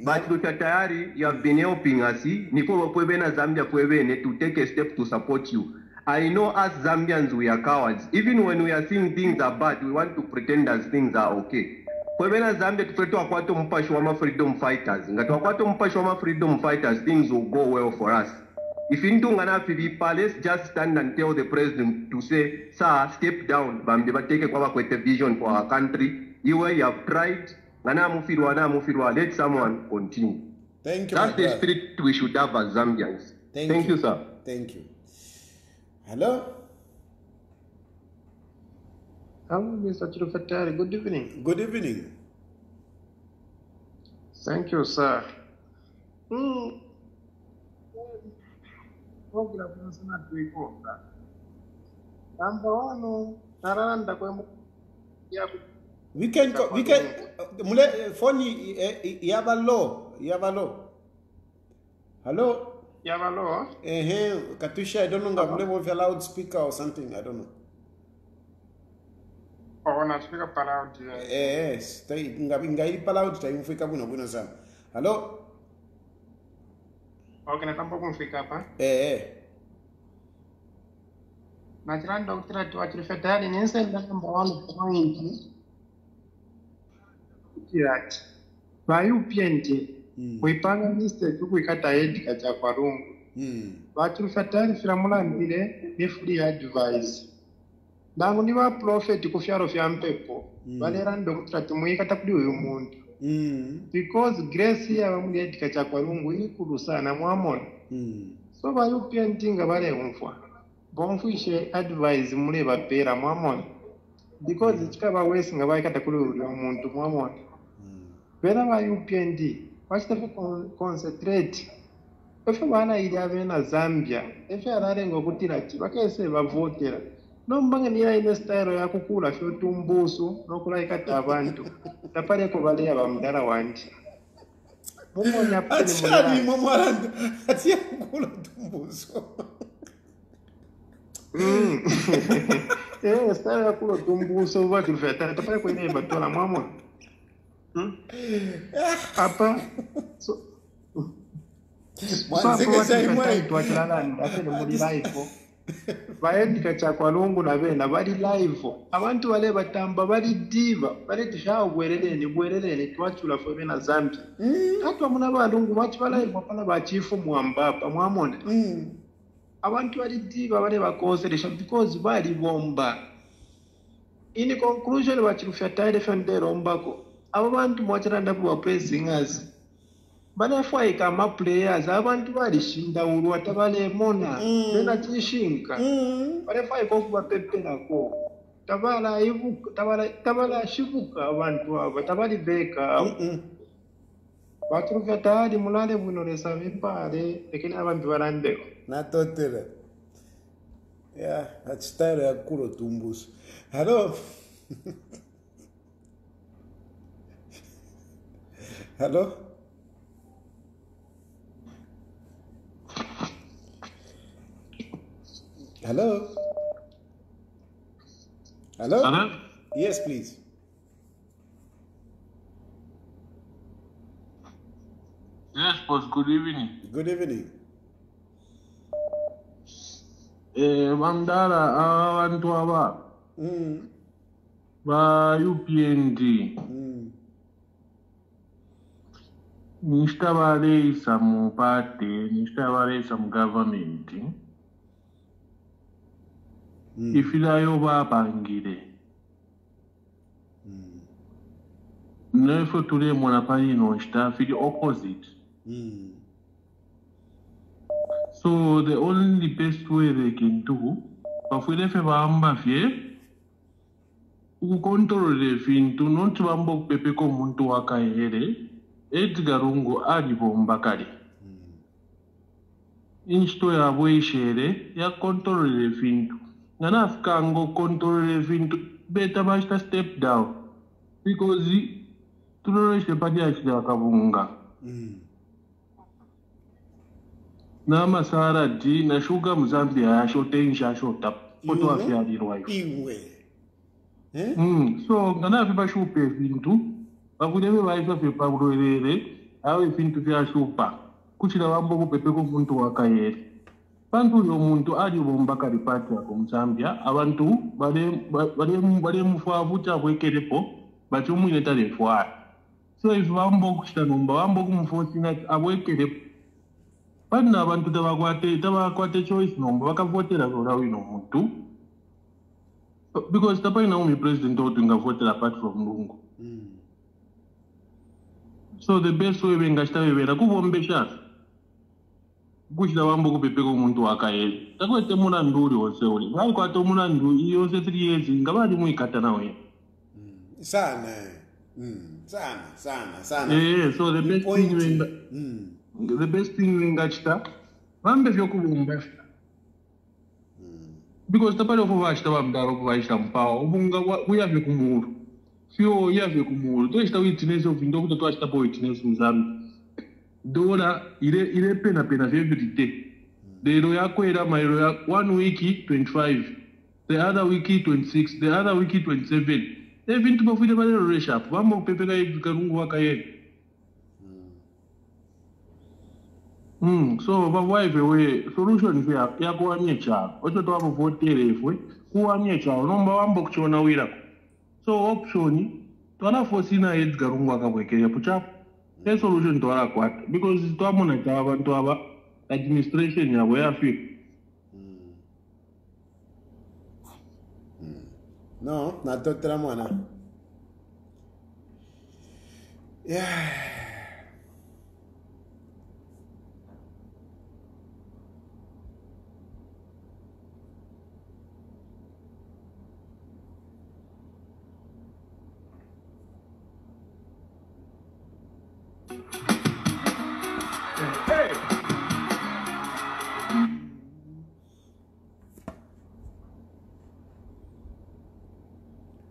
but Tayali, you have been helping us. Niko kwebena Zambia kwebene to take a step to support you. I know us Zambians, we are cowards. Even when we are seeing things are bad, we want to pretend as things are okay. Kwebena Zambia tufetu akwato mpashwama freedom fighters. Ngatu akwato mpashwama freedom fighters, things will go well for us. If intungana filipa, let's just stand and tell the president to say, sir, step down. Bambiba take kwa kwete vision for our country. You have tried. Let someone continue. Thank you. That's the spirit we should have as Zambians. Thank you, sir. Thank you. Hello? Hello, Mr. Chirufatari. Good evening. Good evening. Thank you, sir. We can phone Yavalo. Hello? Yavalo? Katusha, I don't know if you're loudspeaker or something, I don't know. Oh, na speaker loud. Yes, ngai loud time fika buna sana. Hello? Okay, na tampoco fika hapa. Na doctor atuachifatari ninse number 1 point. That by UPND, we panga mistake kuikata Edgar Chagwa Lungu. Vachirifatari filamula mbile ni free advice. Dangu ni wa prophet kufyaro fya mpepo. Valera doctor tumuikata kuli uyu muntu. Because grace ya wamuli Edgar Chagwa Lungu ikulu sana mwamona. So by UPND nga vale umfwa. Bomfwishe advice mule vapera mwamona. Because chikaba wesi nga vaikata kuli uyu muntu mwamona. When I UPND, what's the concentrate? If you want to in Zambia, if you are running a good tirati, what can I say about voter? No bangania in the style of Yakukula, if you tumbusu, no like a tabantu. The Pareco Valley of Amdara want. That's Yakula tumbusu. Yes, style of tumbusu, what you fed at the Pareco neighbor to a mamma. Apa so Edgar Chagwa Lungu na bena bali live abantu wale batamba bali diva bali tishawo bwereleni twachula fo bena Zambia atwa muna balungu bachi bala bapala bachifu mwambapa mwamona abantu bali diva bale bakonseresha because bali bomba in conclusion bachirufya fendero mbako abantu mwachiranda kuwa praising us banafwaika ama players abantu balishinda ulwa tabale mona bena chishinka banafwaika kuba pepera ko tabala ibuka tabala shibuka abantu aba tabali beka batruka tadi mulale buno lesa vipare lakini abantu barande na totera yeah that's style ya kulo tumbusu. Hello? Hello? Hello? Hello? Hello? Yes, please. Yes, boss. Good evening. Good evening. Bandara abantu aba ba UPND nishtabalesa mu party, nishtabalesa mu government. Ifilayo babangire. Nefo tule mwana pali no staff the opposite. So the only best way they can do, bafulefe baamba fie, control the fin to not bambo pepe ko muntu wakahere, Edgar Lungu alibomba kale. Inchito yabwe ishere ya control vintu. Ngana afika ngo control vintu beta basta step down because tunoreshe padi ashira kabunga. Na masara di na shuga Mzambia ya shote insha shota poto afya dirwa iwe so ngana afiba shupe vintu bakudebe baisa fe pabulere awe vintu vya shupa kuchira wambo kupepeko muntu wakayere bantu yo muntu ali bomba kali pati ya Mzambia abantu bale mufavuta kwekerepo bachumu ileta lefwa so if wambo kuchita nomba wambo kumfosina abwekerepo Bana abantu tabakwate choice nomba bakavotera zora wino muntu because tapaina umi president otu ngavotera apart from Lungu. So the best way bengashita bebera kubombesha kuchita wambo kupepeka umuntu wakayeli takwete muna nduri oseuli bali kwate muna nduri yose 3 years ngabali muikata nawe sana sana so the best thing the best thing ngachita vambe vyokubumba because tapale ofo vachita vamdaro kuvachita mpawa ubunga uyavye kumuru sio yavye kumuru tochita witness of ndo kuti toachita po witness Mzambia dola ile pena every day lero yakwera maero ya 1 week 25 the other week 26 the other week 27 evintu bafite balero reshapu vambo kupepeka Edgar Lungu wakayeli so bavaive we solution ya kuwamye chalo ocho twabo votere ifwe kuwamye chalo nomba wambo kuchona wira so option twana fosina Edgar Lungu akabwekera puchapo e solution twala kwata because twamona cha abantu aba administration yabo yafika no natotera mwana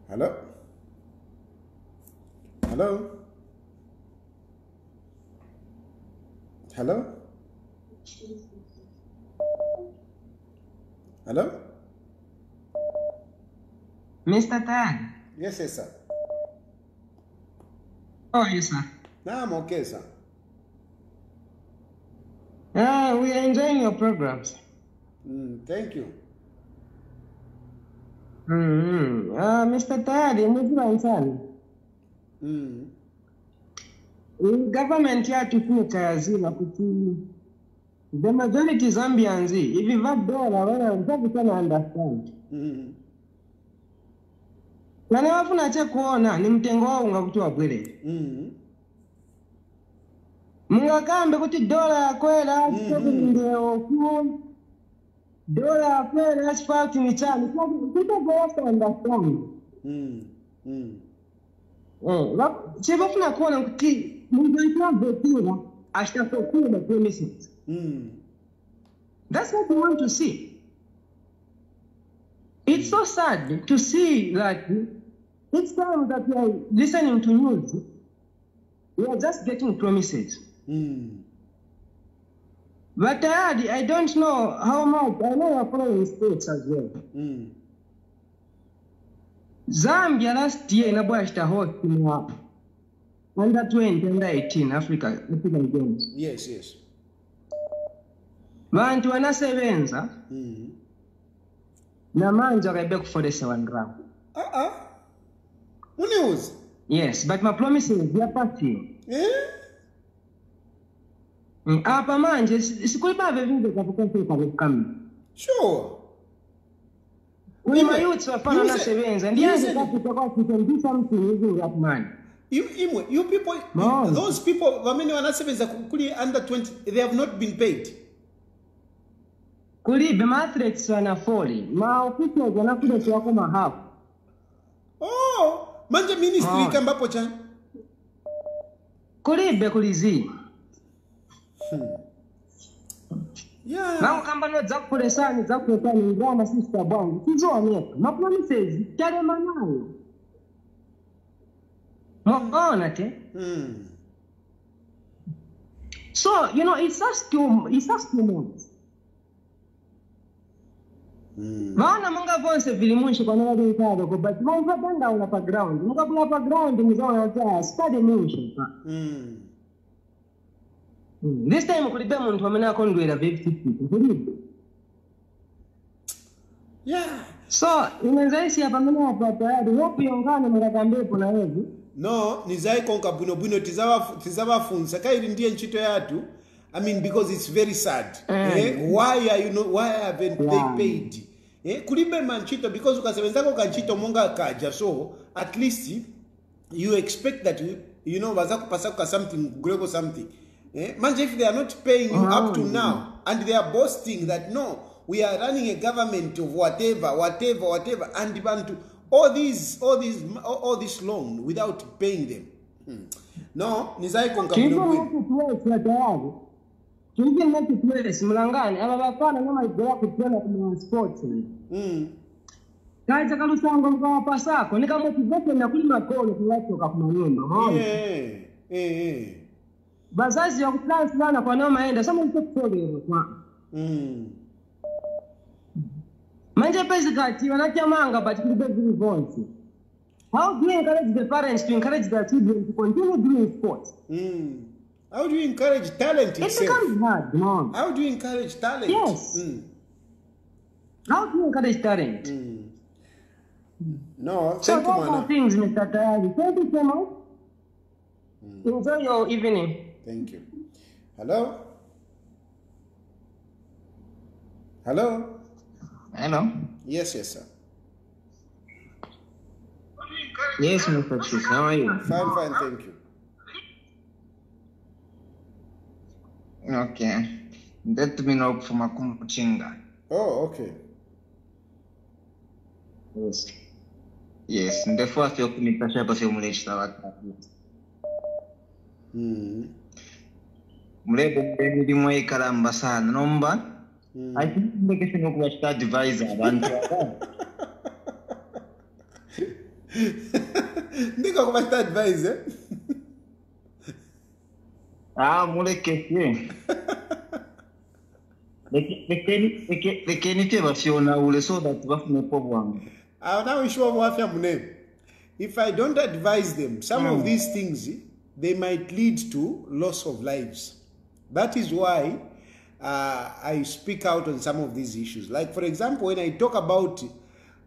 Hello? Hello? Hello? Hello? Mr. Tan. Yes, yes, sir. Oh, yes, sir. No, I'm okay, sir. We are enjoying your programs. Thank you. Mr. Tayali, government yatukuka yazima kuti the majority Zambians, if you have dollar, can understand. Nane wafuna che kuona ni mtengo wao unga kuti wabwere. Mungakambe kuti dola yakwera ndio ku dola yakwera asphalt michani kuta gosta understand. Chebafuna kuona kuti mungaitwa votura ashtakokula the promises. That's what we want to see. It's so sad to see that each time that we are listening to news, we are just getting promises. But I don't know how much. I know you are following states as well. Zambia last year in Abuashta host in under 20, under 18 African Games. Yes, yes. Bantu wanasebenza na manja kaibia kuforesa 1 gram. News? Yes, but my promises they are passing. Apa manje sikulibave vinge kavuka kama. Sure. Kuna youths wafana na sebenza ndianze kafuta kwa do something using that money. You people, those people, wamene wanasebenza kuli under 20, they have not been paid. Kulibe mathletes wanafoli, officials wanakuja siwako mahafu. Manje ministry kambapo chan. Kulibe kulizi. Yeah. Now kambano zakulesani zakulesani ngama sister bwangu. Sizoneka. Ma promises tale manayo. Mwaona te? So, you know, it's just 2 months. Maana munga vonse vilimunshi kwa nana dintado ko but munga banda una pa ground. Munga bula pa ground mzona ta study munshi. This time kulibe muntu amena kondwera 50 people. Yeah. So, inenzaisi hapa mena hapa tayari hope yongane murakambepo na hivi. No, nizai konka buno tizaba funza kairi ndiye nchito yatu. I mean, because it's very sad. Why haven't they paid? Kulibe manchito because ukasebenzako kanchito monga kaja, so at least you expect that you know bazaku pasaka something grego something. Manje if they are not paying you up to now and they are boasting that no, we are running a government of whatever and bantu all this loan without paying them. No, nizai konka buno. Chungi mtu place mlangani ababafana kama igora kutana kwa sports. Kaja kalusango mkawa pasako nika motivation na kulima kole kuwatoka kwa nyumba. Bazazi ya kuplan sana kwa nao maenda sama mtu kule kwa. Manje pesa kati wanachamanga but kulibe vivonsi. How do you encourage the parents to encourage their children to continue doing sports? How do you encourage talent itself? It becomes hard, Mom. How do you encourage talent? Yes. How do you encourage talent? No, so thank you, those are things, Mr. Tayali. Thank you so much. Enjoy your evening. Thank you. Hello? Hello? Hello? Yes, sir. Yes, Mr. Chief. How are you? Fine, thank you. Okay. Let me know for my Kumpuchinga. Oh, okay. Yes. Yes. The first you can catch up with your Malaysia. Mlebo ndi mwe karamba sana nomba. I think the question of what advisor abantu. Ndiko kwa advisor. Muleke. Lekeni tebafyona ule so that bafune problem. Now we show wafya mune. If I don't advise them, some of these things they might lead to loss of lives. That is why I speak out on some of these issues. Like for example, when I talk about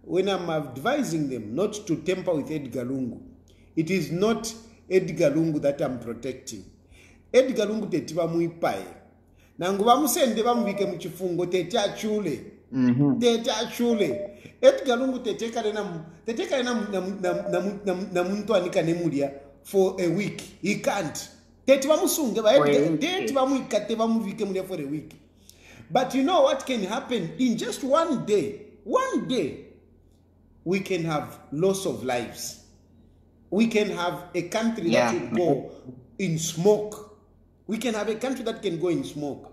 when I'm advising them not to tamper with Edgar Lungu, it is not Edgar Lungu that I'm protecting. Edgar Lungu teti bamuipaye. Nangu bamusende bamubike mu kifungo teti achule. Teti achule. Edgar Lungu teteka na muntu anika nemulia for a week. He can't. Teti bamusunge ba Edgar. Teti bamuikate bamuvike mulia for a week. But you know what can happen in just one day? One day we can have loss of lives. We can have a country that will go in smoke. We can have a country that can go in smoke.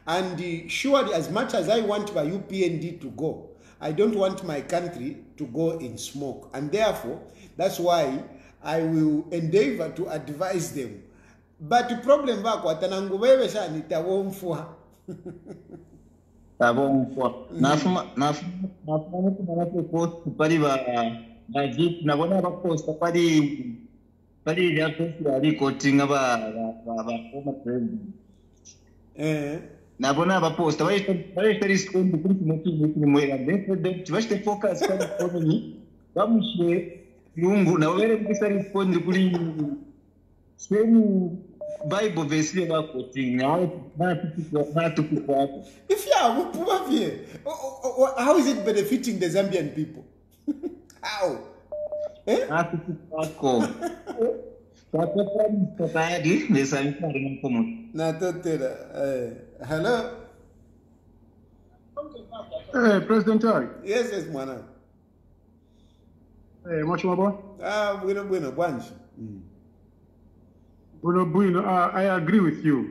And surely, as much as I want my UPND to go, I don't want my country to go in smoke. And therefore, that's why I will endeavor to advise them. But the problem is Nabona abaposta vai responder por isso muito moeda dentro de vai ter focus para economia vamos lungu na wewe precisa responder por same Bible verse va quoting now if how is it benefiting the Zambian people? How? Hello? Hey, President Tari. Yes, Mwana. Hey, much more boy? Bueno, Banji. I agree with you.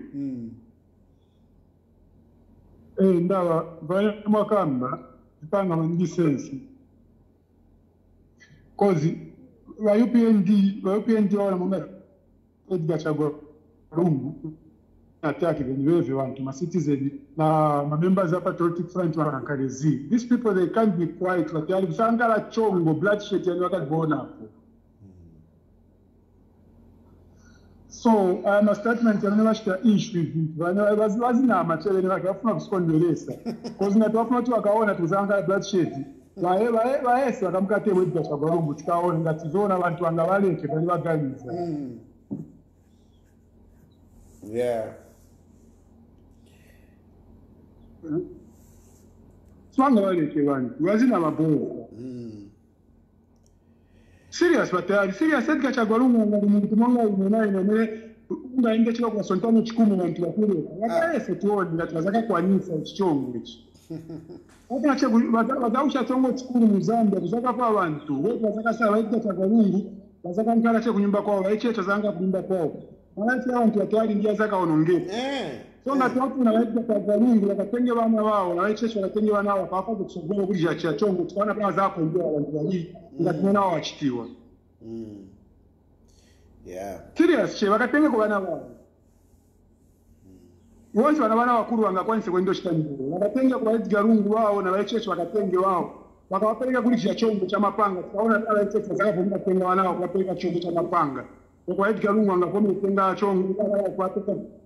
Ndawa vaya mwakamba ipanga mangi sense. Cause wa UPND wala mwanga Edgar Chagwa Lungu attack everyone, my citizens, my members of Patriotic Front wanakalezi. These people, they can't be quiet. Like they sangala chongo bloodshed and what going up. So I'm a statement and never share issue. When I was na machele ni wakafuna kusikondelesa. Cause na tuwafuna tu wakaona tuzanga bloodshed. Waesi wakamkate Edgar Chagwa Lungu tukaona ngatizona abantu wangabaleke bali baganiza. Yeah. Swanga baleke bantu wazina mabovu. Serious but serious Edgar Chagwa Lungu umuntu mwanga unaye ungaenda chika kwa sontano chikumu na mtu wakule. Wakaese tuone ngatazaka kwa nisa ichongo ichi. Hata chego badausha tongo chikumu mu Zambia kuzaka kwa abantu. Wote wazaka sawa Edgar Chagwa Lungu wazaka nkala che kunyumba kwao waiche tazanga kunyumba kwao. Wanati hao mtu atwali ndia zaka onongeke. So ngatu na Edgar Chagwa Lungu wakatenge bana wao na waiche wakatenge bana wao pakapo kusogoma kuri cha chongo tukaona kama zako ndio abantu wali ngatu nao wachitiwa. Yeah. Serious che wakatenge kwa bana wao. Wonse bana wakuru wanga kwanse kwendo shitani. Wakatenge kwa Edgar Lungu wao na waiche wakatenge wao. Wakawapeleka kuri cha chongo cha mapanga. Tukaona pale waiche zako kutenga wanao wakapeleka chongo cha mapanga. Kwa Edgar Lungu angafoma kutenga chongo kwa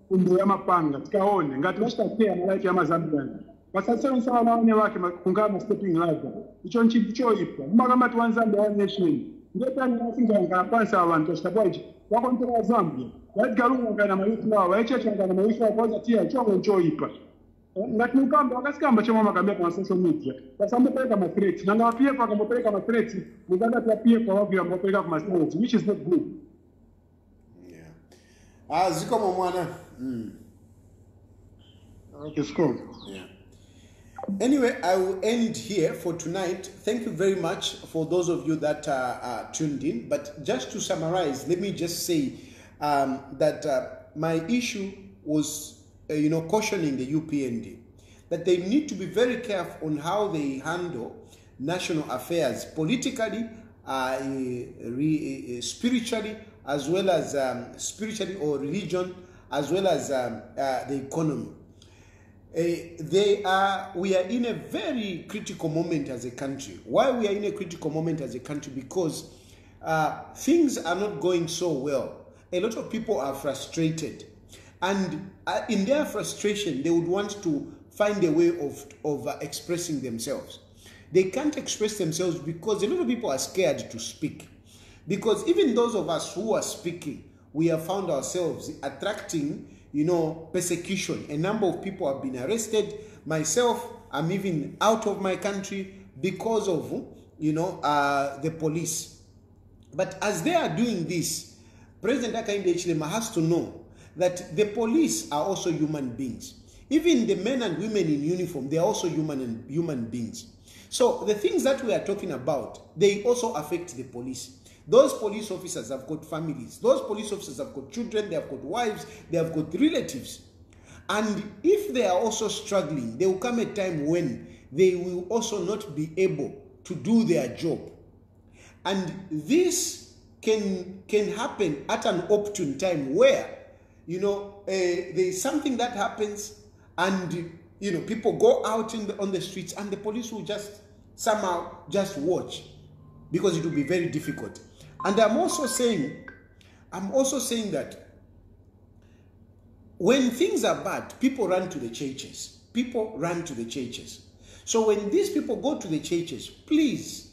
kundo ya mapanga tukaone ngati washitakia malaika ya Zambia wasasa sawa naone wake kungama stepping ladder icho nchicho ipo kama tuanza wa nation ndio tani nasinga ngapasa abantu washitabaje wako ntoka Zambia Edgar Lungu ngana mayuthi wao waecheche ngana mayuthi wao kwanza tia chongo ncho ipa ngati mkamba wakasikamba choma makambia kwa social media sasa mpeleka ma threat na ngawapie kwa mpeleka ma threat muganda tuapie kwa wapi mpeleka kwa threat which is not good. Ziko mwana. Okay, school. Yeah. Anyway, I will end here for tonight. Thank you very much for those of you that are tuned in. But just to summarize, let me just say that my issue was, cautioning the UPND that they need to be very careful on how they handle national affairs politically, spiritually, as well as spiritually or religion, as well as the economy. We are in a very critical moment as a country. Why we are in a critical moment as a country? Because things are not going so well. A lot of people are frustrated. And in their frustration, they would want to find a way of expressing themselves. They can't express themselves because a lot of people are scared to speak. Because even those of us who are speaking, we have found ourselves attracting, persecution. A number of people have been arrested. Myself, I'm even out of my country because of, the police. But as they are doing this, President Hichilema has to know that the police are also human beings. Even the men and women in uniform, they are also human beings. So the things that we are talking about, they also affect the police. Those police officers have got families. Those police officers have got children, they have got wives, they have got relatives. And if they are also struggling, there will come a time when they will also not be able to do their job. And this can happen at an opportune time where, there is something that happens and, people go out on the streets and the police will just somehow just watch because it will be very difficult. And I'm also saying that when things are bad, people run to the churches. People run to the churches. So when these people go to the churches, please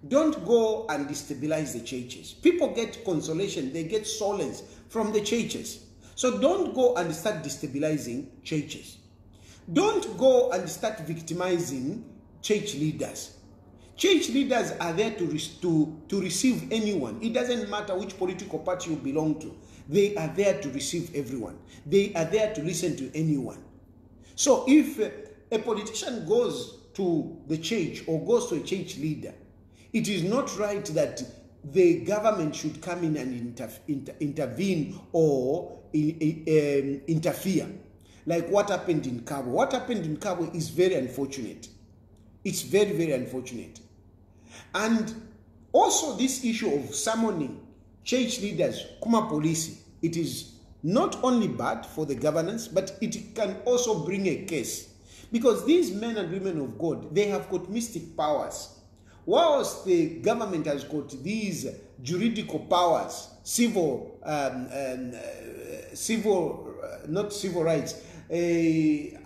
don't go and destabilize the churches. People get consolation, they get solace from the churches. So don't go and start destabilizing churches. Don't go and start victimizing church leaders. Church leaders are there to receive anyone. It doesn't matter which political party you belong to. They are there to receive everyone. They are there to listen to anyone. So if a politician goes to the church or goes to a church leader, it is not right that the government should come in and intervene or interfere. Like what happened in Cabo. What happened in Cabo is very unfortunate. It's very, very unfortunate. And also this issue of summoning church leaders, Kuma police, it is not only bad for the governance, but it can also bring a case. Because these men and women of God, they have got mystic powers. Whilst the government has got these juridical powers, not civil rights,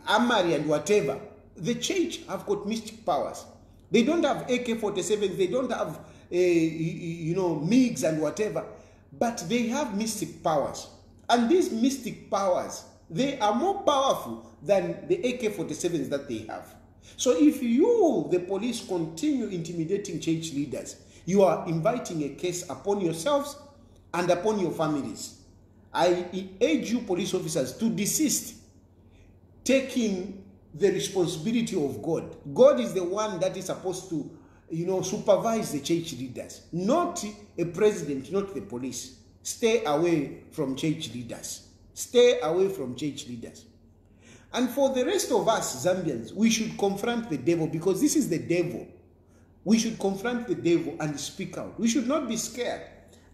Amari and whatever, the church have got mystic powers. They don't have AK-47s, they don't have, MiGs and whatever, but they have mystic powers. And these mystic powers, they are more powerful than the AK-47s that they have. So if you, the police, continue intimidating church leaders, you are inviting a case upon yourselves and upon your families. I urge you police officers to desist taking the responsibility of God. God is the one that is supposed to, supervise the church leaders, not a president, not the police. Stay away from church leaders. Stay away from church leaders. And for the rest of us Zambians, we should confront the devil, because this is the devil. We should confront the devil and speak out. We should not be scared.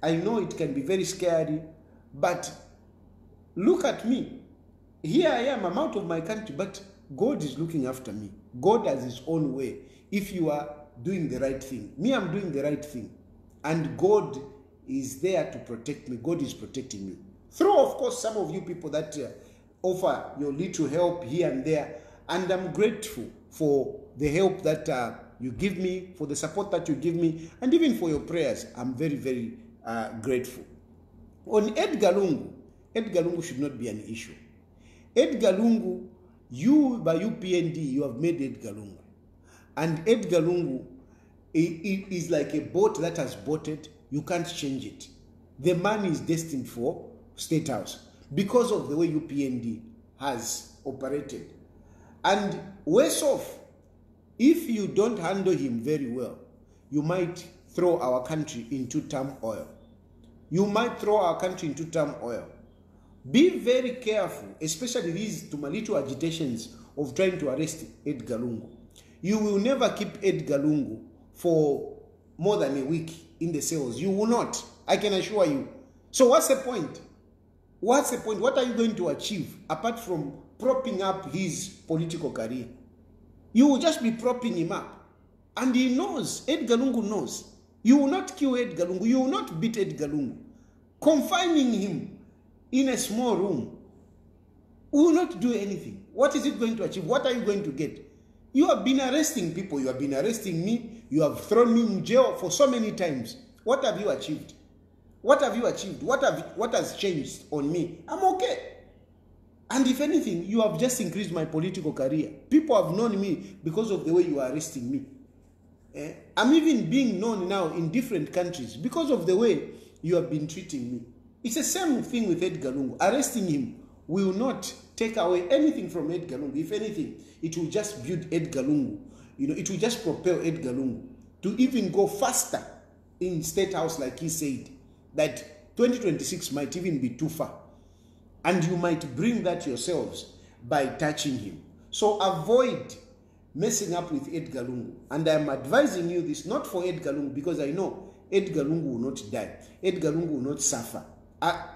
I know it can be very scary, but look at me. Here I am, I'm out of my country, but God is looking after me. God has his own way. If you are doing the right thing, me, I'm doing the right thing. And God is there to protect me. God is protecting me. Through, of course, some of you people that offer your little help here and there. And I'm grateful for the help that you give me, for the support that you give me, and even for your prayers. I'm very, very grateful. On Edgar Lungu should not be an issue. Edgar Lungu, you by UPND, you have made Edgar Lungu. And Edgar Lungu is like a boat that has boated. You can't change it. The man is destined for Statehouse because of the way UPND has operated. And worse off, if you don't handle him very well, you might throw our country into turmoil. You might throw our country into turmoil. Be very careful, especially these Tumalito agitations of trying to arrest Edgar Lungu. You will never keep Edgar Lungu for more than a week in the cells. You will not. I can assure you. So what's the point? What's the point? What are you going to achieve apart from propping up his political career? You will just be propping him up. And he knows, Edgar Lungu knows. You will not kill Edgar Lungu. You will not beat Edgar Lungu. Confining him in a small room will not do anything. What is it going to achieve? What are you going to get? You have been arresting people. You have been arresting me. You have thrown me in jail for so many times. What have you achieved? What have you achieved? What has changed on me? I'm okay. And if anything, you have just increased my political career. People have known me because of the way you are arresting me. I'm even being known now in different countries because of the way you have been treating me. It's the same thing with Edgar Lungu. Arresting him will not take away anything from Edgar Lungu. If anything, it will just build Edgar Lungu. It will just propel Edgar Lungu to even go faster in Statehouse, like he said, that 2026 might even be too far. And you might bring that yourselves by touching him. So avoid messing up with Edgar Lungu. And I'm advising you this, not for Edgar Lungu, because I know Edgar Lungu will not die. Edgar Lungu will not suffer.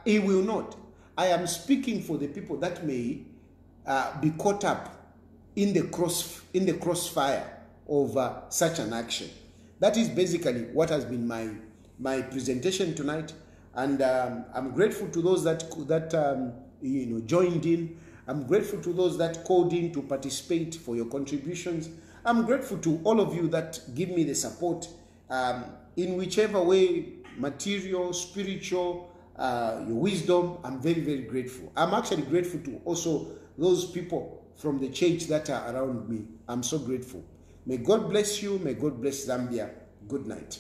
He will not. I am speaking for the people that may be caught up in the crossfire of such an action. That is basically what has been my presentation tonight, and I'm grateful to those that joined in. I'm grateful to those that called in to participate for your contributions. I'm grateful to all of you that give me the support in whichever way, material, spiritual, your wisdom. I'm very, very grateful. I'm actually grateful to also those people from the church that are around me. I'm so grateful. May God bless you. May God bless Zambia. Good night.